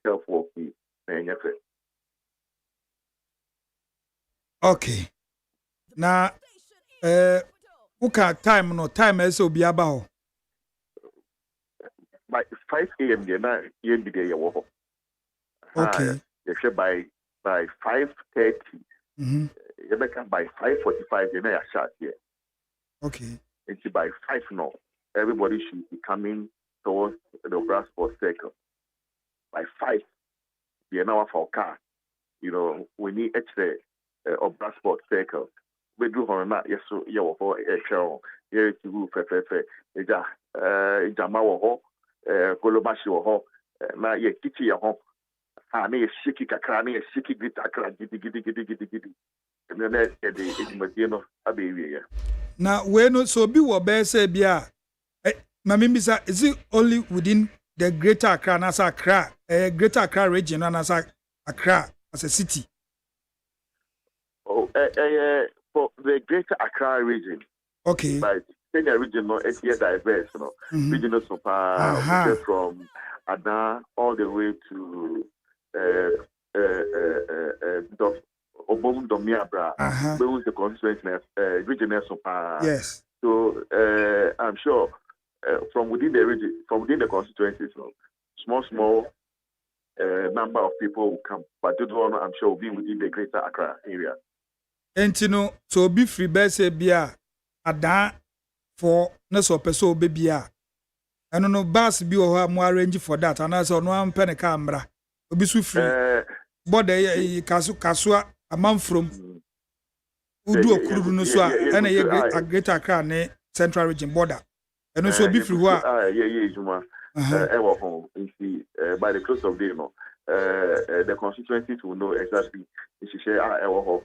self walk me. Okay. Na uka time is obi aba by 5 a.m. you be there you okay. By 5:30. You by 5:45 you know shot here. Okay. It's by 5 now. Everybody should be coming towards the brass sports circle. By 5, the hour for car. You know, we need extra of brass sports circle. We do on that, yes, so you for a show. Here to move, Jama, Kolobashi, or now ye kitty your home. I may shiki kakrani, shiki gitaka, giddy. And then it's Medino, Abbey. Now, when so be what bear say, Bia, Mamimisa, is it only within the Greater Accra, as Accra, Greater Accra region, and as Accra as a city? Oh, for the Greater Accra region. Okay. But Kenya region, no, it's here diverse, no. Regional from ADDO all the way to Obom Domiabra, the constituency, regional super. Yes. So I'm sure from within the region, from within the constituencies, so small number of people will come, but this one I'm sure will be within the Greater Accra area. And you know, so be free bese bia ADDO for no so person baby. I don't know bus be or more arrange for that, and as on one penny camera. Obi so free. But the kasua a man from Udu Okuru no so and a Greater Accra ne Central Region border. And also be free wa. Juma. By the close of the day, the constituencies will know exactly if she share our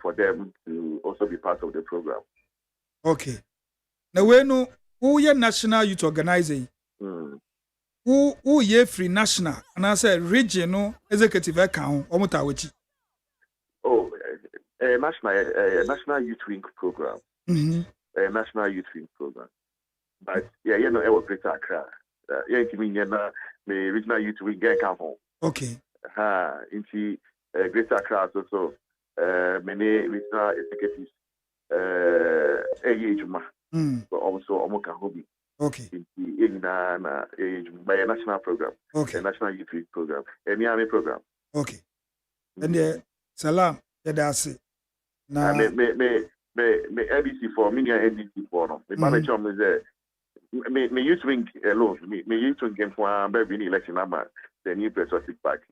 for them to also be part of the program. Okay. Now we know who ye national youth organizing. Who ye free national and I said regional executive account omutawechi. Oh, national youth wing program. National youth wing program. But yeah, you know, I was Greater Accra. Yeah, you mean the regional youth wing get come home. Okay. Into Greater Accra also many regional executives. But also Omokahobi. Okay. Na by a national program. Okay. A national youth week program. Any army program. Okay. And salam yadasi. Na me NDC for me NDC for no. Me manage on me youth wing alone. Me youth wing game for baby election number the new patriotic party.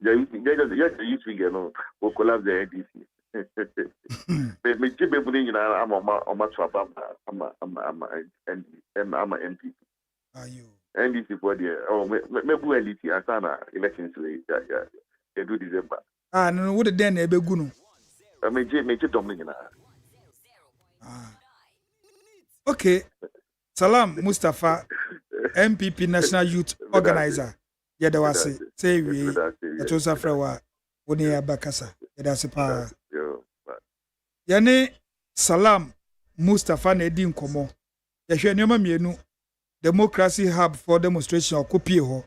Just the youth wing alone will collapse the NDC. Me chief be putting in I'm a trap I'm a MP. Are you? NDC for the me bu NDC asana elections yeah they do December. No what then e be gu no. Me Dominic na. Okay. Salam Mustafa MPP National Youth Organizer. Yeda wase say we eto safra wa woni abakasa. Yeda se pa. Yani Salam Mustafa na edi nkomo. Yehwe nyoma mienu Democracy Hub for Demonstration okopie ho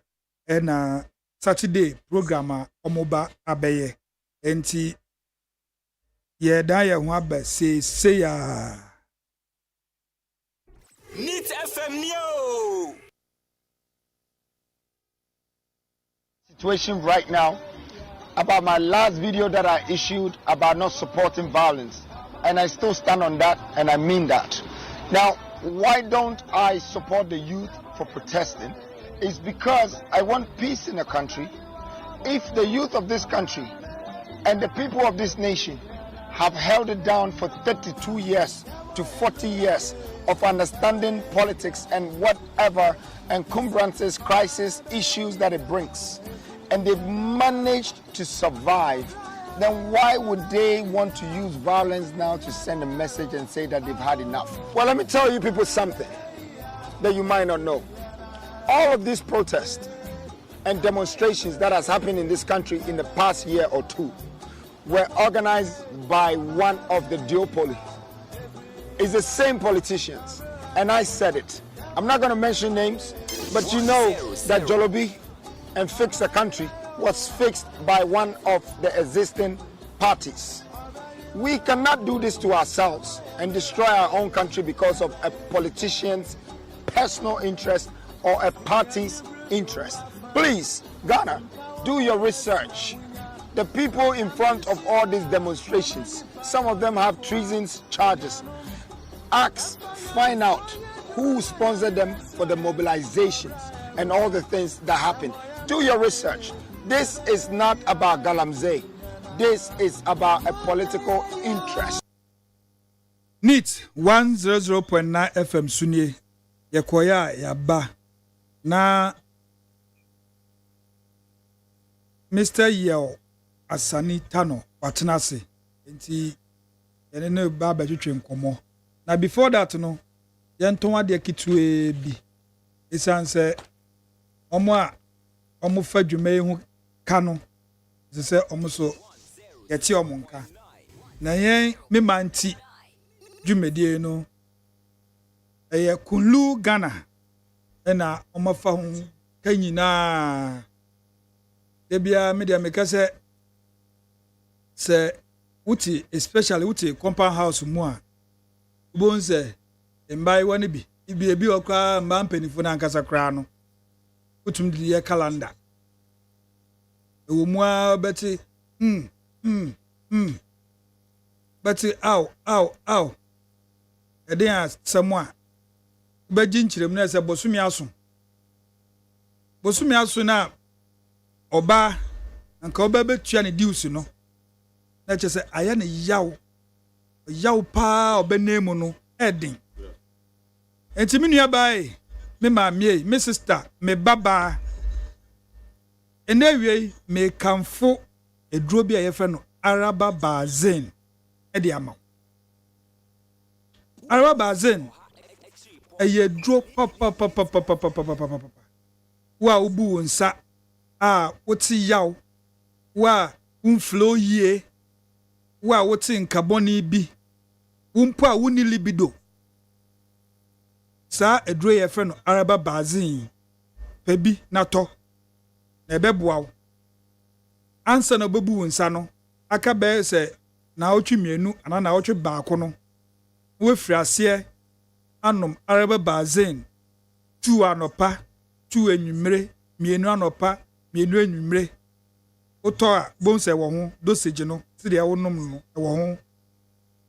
na Saturday program omoba abeye enti ye da ye ho aba se ya Neat FM Neo. Situation right now about my last video that I issued about not supporting violence, and I still stand on that, and I mean that. Now, why don't I support the youth for protesting? It's because I want peace in the country. If the youth of this country and the people of this nation have held it down for 32 years to 40 years of understanding politics and whatever encumbrances, crisis, issues that it brings, and they've managed to survive, then why would they want to use violence now to send a message and say that they've had enough? Well, let me tell you people something that you might not know. All of these protests and demonstrations that has happened in this country in the past year or two were organized by one of the duopoly. It's the same politicians, and I said it. I'm not going to mention names, but you know that Jolobi and Fix the Country was fixed by one of the existing parties. We cannot do this to ourselves and destroy our own country because of a politician's personal interest or a party's interest. Please, Ghana, do your research. The people in front of all these demonstrations, some of them have treason charges. Ask, find out who sponsored them for the mobilizations and all the things that happen. Do your research. This is not about Galamsey. This is about a political interest. NEAT 100.9 FM Sunye Yakoya Yaba na Mr. Yeo Asani Tano Watenase enti ene ne ba betwetwe nkomo na before that no yenton ade kitue bi isanse omo fa dwuma hu ka no se omo so yeti omo nka na yen me manti dwumedie no eye kunlu Ghana na omo fa hu kanyina debia media mekase se uti especially uti compound house mu a bonse mbai wani bi ibi ebi okra mba mpanifo na nkasa kra no utum di ye calendar ewo mu a beti beti aw eden a samwa beji nchirem na se bosumi aso na oba nka oba betua ne dius no na che se aya ne yaw pa obenemu no edin enti me nua bae me maamie me sister me baba enewie me kamfo eduro bi ayefe no araba bazen edi ama araba bazen eye duro papa wa ubu nsa woti yaw wa unflow ye wa woti nkaboni bi umpo a wuni libido sa eduro ye fe no araba bazin pebi nato na ebeboa wo ansa na obebu nsa no aka be se na otwi mienu ana na otwi baako no we frase anom araba bazin 2 anopa 2 enwumre mienu anopa mienu enwumre oto a bonse wo ho dosage no se de wonom no wo ho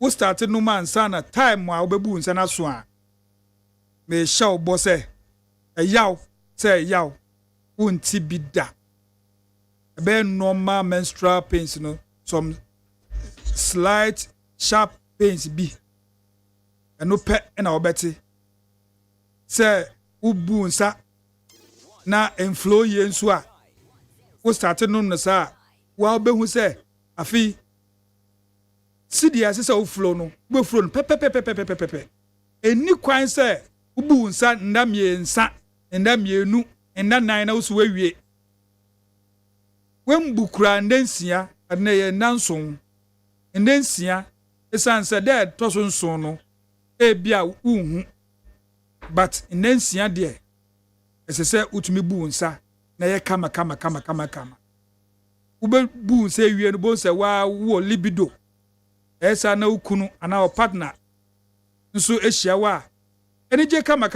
wo start no man sana time a obebu nsa na so a me show bo se eyaw unti bida ebe normal menstrual pains no some slight sharp pains bi eno pe na obeti se ubu nsa na enflow ye nso a wo start no sa wa obehu se afi sidia se wo flow no wo flow no pepepepepepepe eni kwan se ubu nsa ndamiensa ndamienu ndan na wo so wawie wembukura ndansia adna ye nanson ndansia esanse dead toso nson no ebia uhu but ndansia de esese utumi bu nsa na ye kama ube bu nsa ewie no bo nsa wa wo libido esa na ukunu ana o partner nso ehia wa eni je kama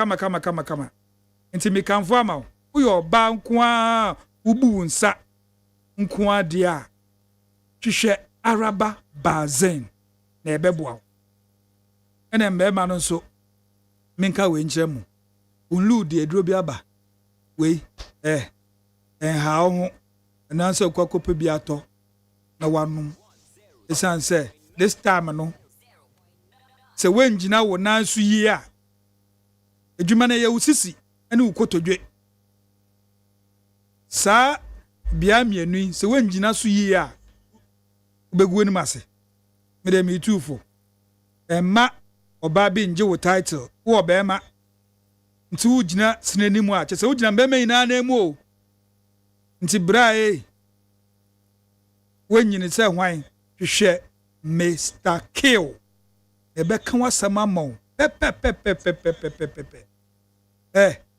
nti me kanfo ama uyo ba nkoa ubu nsa nkoa dia hwehwe araba bazen na ebeboa ene mbema no nso minka we nkyeremu unlu de eduro bi aba we ha ho na nso kwakope bi ato na wanum esanse this time no se wenjina wo nansu yi a edwuma na ye usisi ene ukotodwe sa bia mienu se wenjina so yi a obegu ni mase me dem itufo emma oba bi nje wo title wo obema nti wo gina sinanimu a chese wo gina mbema ina na emu o nti brae wenyini se hwan hwehwe Mr. Kill ebe kan wasama mo pepe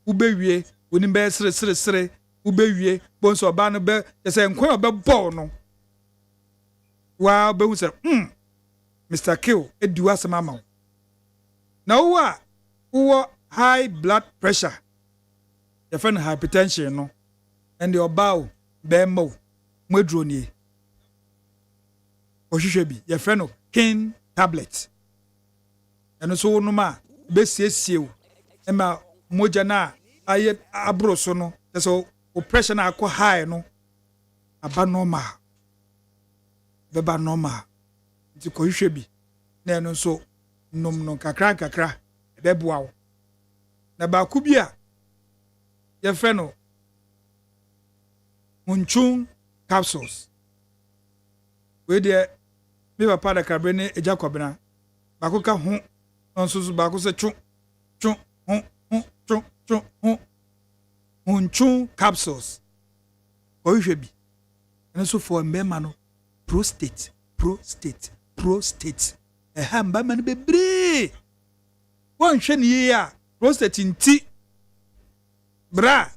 ubewie oni be sere ubewie bonso oba no be chese nkwan obe ball no wa be hu se Mr. Kill edi wasama mo na wo high blood pressure the friend hypertension no and your bow bemo modroni ohwehwe bi your friend king tablet and so no ma be siesie ema moja na aye abroso no so pressure na akọ high no aba normal beba normal nti ko hwehwe bi na eno so nom no kakra ebeboa wo na ba ku bi a ye fe no munchun capsules we de me papa da kabre ne ejakobena ba ku ka ho nso ba ku se chu munchun capsules o hwe bi enso for mbema no prostate mbama no bebre won hwe ne ya prostate nti bra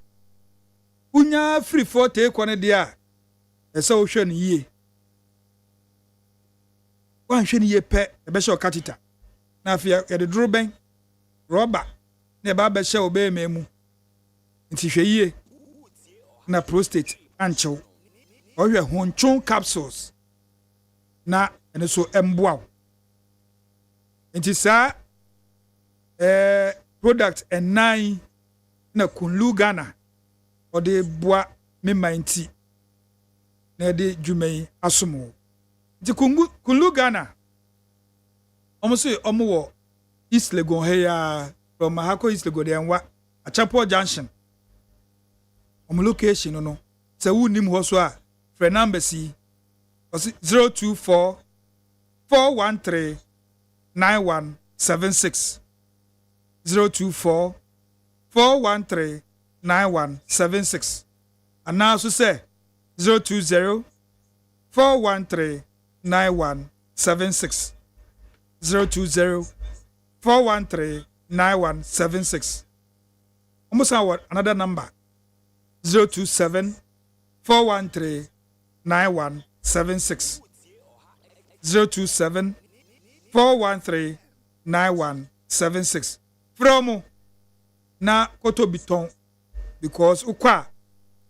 unya free for take one dia ese wo hwe ne yie wan hwe ne yie pe ebe hwe okatita na afia ye de duro ben rubber na ba be hwe obe memu nti hwe yie na prostate anchew o hwe honchon capsules na ene so emboa nti sa product nine na kunlu Ghana o de boa me mainti na de dwumai asomo nti kunlu Ghana omo wo East Legon heya from Mahako East Legon denwa Achapo Junction omo location no se wunim ho so a free number si 024 413 9176 024 413 9176 and now so say 020 413 9176 020 413 9176 almost another number 027 413 9176 027 413 9176 from na koto biton because ukwa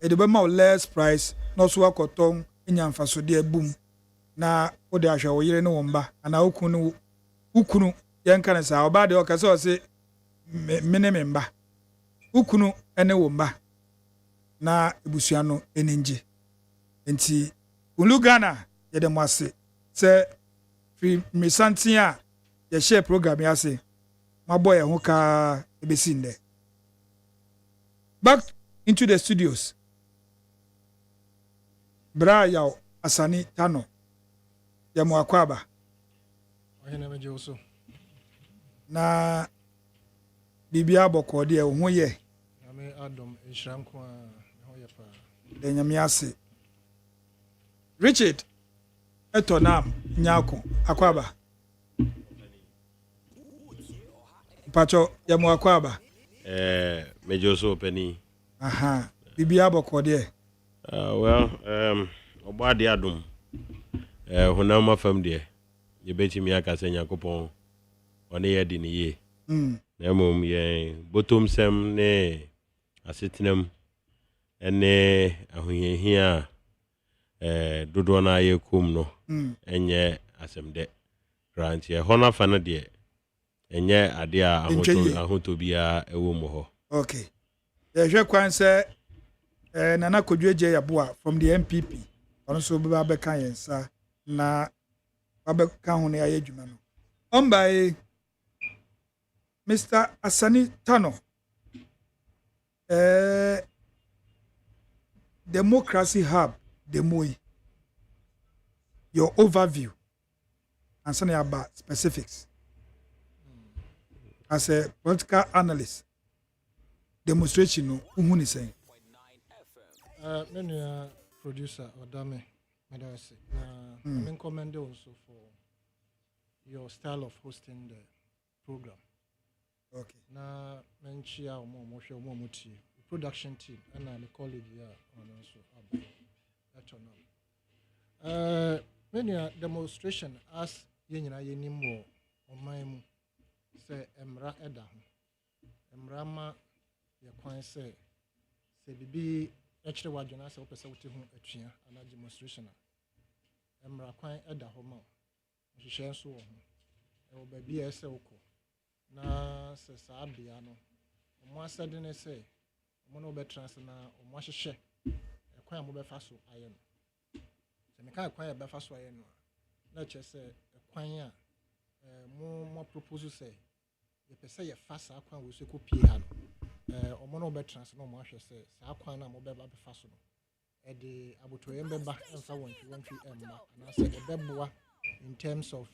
e de be ma less price no so akoton enya mfaso de abum na wo de ahwe wo yire ne wo mba ana ukunu yenka ne sa oba de o kase o se mene memba ukunu ene wo mba na ebusua no enenje enti ulugana ye de mwase se free misantia ye share program ya se maboy ho ka ebesi nde back into the studios bra ya asani tano ya mwakwaba ohene meje oso na bibia boko de ho ye ame adom enhranko a ho ye pa de nyame ase Richard etonam nyako akwaba pacho ya mwakwaba meje oso pani aha bibia boko de well obade adom honam afam de ye betimi aka se nyakopon one ye di ne ye na mom ye botom sem ne asetenam ene ahoyehia dodo na ye kum no enye asem de grant ye hona fa no de enye ade a ahoto bia ewo mo ho okay ye hwe kwan se nana kodweje yaboa from the MPP ono so be ba kan yensa na ba kan ho ne aye dwuma no ombai Mr. Asani Tano Democracy Hub Demoi your overview and something about specifics as a political analyst demonstration no uhuni saying menu producer ODAME madawase na I commend also for your style of hosting the program. Okay. Na menchia omo muti production team and the colleague here on also many demonstration as yenyina yenimo oman say emra eda ho emra ma ye kwan say bibi actually wadwona say opese wote ho atwea ana demonstration emra kwan eda ho ma hwehwe so wo ho e obabi ese woko na se sabia no omo asede ne se omo no betrans na omo ahwehwe ekwan mo befa so aye no se me kan ekwan e befa so aye no na che se ekwan a mo propose se ye pese ye fa sa akwan wo se ko pie ha no omo no betrans na omo ahwe se sa akwan na mo beba befa so no e de abotoye mbeba emfa wonfi emma na se e beboa in terms of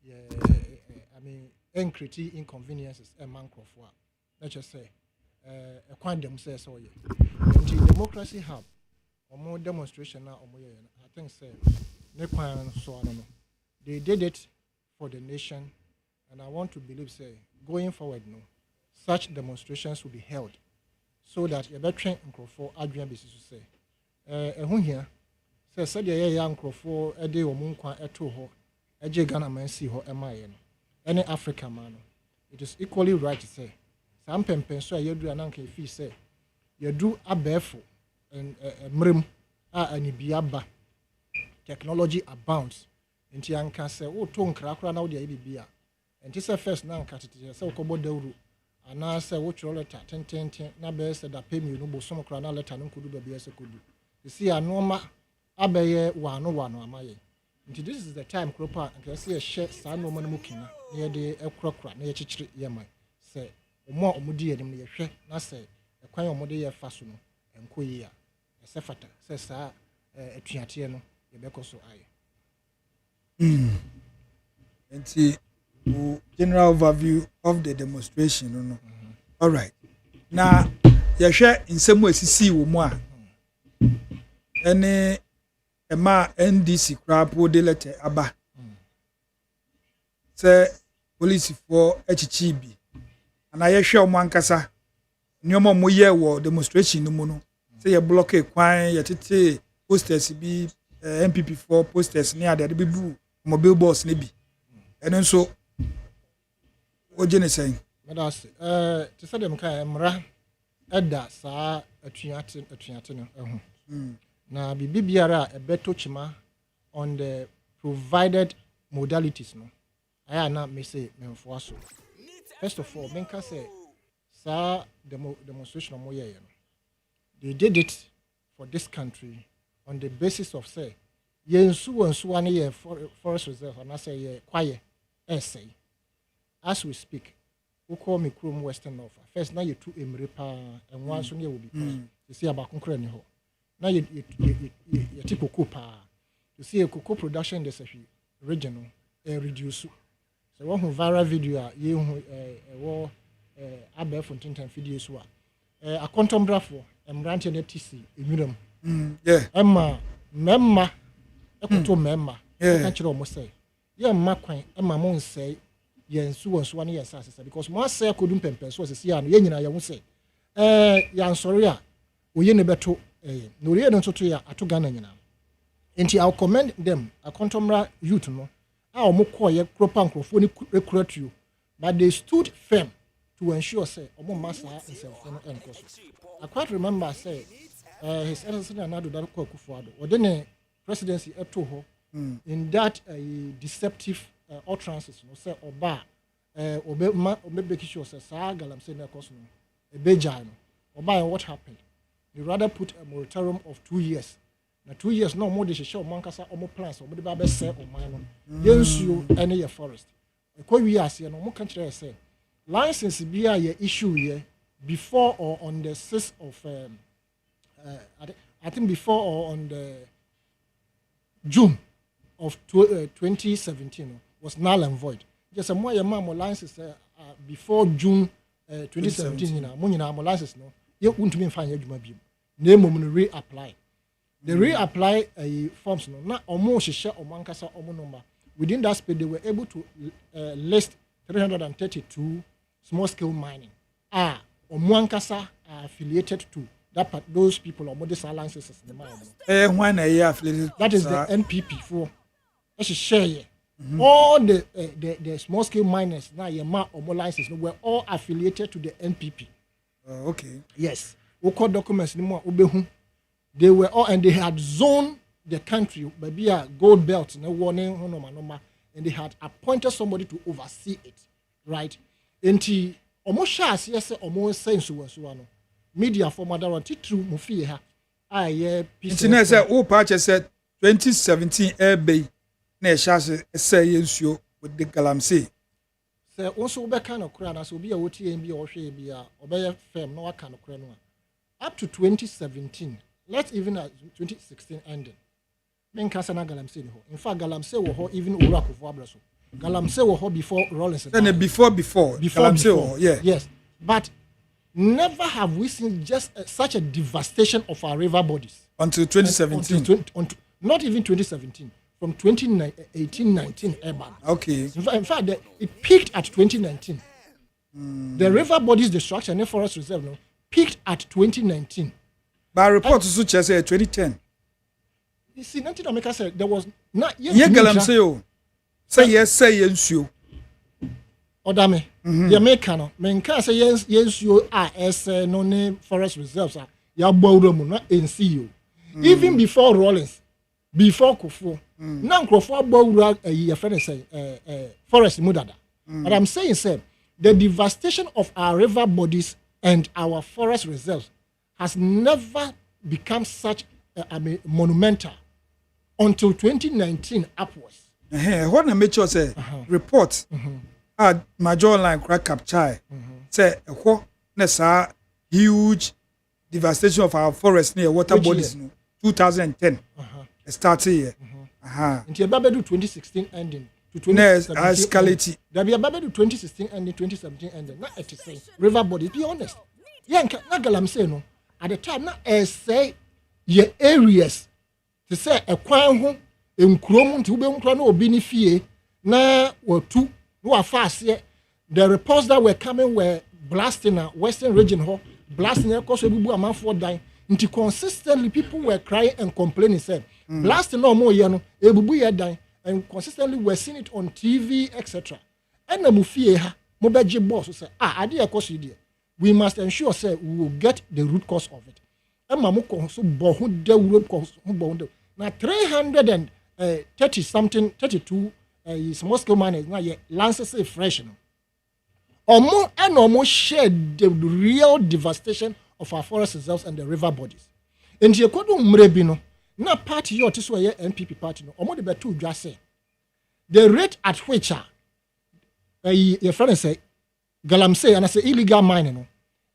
I mean encrypting inconveniences a man crofwa let's just say a quantum says so ye democracy hub or more demonstration now or I think say so I don't know they did it for the nation and I want to believe say going forward no such demonstrations will be held so that you better train crofo adrian basis to say who here said the young crofo a day or moon quan at ho eje Ghana man see ho emaye no any African man it is equally right to say some pempen so yedu ananka e fi say yedu abefo and mrem ani biaba technology abounds nti anka say wo to nkrakra na wo de bibia nti say first na anka tete say ko bodawru ana say wo chro letter tenten na be say da pemi no bo som kra na letter no kodu ba bia say kodu see anoma abeye wano amaye. This is the time Kropa and can see a share San Roman Mukina near the Ekrokra, near Chichri Yamai. Say, more Mudi and me a share, not say, a quite Modia Fasuno, and Kuya. A Sefata, says, sir, a Triatiano, a Becoso eye. And see, general overview of the demonstration. No? All right. Now, you share in some ways, see, more. Any Ema NDC crap wo de letter aba say police for HCB and I hwe omo ankasa nneomo mo ye wo demonstration no mu no say ye block kwan ye tete posters bi MPP for posters ne ade bi bu mobile boss ne bi eno so o je ne sen Medas to say them kind mra eda saa atuate no eho na bibiara ebeto chima on the provided modalities no aya na me say memfo aso. First of all, menka say saa demonstration mo ye no they did it for this country on the basis of say yensu ane ye forest reserve and say ye kwaye essay as we speak. We call me Chrome Western North. First, now you two emrepa and one soon you will be. You see about concrete ho. Now you take cocoa. You see a cocoa production in the regional reduce. So one who viral video you war Abel Fontaine videos wa. A quantum brafo emranti na TC emuram. Yeah. Emma ekuto memma. Can't you almost say? Yeah, makwan emma mon say. Yensu ane yensase because mo ase akodum pempen so sese ya no yenyina ye ho se ya nsori a oye ne beto no re no toto ya ato Ghana nyina enti I'll commend them a contemporary youth no a o mo call ye kropa nkrofo ni rekuratu but they stood firm to ensure say o mo masa himself no enkoso. I quite remember say his excellency Nana-Addo Dankwa Akufo-Addo o de ne presidency eto ho in that deceptive utterances no say oba obe be sure say sa galamsey na cost no e beja no oba what happened they rather put a moratorium of 2 years na 2 years no more de hye o mankasa o mo plans o mo de ba be say o man no yensuo ene ye forest e ko wi ase no mo kan kire say license bia ye issue ye before or on the 6th of I think before or on the June of 2017 was null and void. Just a more more licenses before June 2017 na mo nyina mo license no ye untumi mfa anya adwuma bi na mom no reapply. They reapply forms no na omo hyehyɛ omo ankasa omo number. Within that space they were able to list 332 small scale mining. Omo ankasa are affiliated to those people omo these licenses in the mine. When a year affiliated. That is the NPP for share. All the small scale miners now your omo license were all affiliated to the NPP. Okay. Yes. We call documents anymore. They were all and they had zoned the country, maybe a gold belt, no warning, and they had appointed somebody to oversee it, right? Enti almost shas yes almost sense so media for mother true mufi ha internet say o patch said 2017 airway na shas say yensuo with the galamsey say also be kind of kra na so be a woti en bi o hwe bi a obey firm no aka no kra no up to 2017 let's even at 2016 ending men kasa na galamsey ho in fact galamsey wo ho even owura kofo abraso galamsey wo ho before Rollins and before galamsey yeah yes but never have we seen just such a devastation of our river bodies until 2017 not even 2017 from 2018-19 urban. Okay. In fact, it peaked at 2019. The river bodies destruction in forest reserve no, peaked at 2019. But report to such as 2010. You see, nothing America said there was not yet. Yeah, galamsey. Say yes, say yensuo. Odame. The American menka say yensuo no name forest reserves are ya bawro mu na NCO. Even before Rollins, before Kofo. Now Kofo bawura your friend say forest mudada. But I'm saying say the devastation of our river bodies and our forest reserves has never become such monumental until 2019 upwards. What I make sure say report major line crack capture say a huge devastation of our forest near water which bodies year? 2010 started here. Until Babedu 2016 ending to 2017 escalate. There be Babedu 2016 ending 2017 ending. Not at the same river bodies. Be honest. Yeah, na galamsey no. At the time, na say ye areas to say a kwan ho enkrom nti ube nkra na obi ni fie na watu no afase the reports that were coming were blasting a western region ho blasting across ebubu amanfo dan nti consistently people were crying and complaining said blasting no more ye no ebubu ye dan and consistently were seeing it on TV etc. And na mu fie ha mobeji boss say ade e koso die we must ensure say we will get the root cause of it emma mo ko so bo ho da root cause ho bo ho na 330 something 32 small scale miners na ye lances fresh no omo share the real devastation of our forest reserves and the river bodies enti ekodo mre bi no na party yo tiso ye NPP party no omo de beto dwa say the rate at which your friend say galamsey and I say illegal mining no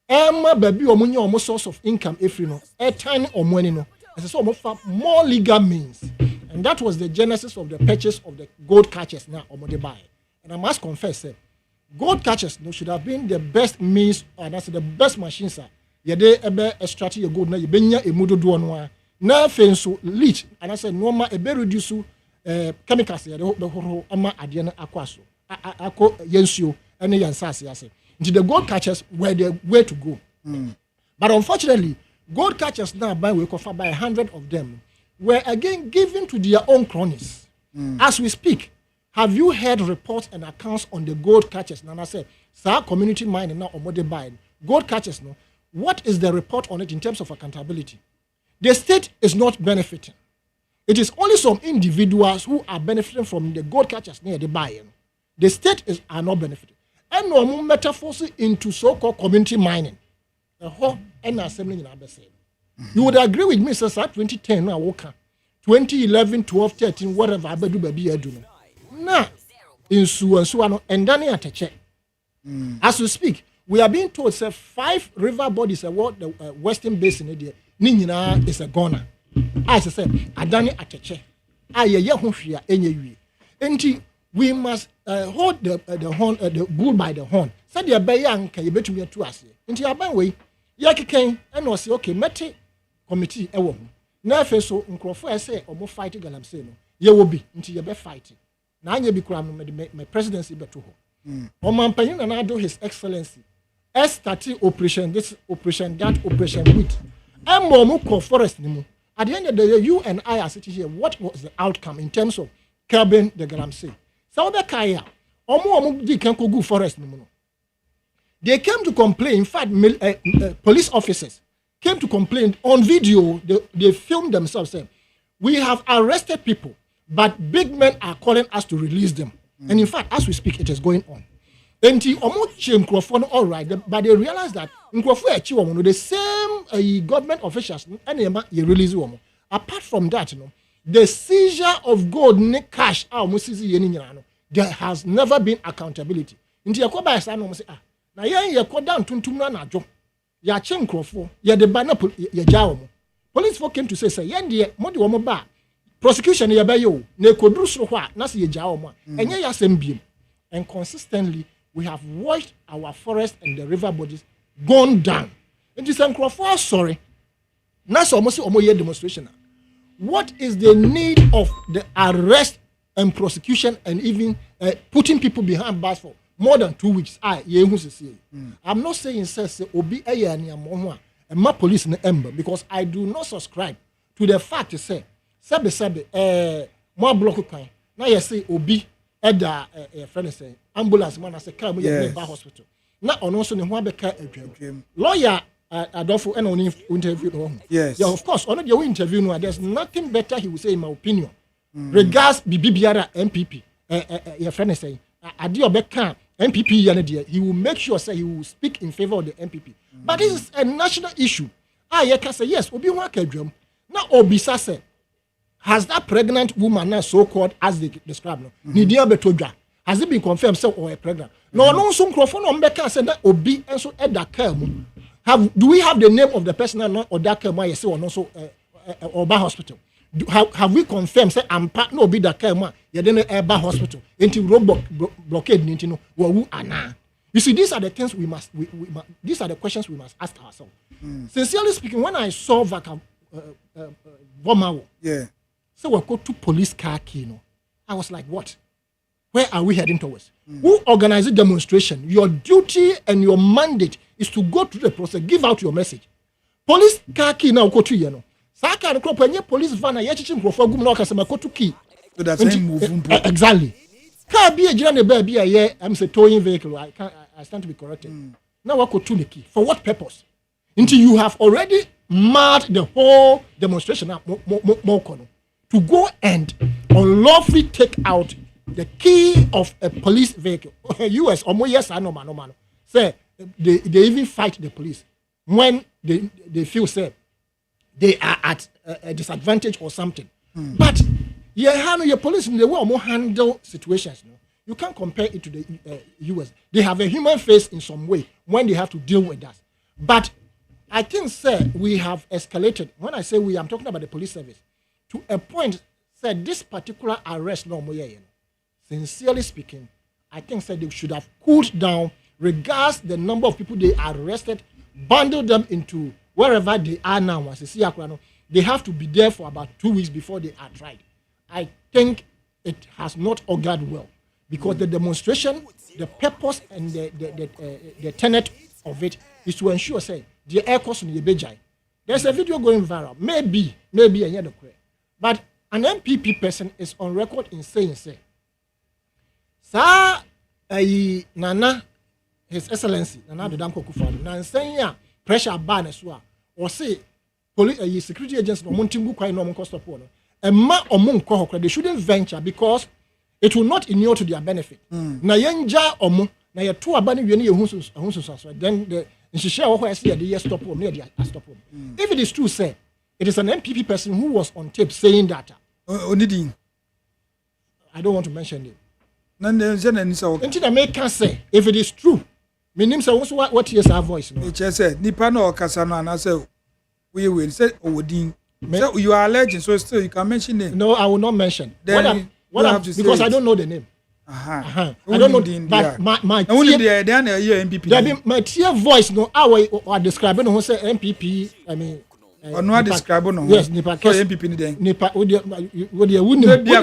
emma baby omo nya omo source of income every no airtime omo ani no as so omo fa more legal means and that was the genesis of the purchase of the gold catchers now omo de buy and I must confess say gold catchers no should have been the best means and that's the best machines ye dey ebe extract your gold na ye benya emudo do no na fenso leach and I say normal ebe reduce chemicals ye dey horo ama ade na akwaso ako yensuo ene yansase ase nti the gold catchers were the way to go but unfortunately gold catchers now by we cover by 100 of them were again given to their own cronies as we speak. Have you heard reports and accounts on the gold catchers? Nana say, sir, community mining now or they buying gold catchers. No, what is the report on it in terms of accountability? The state is not benefiting. It is only some individuals who are benefiting from the gold catchers near the buying. The state are not benefiting. And no more metaphors into so-called community mining. And assembly in Abese. You would agree with me, sir, 2010, 2011, 12, 13, whatever, I do baby I do. Now, in Suano and Danny Ateche. As we speak, we are being told that 5 river bodies about the Western Basin Nina is a goner. As I said, Adani Ateche. We must hold the horn, the bull by the horn. Said the Bayan can you bet me to us. Into your way, Yaki came and was okay, Mete committee a woman. Now, so Uncrofa say, or more fighting Galamseno. You will be into your best fighting. Now you be my presidency beto ho. Oman Panyin and ADDO His Excellency. S30 operation, this operation, that operation with. And more forest nimu. At the end of the day, you and I are sitting here. What was the outcome in terms of curbing the Galamsey? So the Kaya, omo di can go forest nimu. They came to complain. In fact, police officers came to complain on video. They filmed themselves saying, "We have arrested people. But big men are calling us to release them." And in fact, as we speak, it is going on. And all right, but they realize that the same government officials and release them. Apart from that, the seizure of gold cash, there has never been accountability. Now, you down to ya chen crofo, ya the banner, ya jaw. Police folk came to say, Yendi, Modi ba. Prosecution yabayo ne kodru so hwa na se yegya omo enye yasem biem and consistently we have watched our forest and the river bodies gone down. It is uncrofor sorry na so omo se omo ye demonstration. What is the need of the arrest and prosecution and even putting people behind bars for more than 2 weeks? I'm not saying say obi eye ni amo and my police in ember because I do not subscribe to the fact to say Sabe, more block coin. Now you say Obi Eda friend say ambulance man as a car nearby hospital. Now on also the one beka lawyer Adolfo and only interview. Yes. Yeah, of course, on the interview no, there's nothing better he will say in my opinion. Regards Bibiara MPP. Your friend say Adio Beka MPP he will make sure say he will speak in favor of the MPP. But this is a national issue. You can say yes, Obi wa kedrum. Now Obi say has that pregnant woman now so-called as they describe has it been confirmed so or a pregnant? No, some microphone on Becca said that Obi and so at that term. Do we have the name of the person or that term I say or no so Oba hospital? Have we confirmed say I'm part no be that term you didn't Oba hospital into road blockade into no ana. You see, these are the things we must these are the questions we must ask ourselves. Sincerely speaking, when I saw Vaka Bomawo, so we go to police car key, I was like, what? Where are we heading towards? Who organizes a demonstration? Your duty and your mandate is to go through the process, give out your message. Police car key now go to you. Saka and crop when police van a yachim for gum no kasema go to key. So that's exactly. car be a journey baby a year, I'm say towing vehicle. I stand to be corrected. Now what could to the key? For what purpose? Until you have already marred the whole demonstration to go and unlawfully take out the key of a police vehicle. US or more yes, I know man. Say they even fight the police when they feel say they are at a disadvantage or something. But your police in the way more handle situations. No? You can't compare it to the US. They have a human face in some way when they have to deal with us. But I think, sir, we have escalated. When I say we, I'm talking about the police service. To a point, sir, this particular arrest, sincerely speaking, I think, sir, they should have cooled down, regards the number of people they arrested, bundle them into wherever they are now. As they have to be there for about 2 weeks before they are tried. I think it has not augured well because the demonstration, the purpose, and the tenet of it is to ensure, say, the air cost in the Bejai. There's a video going viral. Maybe, but an MPP person is on record in saying, say, Nana, His Excellency, Nana the Danko Kufadu, Nan saying, pressure ban as well, or say, police, security agents, no Montingu, quite normal cost of honor. And ma omon kohokra, they shouldn't venture because it will not inure to their benefit. Na yenja omo, na ye two abani yeni ye then the stop home, stop home. If it is true, say, it is an MPP person who was on tape saying that. I don't want to mention it. Until I make can say, if it is true, my name says what is our voice? It just said, Nipano or Casano, and I said, we will say, Odin. So you are alleged, so still you can mention it. No, I will not mention. Then because I don't know the name. I don't know the but my only the MPP. My tear voice no I describing who say MPP. I mean, or no describe no. Yes, Nipa MPP ni den. Nipa would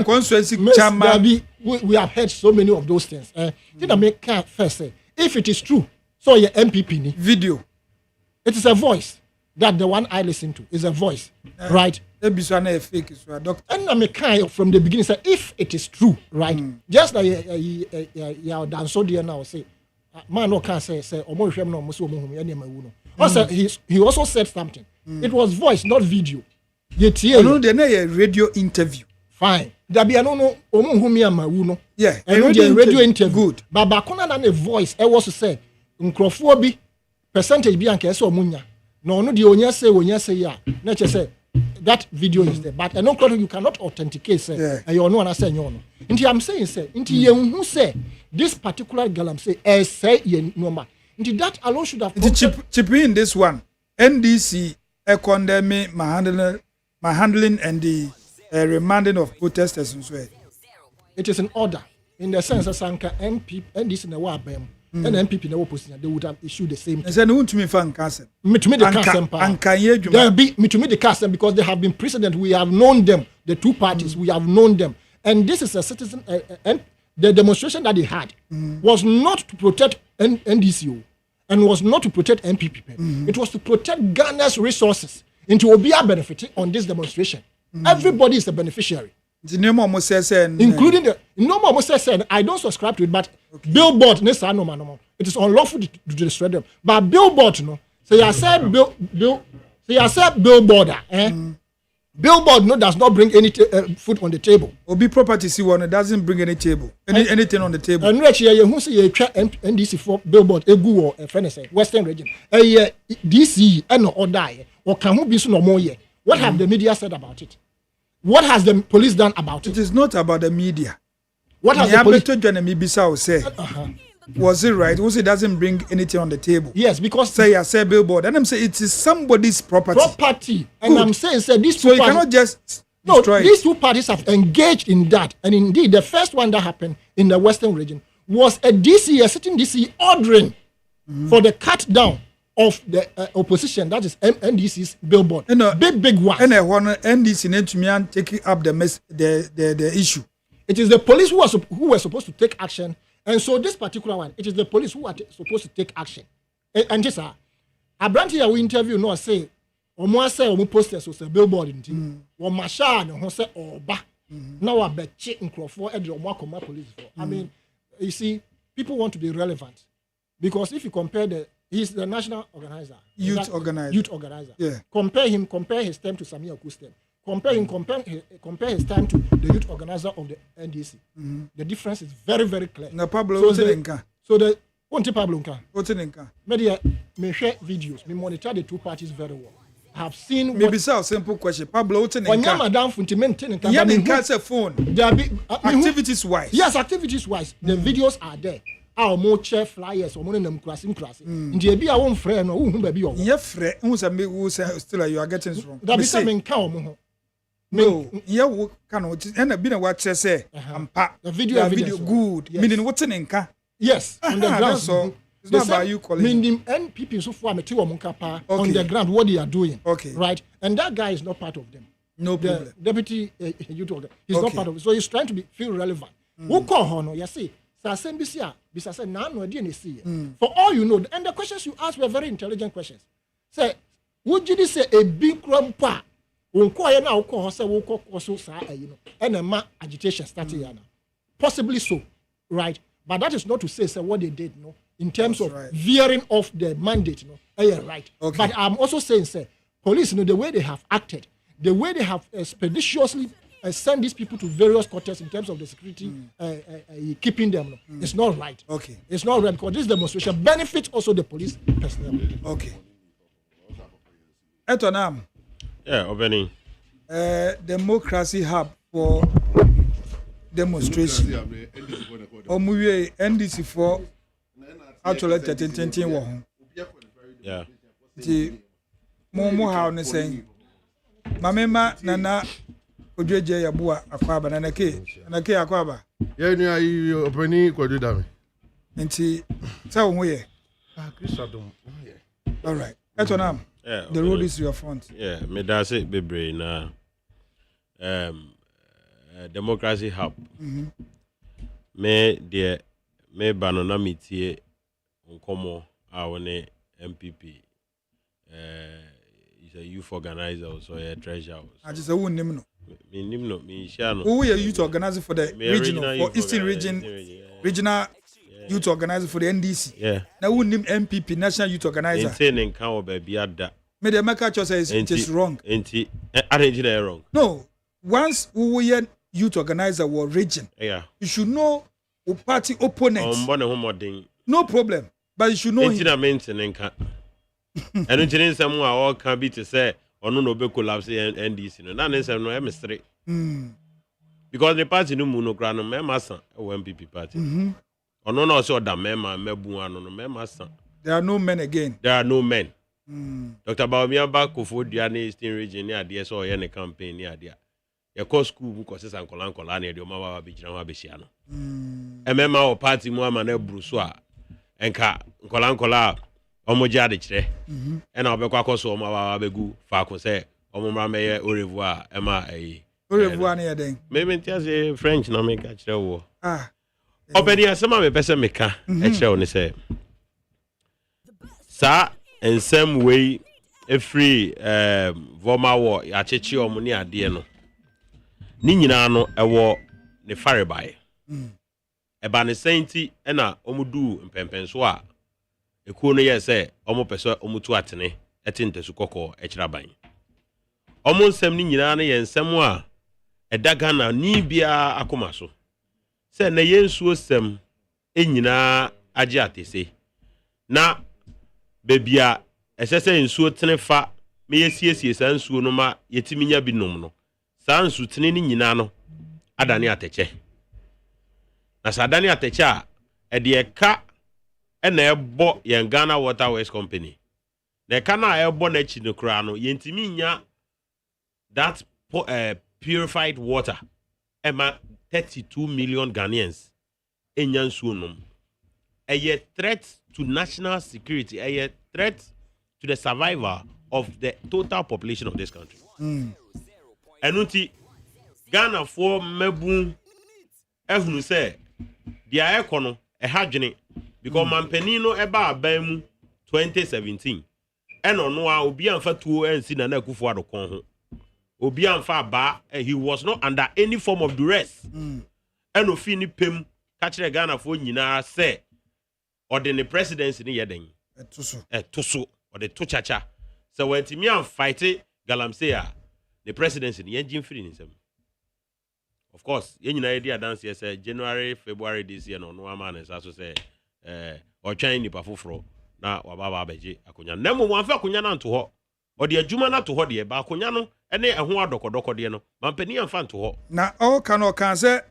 constituency chairman. We have heard so many of those things. Did I make first say if it is true, so your MPP ni video. It is a voice that the one I listen to is a voice, right? Fake is doctor. And I'm a kind from the beginning say if it is true, right? Just like Dan so dear now say, man no can say omo hwem no mo so omo hum ene mawu no. Also he also said something. It was voice, not video. No, they na radio interview. Fine. Dabi no omo hum ya mawu no. Yeah, and radio interview. Good. But bakona na a voice I was to say nkrofo bi percentage bi anka say omunya. No the onya say ya. Na che say that video is there, but I know you cannot authenticate. Say, you know, and I say no. Inti I'm saying say, inti who say this particular girl I'm saying, say ye normal. Inti that alone should have. Chip in this one. NDC condemn my handling and the remanding of protesters and so. It is an order in the sense that Sanka MP NDC in the war and MPP in the opposition, they would have issued the same. And then to me fan cancel. Me to me the cancel. There be me to me the cancel because they have been precedent. We have known them. The two parties we have known them, and this is a citizen. And the demonstration that they had was not to protect NDCO and was not to protect MPP. It was to protect Ghana's resources into Obia benefiting on this demonstration. Everybody is a beneficiary. The name almost says, including the normal almost said, I don't subscribe to it, but billboard, no, it is unlawful to destroy them. But billboard, no, so you said billboard, billboard, no, does not bring any food on the table. Or be property, see one, it doesn't bring any table, anything on the table. And actually, you who say you try NDC for billboard, egu or Western region, DC, and or die, or can who be so no more. What have the media said about it? What has the police done about it? It is not about the media. What has the police say? Was it right? Was it doesn't bring anything on the table? Yes, because say I say billboard, and I'm saying it is somebody's property. And I'm saying these two. So you cannot just destroy these two parties have engaged in that, and indeed the first one that happened in the Western region was a sitting DC ordering for the cut down of the opposition, that is NDC's billboard, big one. And NDC need to me and taking up the issue. It is the police who were supposed to take action, and so this particular one, it is the police who are supposed to take action. And just a branch here we interview say, or more say, or posters was a billboard in team, or Masha, and who say, or ba, Now I bet check for every Wakoma police for. I mean, you see, people want to be relevant because if you compare he's the national organizer, youth organizer. Yeah. Compare his time to Samia Oku's time. Compare his time to the youth organizer of the NDC. The difference is very, very clear. Na Pablo so the Pablo Nka. Media me share videos, me monitor the two parties very well. I have seen maybe a simple question. Pablo Nka. Madam Funtimente Nka. Yeah, Nka phone. Activities wise. Yes, activities wise. The videos are there. Our more chair flyers or money them crossing. Nti ebi a won frɛ no wo hu ba bi o. Ye frɛ hu say me wo say still you are getting wrong. That be say me nka o mo ho. No, ye wo kan o na bi na wa kyerɛ say ampa. The video good. Yes. Meaning what nka. Yes, on the ground. So it's not about you calling. Meaning NPP so far meti wo kapa on the ground what they are doing. Okay. Right? And that guy is not part of them. No problem. The deputy youth organizer. He's not part of it. So he's trying to feel relevant. Who call her no? You see. For all you know, and the questions you asked were very intelligent questions. Say, would you say a big grandpa won't call now call say will call so and a ma agitation starting possibly so, right? But that is not to say what they did, no, in terms of veering off the mandate, no, right. Okay. But I'm also saying, police, the way they have acted, the way they have expeditiously send these people to various quarters in terms of the security, keeping them. It's not right. Okay. It's not right because this demonstration benefits also the police personnel. Okay. Etonam. Yeah, Obeni. Democracy hub for demonstration. Omuye NDC for actually 13 wo ho. Yeah. Ti mo how ne saying. Mamema nana Ojeje Yabua Akwaba na ke Akwaba. Yeah, ni ayi openi kwadu dame. Nti say wo ye. Christadom. All right. Etonam. Yeah. The road is your front. Yeah, me da say bebre na democracy hub. Me bano na mitie nkomo a woni MPP. He's a youth organizer also a treasurer. I just won him no. Who are youth organizer for the regional for Eastern region regional youth organizer for the NDC. Yeah. Now who name MPP national youth organizer. Maintaining can baby ada. Me the make says it is wrong. Arrange wrong. No. Once we were youth organizer or region. Yeah. You should know who party opponents. No problem. But you should know him. Maintaining can. And engineering someone all can be to say or no be collapse NDC no na nsem no mystery because the party no mu no kra no me masa o MPP party ono no so da me ma mebu ano no me masa there are no men again. There are no men. Dr. Baumia Bakofo Diane Eastern region ni ade so ye ne campaign ni ade ye call school bu ko sesa nkola na e de o ma wa be gina wa be hia no emema o party mu ama na buru so a enka nkola omoja de kire na obekwa koso omo wa begu fa ko se omo mra meye au revoir ema au revoir na yeden me mentia se French na me ka kire wo obedi asema me pese me ka e kire wo ne se sa ensem way free voma wo ya chechi omo ni ade no ni nyina no ewo ne farebae eba ne senti na omo du mpempenso a ekuo no ye se omo pese omo tu atene etintesu kokko ekiraban omo nsem ni nyina na ye nsem a edaga na ni bia akoma so se na ye nsuo sem enyina age atese na bebia esese nsuo tene fa me yesiesie sa nsuo no ma yetiminya binom no sa nsu tene ni nyina no adane ateche na sa adane ateche a ede ka ena ebo yen Ghana Waterways Company na ka na ebo na chi no kra no yentimi nya that purified water ema 32 million Ghanaians enya nsuo nom a threat to national security, a threat to the survival of the total population of this country. Enuti Ghana for mebu ehunu say dia ekono ehadwene because mampanino eba abamu 2017 eno no a obi amfa tuo ensi na Akufo-Addo kon ho obi amfa ba he was not under any form of duress and ofi ni pem ka kire Ghana fo nyina say or the presidency ni yeden etuso or the to chacha so when timi am fight galamsey the presidency ni engine free ni sem of course yen nyina yedi dance yes January February this year no ama na so say or twan ni pafoforo na wababa abeje akonya nemu wanfa akonya na nto ho or the adwuma na to ho de ba akonya no ene eho adokodoko de no mampani amfa nto ho na o kan say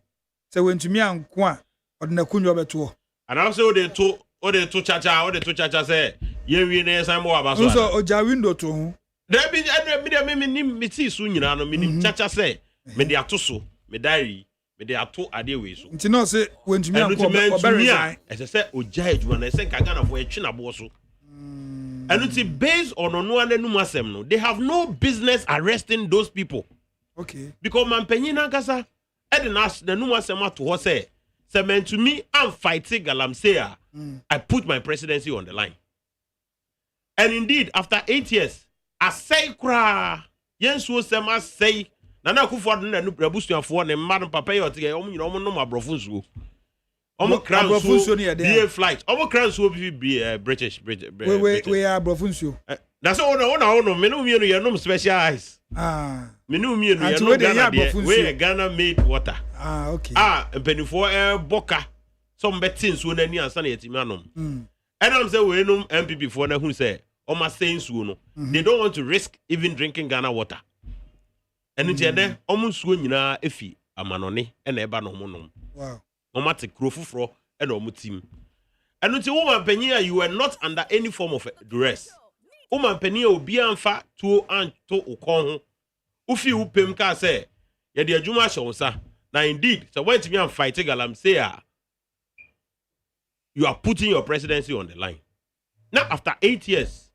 wentumi anko a or na kunyo beto and also o de to chacha say ye wi na san mo aba so so oja window to ho there be me ti so nyina no me chacha say me de atoso me diary me de ato ade we so nti no say wentumi anko oberesign ese say oja adwuma na ese nka Ghana fo etwe na bo so and it's based on ono ananum asem no they have no business arresting those people okay because mampanyin na kasa e na nanum asem ato ho say meant to me I'm fighting galamsey I put my presidency on the line and indeed after 8 years I say kra yensu sema say na akufo do na nubusuafo ne mma no papa yote omo nyina omo no mabrofo nsuo omo kranso be flight omo kranso be British we are brofo nsuo na so ono me no mienu ye no specialized me no mienu ye no Ghana we Ghana made water okay penifo boka some betin nsuo na ni ansa na yetimi anom and am say we no MPP for na hu say o ma say nsuo no they don't want to risk even drinking Ghana water and nti ede omo nsuo nyina efi amanone na eba no nom wow omo te krofufro na omo tim and nti woman panyin you were not under any form of duress woman panyin obi amfa to anto ukon ho ufi upem ka say ye de adwuma hyewonsa na indeed so when me am fighting galamsey you are putting your presidency on the line now after 8 years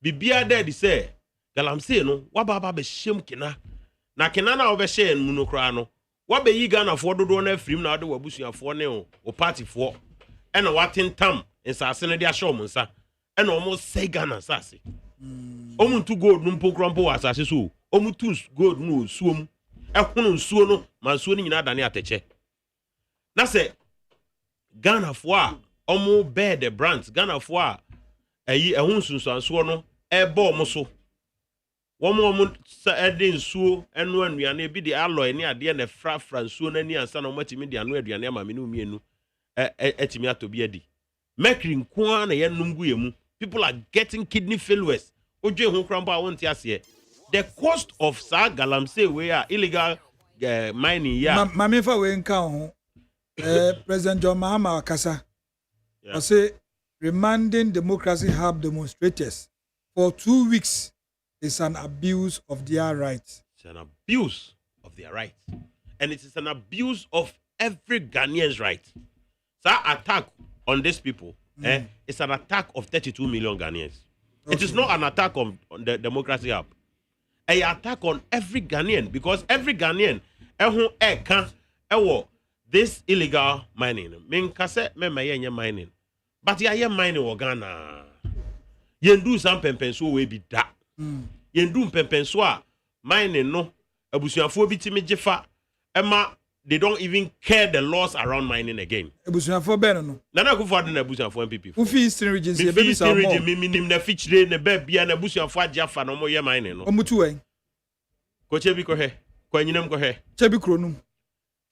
bibia there say galamsey no wababa be shem kina na kina na obehye mu no kra no wabeyi Ghana fo dodo na afrim na ade wabusuafo ne o party fo e na watentam nsase ne de ahye omunsa e na omo say Ghana sase omuntu gold no mpokrampo asase so omutu gold no osuom ehunu nsuo no mansuo ni nyina dane ateche na se Ghana fo a omo bear the brands Ghana fo a eyi ehun sunsuanso no ebo omo so womo ede nsuo enu anuane bi de alloy ni ade na frafra nsuo na ni ansa na matimi de anu aduane ama me no mienu etimi atobi adi mercury nko na ye numgu yemu people are getting kidney failures odwe ho krampa a wonti ase the cost of sa galamsey we are illegal mining mame fa we nka ho President John Mahama Akasa say remanding democracy hub demonstrators for 2 weeks is an abuse of their rights. It's an abuse of their rights. And it is an abuse of every Ghanaian's right. So attack on these people, it's an attack of 32 million Ghanaians. Okay. It is not an attack on the democracy hub. An attack on every Ghanaian because every Ghanaian this illegal mining. Min kase me mining. But ya mining wo Ghana. Yendu some pempenso we be da. Yendu pempenso a mining no abusuafo bi timi jefa ema they don't even care the laws around mining again. Abusuafo ben no. Nana Akufo na abusuafo MPP. Ufi Eastern region se be bisa mo. Minim na fichire na ba bia na abusuafo ajafa no mo ye mining no. Omutu wen. Ko chebi ko he. Ko anyinam ko he. Chebi kronum.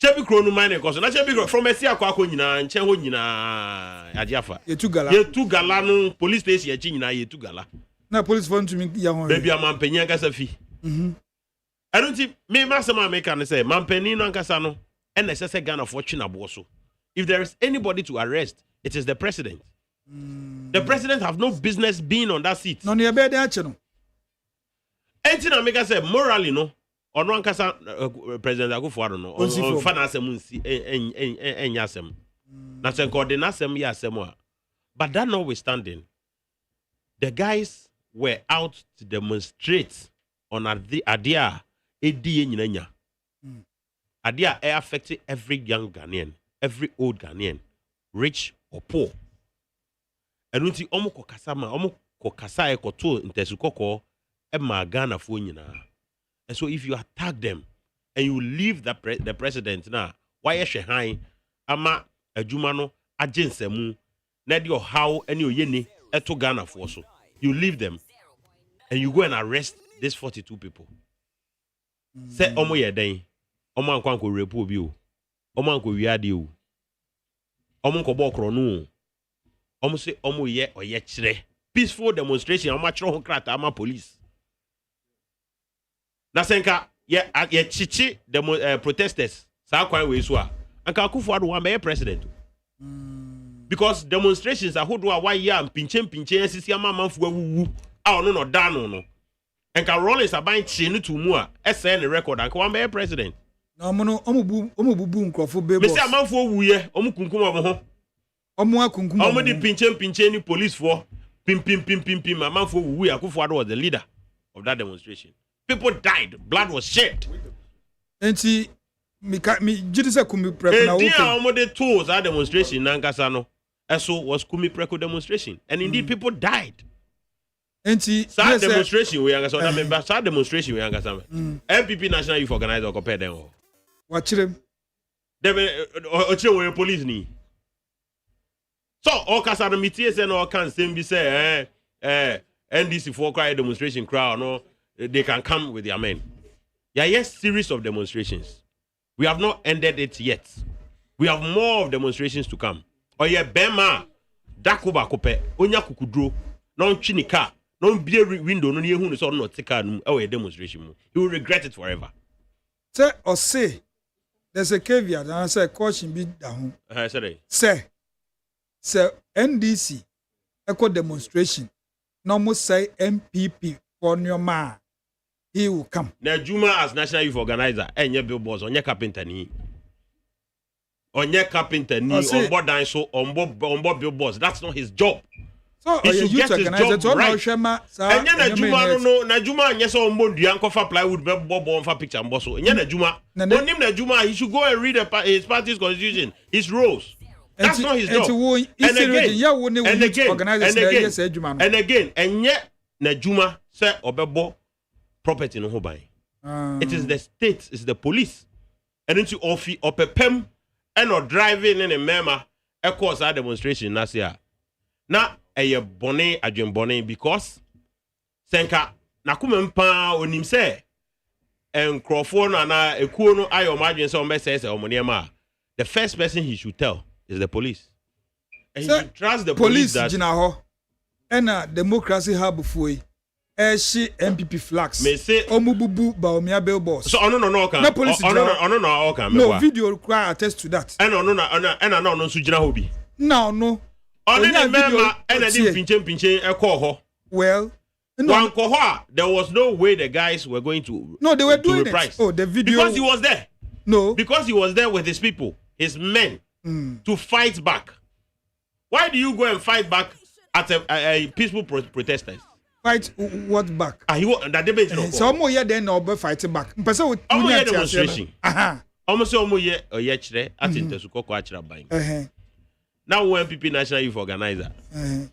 Chebi kronu mining cause na chebi from Esia kwa nyina nche ho nyina ajafa. Yetu gala no police station ya chi nyina yetu gala. Na police phone to me ya ho. Baby amampenya kasa fi. I don't think me masama make can say mampeni no nkasa no and necessary Ghana for China boso. If there is anybody to arrest, it is the president. The president have no business being on that seat. No near bed no. Anything I make say morally no or no nkasa president Akufo no on finance munsi enyasem. Na say coordination ya asem. But that notwithstanding, the guys were out to demonstrate on Adia ADDO nyinanya. Adia affected every young Ghanaian, every old Ghanaian, rich or poor. And unti omo kokasa ma omo kokasa ekoto ntesukoko e ma Ghana fo nyina. And so if you attack them and you leave the president now, why high ama adwuma no agensemu na de how any oyeni eto Ghana for so. You leave them and you go and arrest these 42 people. Say omo ye den. Omo anko anko repu obi o. Omo anko wiade o. Omo nko bokro no. Omo say omo ye oye kire. Peaceful demonstration omo chiro ho krata ama police. Na senka ye chichi protesters sa kwan we so a anka Akufo-Addo wa be president. Because demonstrations are who one year and pinchen sisi ama manfo awuwu a ono no da no. Enka Rollins aban chi no to mu a ese ne record anka one be president. Na omo bubu nkrofo be boss. Me say amanfo awuye omo kunkum omo ho. Omo akunkum omo di pinchen ni police for pim amanfo awuye. Akufo-Addo was the leader of that demonstration. People died, blood was shed. Enti mi jidi se kumi preko na open. Enti omo de tools that demonstration nankasa no. So was Kumi Preko demonstration. And indeed, people died. Sad demonstration, we are member. Sad demonstration, we are MPP National Youth Organizer compare them. Watch them. They were police ni. So, all Kasana Mitias and all can same be say, NDC for quiet demonstration crowd, no, they can come with their men. Yes, series of demonstrations. We have not ended it yet. We have more of demonstrations to come. Oye bema dakuba kope onya kukudro no ntwi car no bie window no ye hu so no tika no e demonstration mu he will regret it forever. Say there's a caveat and I say caution be down. Say NDC echo demonstration no must say MPP for your man he will come. Na Juma as National Youth Organizer enye billboards onye carpenter ni. Onye carpenter ni on board and so on board billboards. That's not his job. So he should get his job right. And then Najuma no Najuma nyesa on board the anchor for plywood bob on for picture and bosso. And then Najuma. On him Najuma he should go and read his party's constitution, his rules. That's not his job. And again, and yet Najuma say obebo property no ho buy. It is the state, it's the police. And into offi opepem and not driving in a mema a cause our demonstration last year. Now a bonnet adjun bonnet because senka nakumempa onim say and Crawford and a kuno I imagine some says the first person he should tell is the police. And he should trust the police that and democracy hub before she MPP flags. Me say omububu ba omia billboards. So no can. No video require attest to that. And no sujina hobi. No. Only member and I didn't pinche a call. Well, there was no way the guys were going to. No, they were doing it. Oh, the video because he was there. No, because he was there with his people, his men, to fight back. Why do you go and fight back at a peaceful protesters? Fight what back? That debate. So omo ye then no be fighting back. Mpese we demonstration. Almost omo ye oyechre atinte su kokko achira ban. Now MPP National Youth Organizer.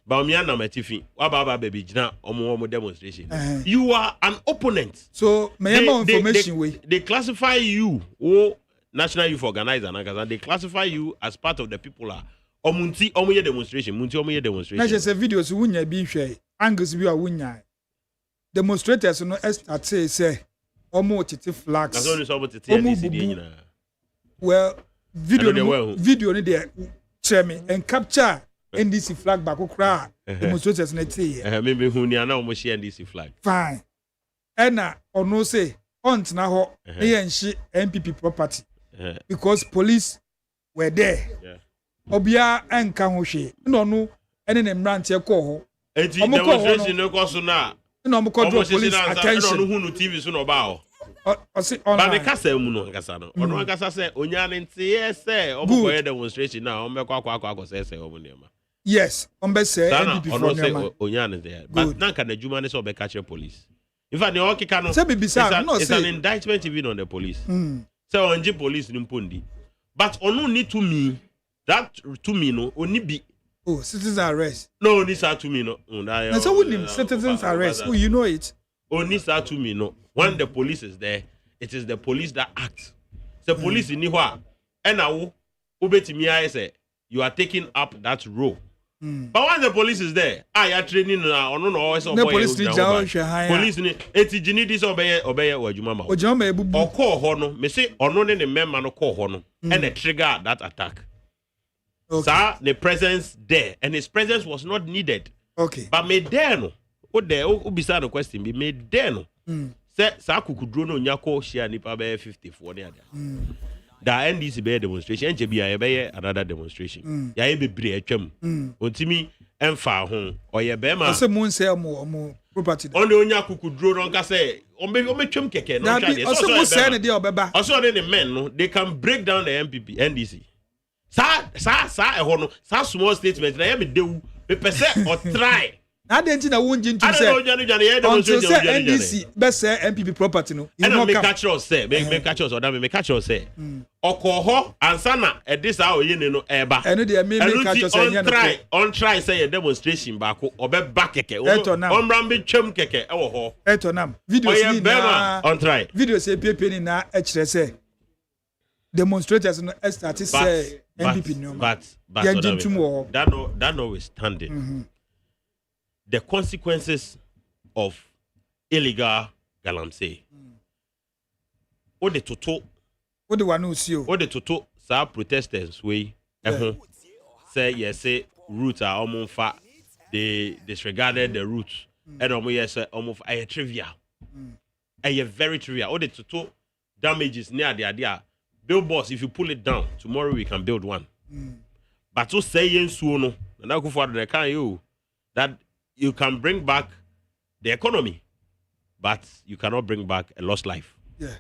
Ba omi na matifi. Wa ba baby jina omo demonstration. You are an opponent. So may information we. They classify you National Youth Organizer and they classify you as part of the people are omunti omo ye demonstration. Munti omo ye demonstration. Na just videos wunya bi hwe. Angles bi a wunya. Demonstrators no start say omo titi flags. That's only so about titi NDC. Well, video ni there me and capture NDC flag back okra demonstrators na tie. Maybe hu ni ana omo share NDC flag. Fine. Ena ono say on na ho enshi MPP property. Because police were there. Obia enka ho hwe. No ene ne mrantie ko ho. Demonstration no cost na. No mo call police attention. No hu TV so no ba o. But the kasa mu no kasa no. Ono kasa say onyane ntie say obo demonstration na o mekwa say obo nema. Yes, ombe say MPP for nema. Onyane there. But nanka na juma ne so be catch police. In fact, the okika no. It's an indictment even on the police. So onji police ni mpondi. But onu need to me that to me no oni bi. Oh, citizen arrest. No, this are to me no. So we need citizens arrest. Oh, you know it. only start to me no. When the police is there, it is the police that acts. The police in Niwa, and now ubetimi say you are taking up that role. But when the police is there, I are training now. No, always no police police ni etijini this obey wajumama. Ojuma ebubu. Or call hono. Me say ono ne member no call hono and trigger that attack. Okay. Sir, the presence there and his presence was not needed. Okay. But me there no. O there o bisa no question be me there no. Say sa kukudro no nyako share nipa be 54 ne ada. Da NDC be demonstration enche bia be another demonstration. Ya e bebre atwam. Ontimi emfa ho oye be ma. Ase mun say mo property. On the onya kukudro no nka say o me twam keke no try dey. So mun say ne dey obeba. Also the men no they can break down the MPP NDC. Sa e no sa small statement na ya me dewu me pese or try. Na dey nti na wonji ntu say. Until say NDC be say MPP property no. And me catch us say me catch us ODAME me catch us say. Okoho ansana e dis a oye ne no eba. Eno dey me catch us say on try say a demonstration back obeba keke. On brambe twam keke e wo ho. Etonam videos ni na on try. Videos say pepe ni na e kire say demonstrators no start say MPP no. But that notwithstanding. The consequences of illegal galamsey. O de toto. O de wanu si o. O de toto sa protesters we. Say yes say routes are almost far. They disregarded the routes. And almost yes almost a trivial. A very trivial. O de toto damages near the idea. Billboards, if you pull it down, tomorrow we can build one. But to say yen no, and I go for the can you that you can bring back the economy, but you cannot bring back a lost life. Yeah.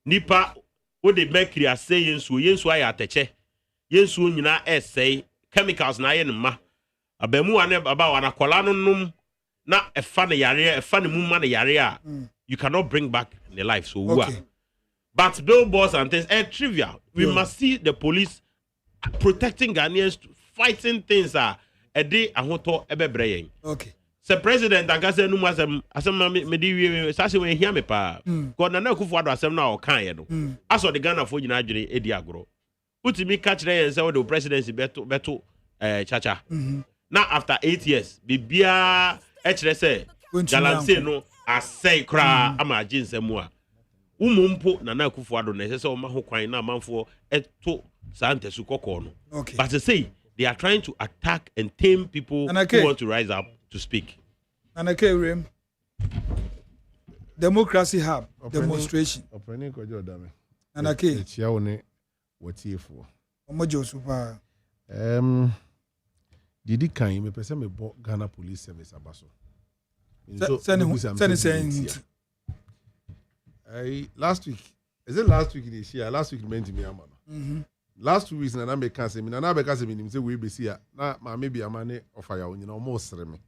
Nipa, what they make you say yen ay ateche, yen nyina say chemicals na yen ma. Abemu ane aba wana kwalano num na efane yare, efane mumma na yare. You cannot bring back the life. So okay. But billboards and things are trivial. We must see the police protecting Ghanaians, fighting things a day ahoto ebebreying. Okay. The president and say no asem me di sase we hear me pa. God na Akufo-Addo asem na o kan ye no. Aso the Ghana fo nyina adwene edi agro. Utimi catch them say the presidency beto chacha. Now after 8 years, bibia kire say galamsey no asay kra ama aginsemu a. Umumpo na Akufo-Addo na say o ma ho kwan na amanfo eto santesu kokko no. Okay. But to say they are trying to attack and tame people who want to rise up to speak. And okay, Rem. Democracy Hub demonstration. Operating KWADWO. And okay. Chiaone what here for? Omojo super. Didi kan me pese me bo Ghana Police Service abaso. Saying last week. Is it last week this year? Last week meant to me amana. Last 2 weeks na be kan se mi na be kan se mi nim se we be see na ma me bi amane of ya onyina o mo sere me.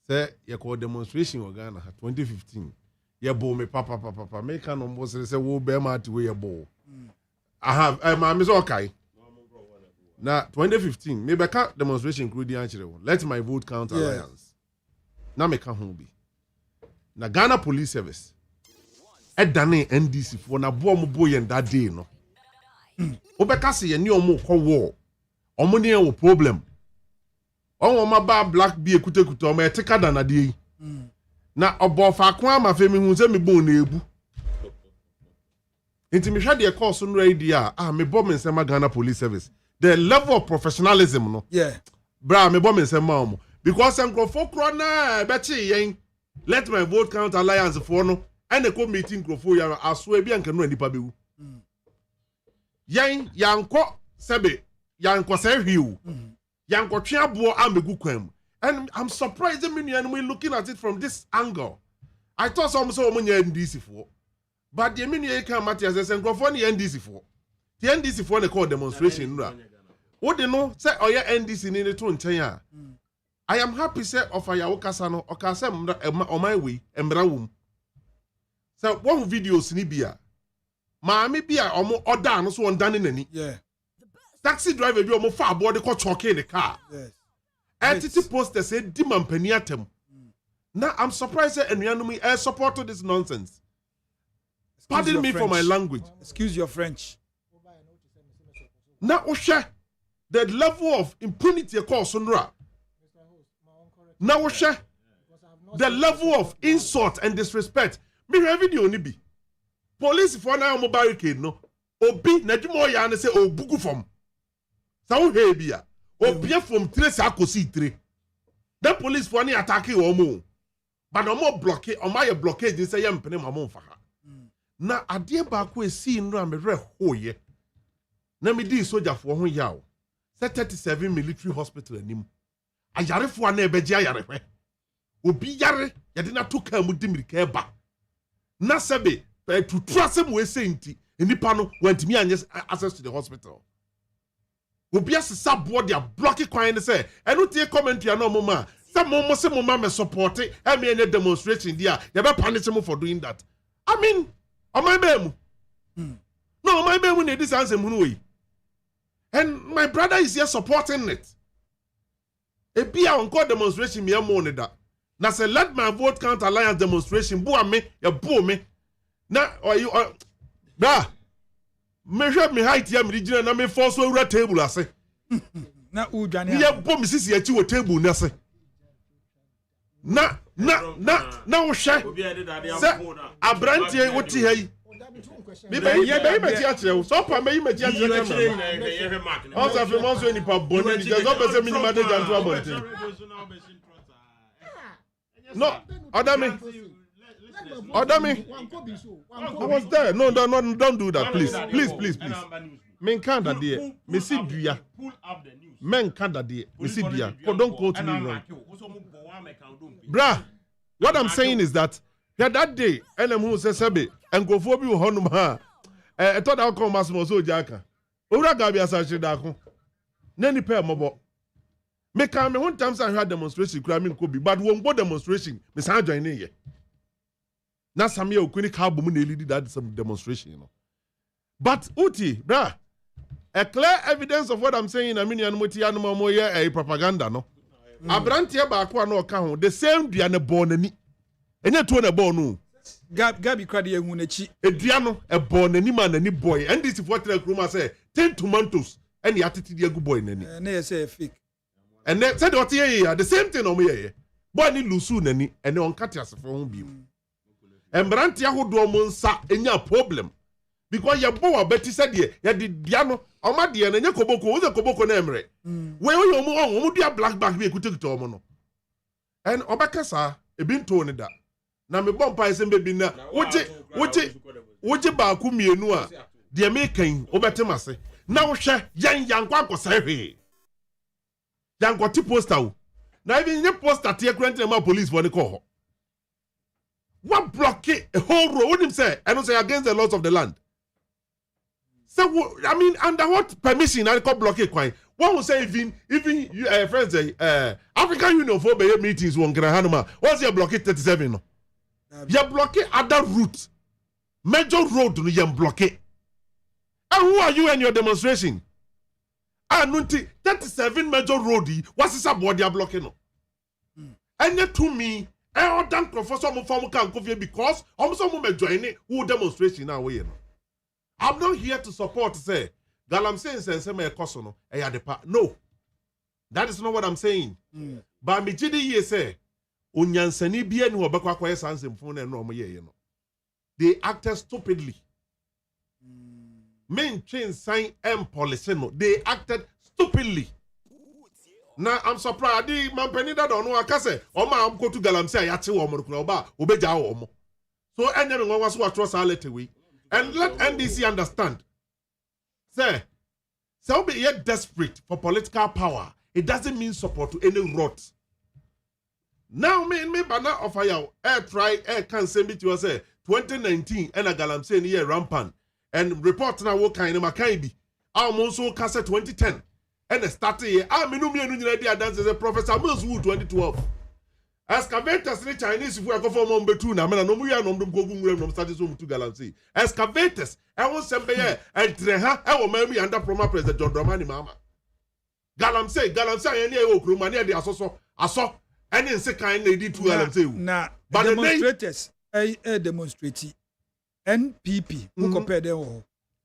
Say ye call demonstration in Ghana 2015. Ye bo me papa me kan no mo sere say wo be ma ati we ye bo. I have ma me so okay. Na 2015 me be ka demonstration including anchire. Let my vote count alliance. Na me kan ho bi. Na Ghana Police Service edane NDC for na bo mo boy that day no. Obeka se ye ni omo ko war. Omo ni e problem. Omo ma ba black bi ekutekuta omo etika da na de. Na obo fa ko ama fe mi hu se mi bon na ebu. Enti mi hwa de course no ready me bo me nsema Ghana Police Service. The level of professionalism no. Yeah. Bra me bo me nsema omo because enkrofo kro na be chi yen. Let my vote count alliance for no. And the co meeting krofo ya aso e bi anka no anipa bewu. Yanko sebe yanko say hiu yanko twiabo amegu kwam and I'm surprised the minion we looking at it from this angle. I thought some so omunya NDC for but the minion can matter as enkrofo ni NDC for the NDC for the call demonstration no what they know say oya NDC ni to nchen a I am happy say of aya okasa no okasa on my way embra wum so one videos ni bia Maami bia omo order no so on dane nani. Yeah. Taxi driver bi omo fa aboard ko choke in the car. Yes. Entity poster say di mampani atem. Now I'm surprised that Enuanumi I support this nonsense. Pardon me for my language. Excuse your French. Now Osha, the level of impunity across Sunra. Now Osha, the level of insult and disrespect. Me having the only be. Police for now mo barricade no. Obi na dwuma ya na say obugu fom. Sa wo he bia. Obi from 3 sa akosi 3. The police for any attack wo mo. But no more blockade, or my blockade say yam pene mamo fa ha. Na ade ba ko esi nra me re hoye. Na me di soldier for ho yawo. Say 37 military hospital anim. Ayarefo na ebeji ayarehwe. Obi yare yade na to kan mu dimirika eba. Na sebe to trust him we say nti nipa no wantimi anye access to the hospital. Obi asesa board dia block kwan ne say eno tie commentary na omoma some mo say mo ma me support e me any demonstration dia you be punish me for doing that. I mean on my bemu no my bemu need this answer mu no. And my brother is here supporting it. E bia on call demonstration me mo ne da. Na say let my vote count alliance demonstration bu me ya bu me. Na or you bra me hwe me height ya me digina na me force owura table ase. Na udwane. Ya bo me sisi ya chi wo table na ase. Na wo hwe. Se abrantie wo ti hai. Me be me ti akere so pa me me ti akere na. On sa fait mon so ni pa bonne ni so be se minimum de janto abonte. No, Odame. I was there. No, don't do that, please. Please. Men can't that dear. Me see duya. Men can't that dear. Me see duya. Don't quote me wrong. Bruh, what I'm saying is that that day, who says Sabe, and go for you, Honuma. I thought I'll come as Moso Jaka. Ura Gabi Asashi Dako. Nani pair mobo. Me come one time I had demonstration, cramming Kobe, but won't go demonstration. Miss Hanja in here. Now, some year, Queen Carbon lead that some demonstration, you know. But, Uti, bruh, a clear evidence of what I'm saying, I mean, Mutiano Moya, a propaganda, no? Abrantia Bakwa no account, the same Diana Bonani. And yet, one a bonu. Gabi Cradi Munechi, a Diano, a Bonani man, any boy, and this is what the Kruma say 10 tomatoes, and the attitude, good boy, and they say fake. And they said, what here, the same thing on me, Bonnie Lusu, and the on Katias for home beam. And Brantia who do monsa any problem. Because your boy Betty said, ya did Diano, or my dear, and your Koboko was a Koboko Nemre. Where you more, dear black bag be could take to Mono. And Obakasa, a bin told that. Now me bomb pies and baby na, what you Bakumi and Noa, the American, Obatemase. Now, share young Quaco say, young got to post out. Now, even your post at your grandma police for the call. What blockade a whole road? What him say? I don't say against the laws of the land. So I mean, under what permission I call blockade? Quite. One will say even you friends say African Union for meetings won't get a hanuma. What's your blockade 37? No, you blockade other route, major road you blockade. And who are you and your demonstration? Nunti 37 major road. What's this about you blocking? No, and yet to me. I don't professor Mufamu can cover because almost some women joining who demonstration now. I'm not here to support say Galam saying say me kosono no. That is not what I'm saying. But me jidi ye say onyansani bia ni obekwa kwa sansem phone no mo ye no. They acted stupidly. Men change sign policy no. They acted stupidly. Now I'm surprised. The man penny that don't know. I can say, "Oh my, I'm going to Galam say I tell you, obeja omo." So anyone was what trust our letter we, and let NDC understand. Say, so be yet desperate for political power. It doesn't mean support to any rot. Now me banner offer you air try air can send me to us say 2019 and a Galam say here rampant and report now what kind of Makaibi. I'm also cast 2010. And the starting here, dance as a Professor Millswood 2012. Excavators in Chinese, if we are going for Mombetu, now, no, we are not going to start this home to Galancy. Excavators, I want some bear, and Treha, I will maybe under former President John Dramani Mama. Galamsey, any Okrumania, the Aso, And then second lady to galamsey. Na But demonstrators demonstrate NPP who compare them.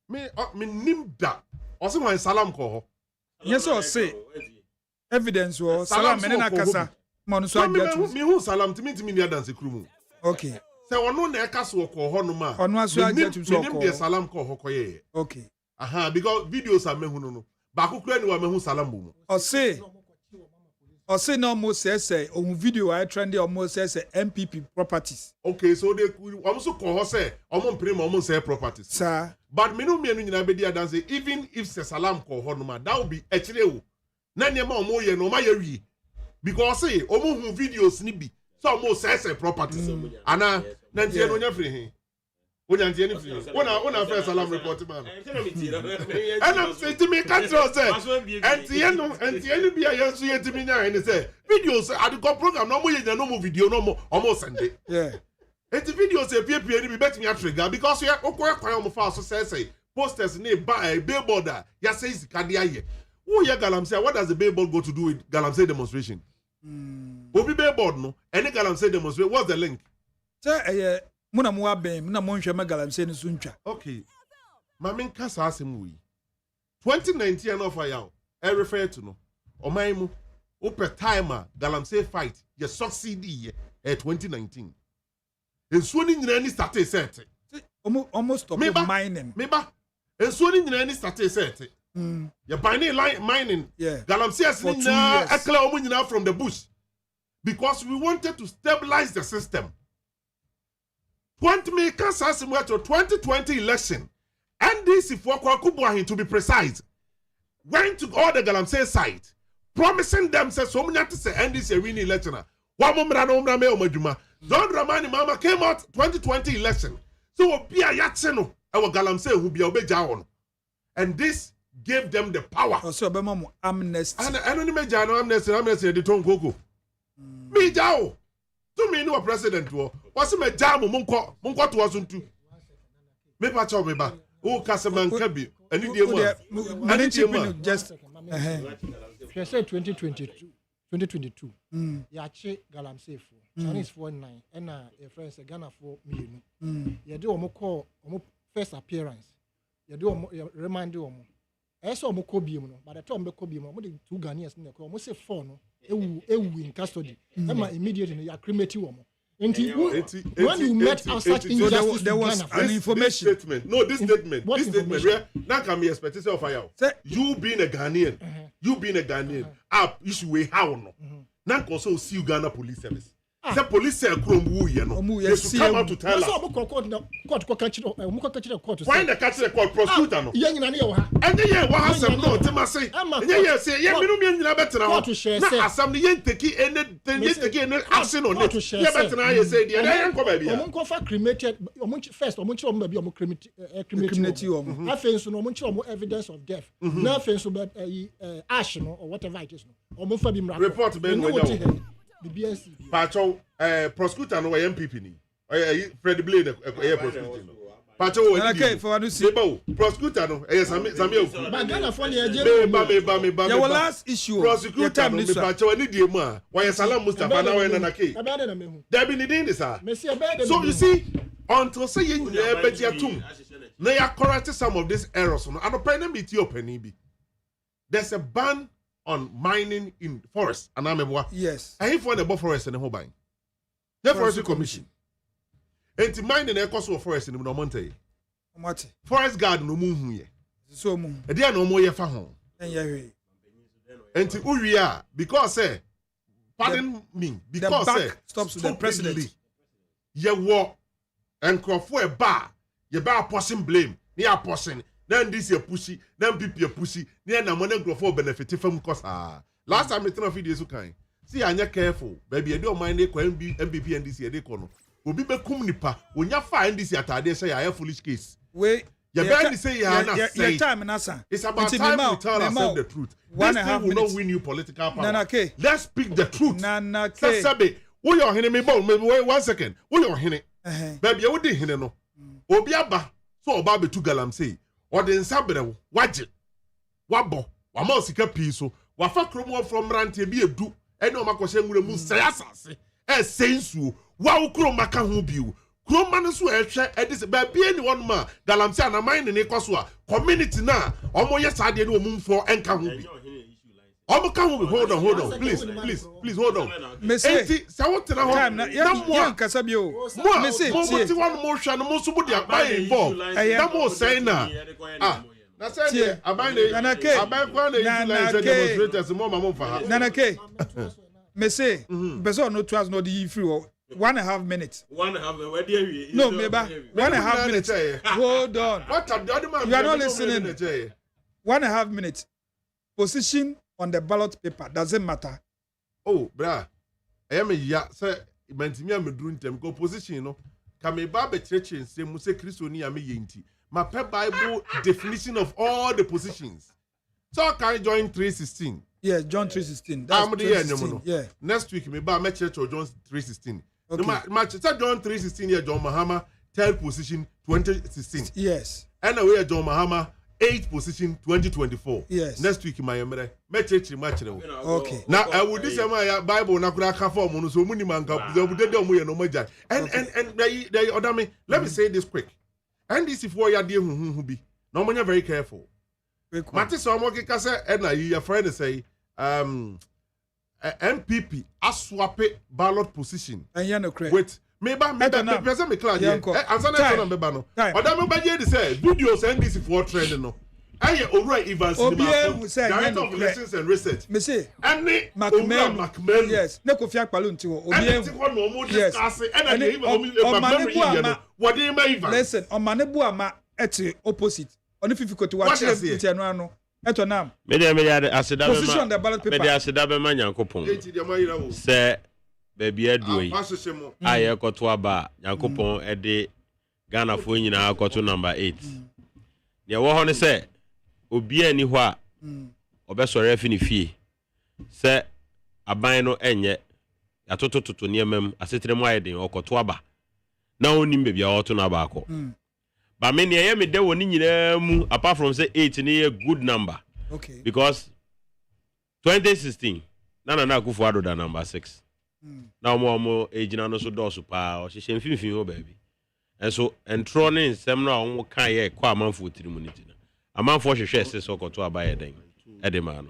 Me nimda. Also my salam ko. Yes or say evidence was salam menena kasa. Man so me who salam to me near dance krumu. Okay. Say ono na eka so ko ho no ma. Ono aso ajetu so ko. Me nim salam ko ho koye. Okay. Aha, because videos are mehu no. Ba kokura ni wa mehu salam bu. O say no mo say on video I trendy almost say MPP properties. Okay, so they almost ko ho say omo mpre mo say properties. Sir. But me no me no nyina be dia dance even if say salam ko ho no ma that will be actually o. Na nyema omo ye no ma ye wi. Because say omo hu videos ni bi. So omo say properties. Ana na ntie no nya free hin. Una first salam report man. And I'm saying to me control say and the be a yesu yetimi nya and say videos at the program no mo ye no mo video no mo almost Sunday. Yeah. And the videos say pie ni be bet me trigger because we okwa kwan mo fa so say posters ni billboard ya say sikade aye. Who ya galamsey what does the billboard go to do with galamsey demonstration? Obi billboard no any galamsey demonstration what's the link? Say muna muwa ben muna monhwe magalamsey ni suntwa. Okay. Mamin kasa asem wi. 2019 no for yaw. I refer to no. Oman mu ope timer galamsey fight ye succeed ye 2019. Ensuo ni nyina ni start set. Almost stop mining. Meba. Ensuo ni nyina ni start set. Ye mining. Yeah. Galamsey as ni nyina ekla omo nyina from the bush. Because we wanted to stabilize the system. 2020 election, NDC for Kwakubuahin to be precise, went to all the Galamsey side, promising them say so many to say NDC winning election. John Dramani Mama came out 2020 election. So be a yatseno our Galamsey who be obejaon. And this gave them the power. Also amnesty. And I don't imagine amnesty the tongue gogo. Me jao. To me no president wo wase me jam monko to wasuntu me pa chaw me ba o kaseman ka bi ani die mu ani die mu just she said 2022 ya che galamsey for Chinese for 9 and a friend say Ghana for mienu ye de omo call omo first appearance ye de omo remind omo eso omo ko biem no by the time be ko biem omo de 2 Ghanaians na ko omo say 4 no ewu in custody ema immediately you cremate omo until when you met outside injustice there was an information statement this statement where now can be expected of fire you being a Ghanaian issue we how no now also see Ghana police service the police say krom ye no they should come out to tell us so court catch the court why the catch the court prosecutor no ye nyina ne ye wo ha enye ye wo ha sem no tema say ye say ye minu me nyina betena ho na asam ne ye take any action on it ye betena ye say dey ye nko ba bia omo nko fa cremated omo first omo nchi omo ba bia omo cremate omo afen so no omo nchi omo evidence of death na afen so but ash no or whatever it is no omo fa bi mra report be no the BNC Pacho prosecutor no MPP ni Fred Blade prosecutor Pacho okay for you see prosecutor no Sami Oku but Ghana for the me your last issue prosecutor no me Pacho ani die mu a why Salam Mustafa na we na ke there be need this sir so you see until say you betia tum na ya correct some of these errors no and open be ti open bi there's a ban on mining in forest and amebwa yes and if for the forest and the whole buying the forestry commission and mining e cost of forest in no monte forest guard no mu hu ye so mu e dia no mo ye fa ho and uria because pardon me because stops the president ye wo enkrofo e ba ye ba portion blame ni a portion then this year pushy, then people pushy, then I'm gonna grow for benefit from cause last time I turn off videos kind. See, I'm careful, baby. I don't mind the MVP and this year they call. Will be become nipa when you find this year. They say I have foolish case. Wait, you better say you are not saying. It's about time we tell ourselves the truth. This thing will not win you political power. Let's speak the truth. Sabe, who your enemy? Wait 1 second. Who your enemy? Baby, you didn't hear no. Obiaba so oba to galamsey. Or the nsabre waje wabo wama osika pi so wafa kromo from rante bi edu ɛne ɔma kɔhyɛ nwura mu sɛe asase ɛsɛ nsuo wa wo kuro maka ho bio kuro ma no so ɛhwɛ ɛde sɛ baabi ani wɔnom a galamsey anaman ne ne kɔ so a community na ɔmo yɛ saa deɛ ne ɔmo mfo ɛnka ho bi ɔmo ka ho bi hold on please hold on enti sɛ wo tena hɔ na mo a nkasa bi o mo ti wɔn mo hwɛ no mo so mo de aban involve na mo sɛn na na sɛ ne aban ne aban kwa na yi line sɛ demonstrators mo ma mo fa ha nanake me say person no trust no the free 1.5 minutes. 1.5 where do you? No, meba 1.5 minutes. Hold on. What the other man? You are not listening. 1.5 minutes. Position on the ballot paper doesn't matter. Oh, brah. I am a ya say mentimi am duru ntem go position no. Ka me ba be church say mu say Christo ni am yenti. My Bible definition of all the positions. So can I join 316? Yeah, John 3:16. That's 3:16. Yeah. Next week me ba me church or John 3:16. Okay. No match John 3:16 here John Mahama 3rd position 2016. Yes. And we John Mahama 8th position 2024. Yes. Next week my emre me church match. Okay. Now I would this Bible na kura ka form no so muni man ka de mo ye no maja. And they order me. Let me say this quick. And this if we are there hu bi. No man very careful. Mate so mo keka say and na your friend say MPP aswape ballot position. And you no correct. Wait, maybe present me clear here. Answer that one beba no. Odame ba je say videos NDC for trend no. Aye Owura Evans Director of Elections and Research. Me say any Macmillan. Yes. Ne Kofi Akpalo nti wo. Obi yes. Listen, on manebu ama eti opposite. Oni fifi koto wa chire nti eno ano. Eto nam. Media aseda be position on the ballot paper. Media aseda be ma Nyankopon. Se baby ADDO yi. Aye koto aba Nyankopon e de Ghana fo nyina koto number 8. Ne wo ho ne se obi ani ho a obesore afi ne fie. Se aban no enye atotototo ne emam asetre mu ayeden okoto aba. Na onim baby a oto na ba akọ. But me near me there woni nyina mu apart from say 8 ni a good number. Okay. Because 2016 Nana Akufo-Addo da number 6. Now mo ejina no so do so pa o hye mfimfin ho baby. And so entro ne nsem na o kan ye kwa amanfo tirimu ni tina. Amanfo hwehwe se so koto abaye den. Edema no.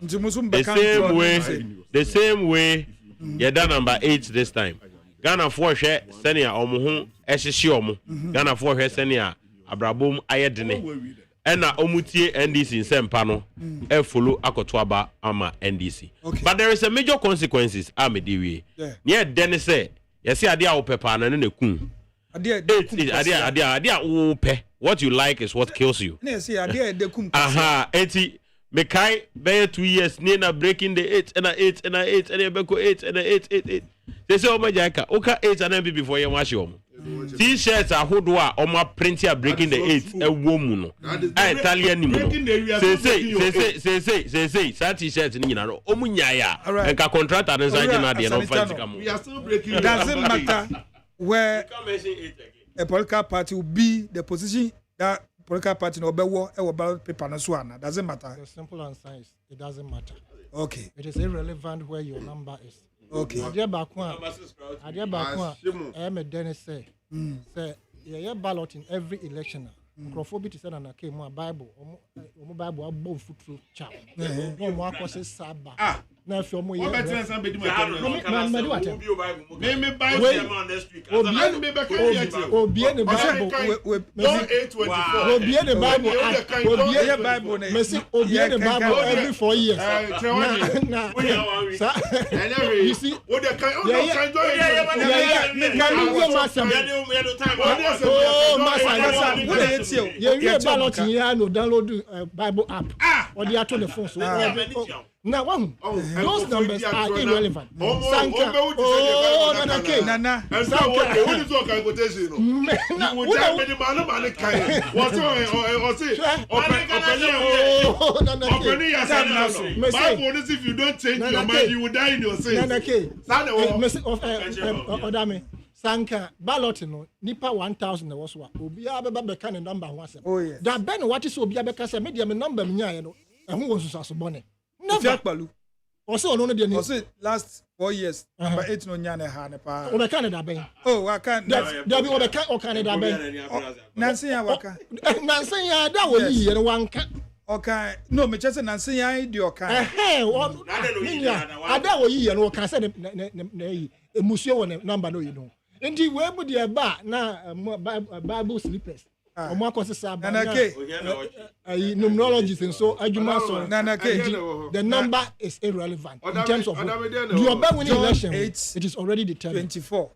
The same way ye da number 8 this time. Ghana for hwe senia omo ho ehye omo. Ghana for hwe senia abrabom ayedene ena omutie NDC nsempa no e follow akoto aba ama NDC. Okay. But there is a major consequences amediwe. Near den say yesi ade a wo pepa na ne kun. Ade wo pe. What you like is what kills you. Yes, ade de kum. Aha, enti me kai be 2 years na breaking the 8 and 8 and 8 and be ko 8 and 8. They say o majaka oka 8 and be before you wash omo. T-shirts ahodo a omo print ya breaking the 8 ewo mu no. Italian ni mu no. Say sa t-shirt ni nyina no omu nyaaya enka contractor na nsa na de no fancy kam. We are still breaking. It doesn't matter where a political party will be, the position that political party no be wo e wo ballot paper na so ana. Doesn't matter. The simple answer is it doesn't matter. Okay. It is irrelevant where your number is. Okay. Adia bakwa me den say ye ballot in every election. Microphone to say na came a Bible omo Bible above footful chap. No mo akose saba. Na fi omo ye. Me Bible on the street. Obi the Bible. Obi the Bible. Me say obi the Bible every 4 years. You see what the kind you ballot here no download Bible app or the app on the phone. So now those numbers are irrelevant. Sanka, Nana. If you don't change your mind, you will die in your sins. ODAME. Sanka ballot no nipa 1000 was wa obi abeba beka ne number ho asem. Oh yes. Da ben what is obi abeka say me dia me number me nyae no. Ehun wo susu asobone. Never. Also no de also last 4 years but 8 no nya na ha ne pa o be Canada ben oh I can't that be o be Canada ben nansen ya waka nansen ya da wo yi ye no wanka okay no me chese nansen ya di okay ada wo yi ye no ka say na yi emusue wo number no yi no ndi we bu de ba na Bible slippers omo akosisa ba na numerologies and so adwuma so the number is irrelevant in terms of the oba winning election it is already determined 24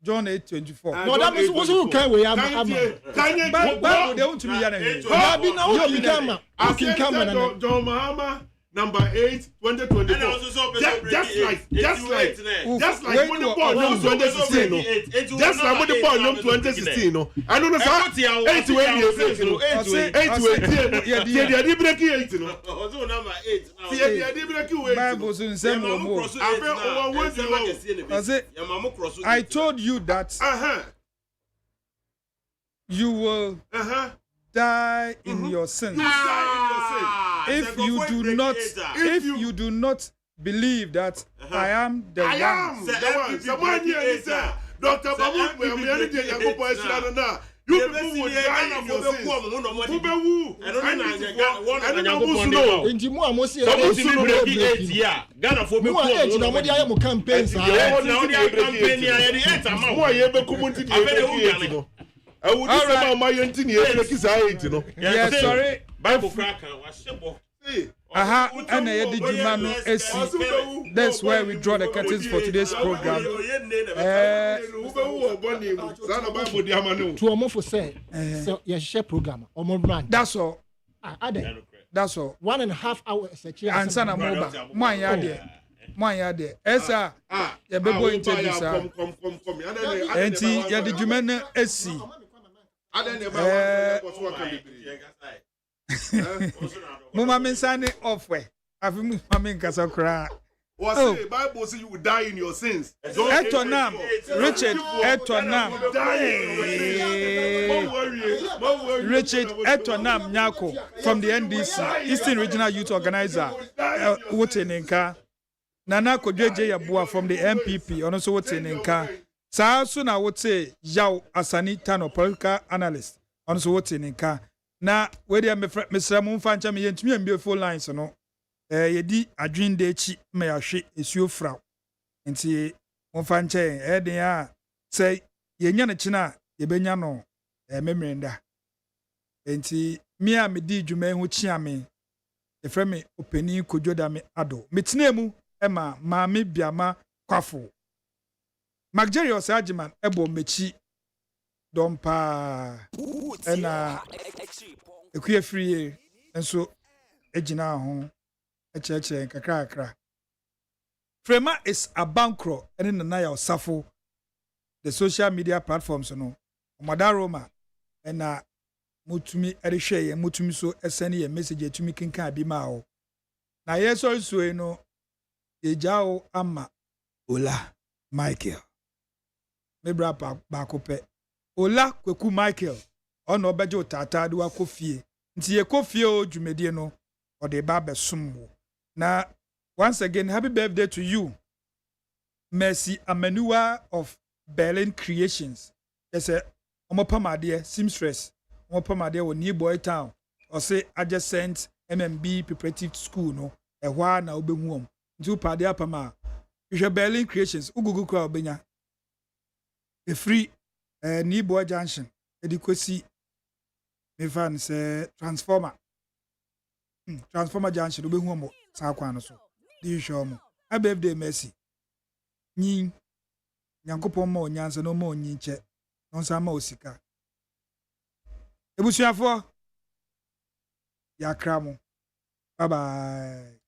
John 8:24 no that means who can we am Bible they want to be here na bi na o kin kama na John Mahama number 8 2024 just like when the ball no 2016 no just like when the ball no 2016 no I don't know sir 8 way no 8 they break 8 no also number 8 now they break 8 Bible so same mo I told you that you will die in your sins. If you do not believe that I am the one. Someone here sir. Dr. Babu we am here dey Yakobo Esra na. You people would die in your sins. Who be who? I don't know. Nti mu amosi e Ghana for me na mo dey aye mo campaign sa. Na dey campaign ya dey 8 amount. Mo ye be kumunti dey no. I would say my yenti e break is 8 no. Yes, sorry. Bible crack wa shebo. And that's where we draw the curtains for today's program. To almost say, so you share program or that's all. That's all. 1.5 hours. And son of mobile. My yard. Esa, ya bebo interview, sir. And ya the Jumena SC. Mama mensane off way. Afi mama nkasa kra. Was the Bible say you will die in your sins. Etonam, Richard Etonam. Richard Etonam Nyako from the NDC, Eastern Regional Youth Organizer. Wotenenka. Nana Kodweje Yabua from the MPP, and also Wotenenka. Sa so na wote Yao Asani Tano political analyst, and also Wotenenka. Na we dey Mr. Mumfancha me yentumi am beautiful lines no yedi adwin de chi me yahwe esuo fra nti Mumfancha den a say yenya ne china ye benya no memrenda nti me a me di dwuma hu chi ame e fra me opani KWADWO ADDO metinemu ema maame biama kwafo Magerius Agiman ebo mechi dompa ena ekuye free enso ejina ho echeche kakra Frema is a bankro ene nana ya osafo the social media platforms no Roma ena mutumi erehwe ye mutumi so esene ye message etumi kinka bi ma o na yeso so no ejao ama Ola Michael mebra ba kope Ola Kweku Michael ono beje otata de wakofie nti ye kofie o dwumedie no o de ba besumwo na once again happy birthday to you Mercy Amenua of Berlin Creations yes omopamade seamstress omopamade wo New Boy Town o say adjacent MMB Preparatory School no ehwa na obehu om nti upade apama hwe Berlin Creations ugugu kwa obenya a free New Boy Junction edikosi me fan say transformer junction obehu mo sa kwa no so di show mo a birthday Mercy nyin nyankopon ma onyansa no ma onyinche no sa ma osika ebusuafo ya kramo bye bye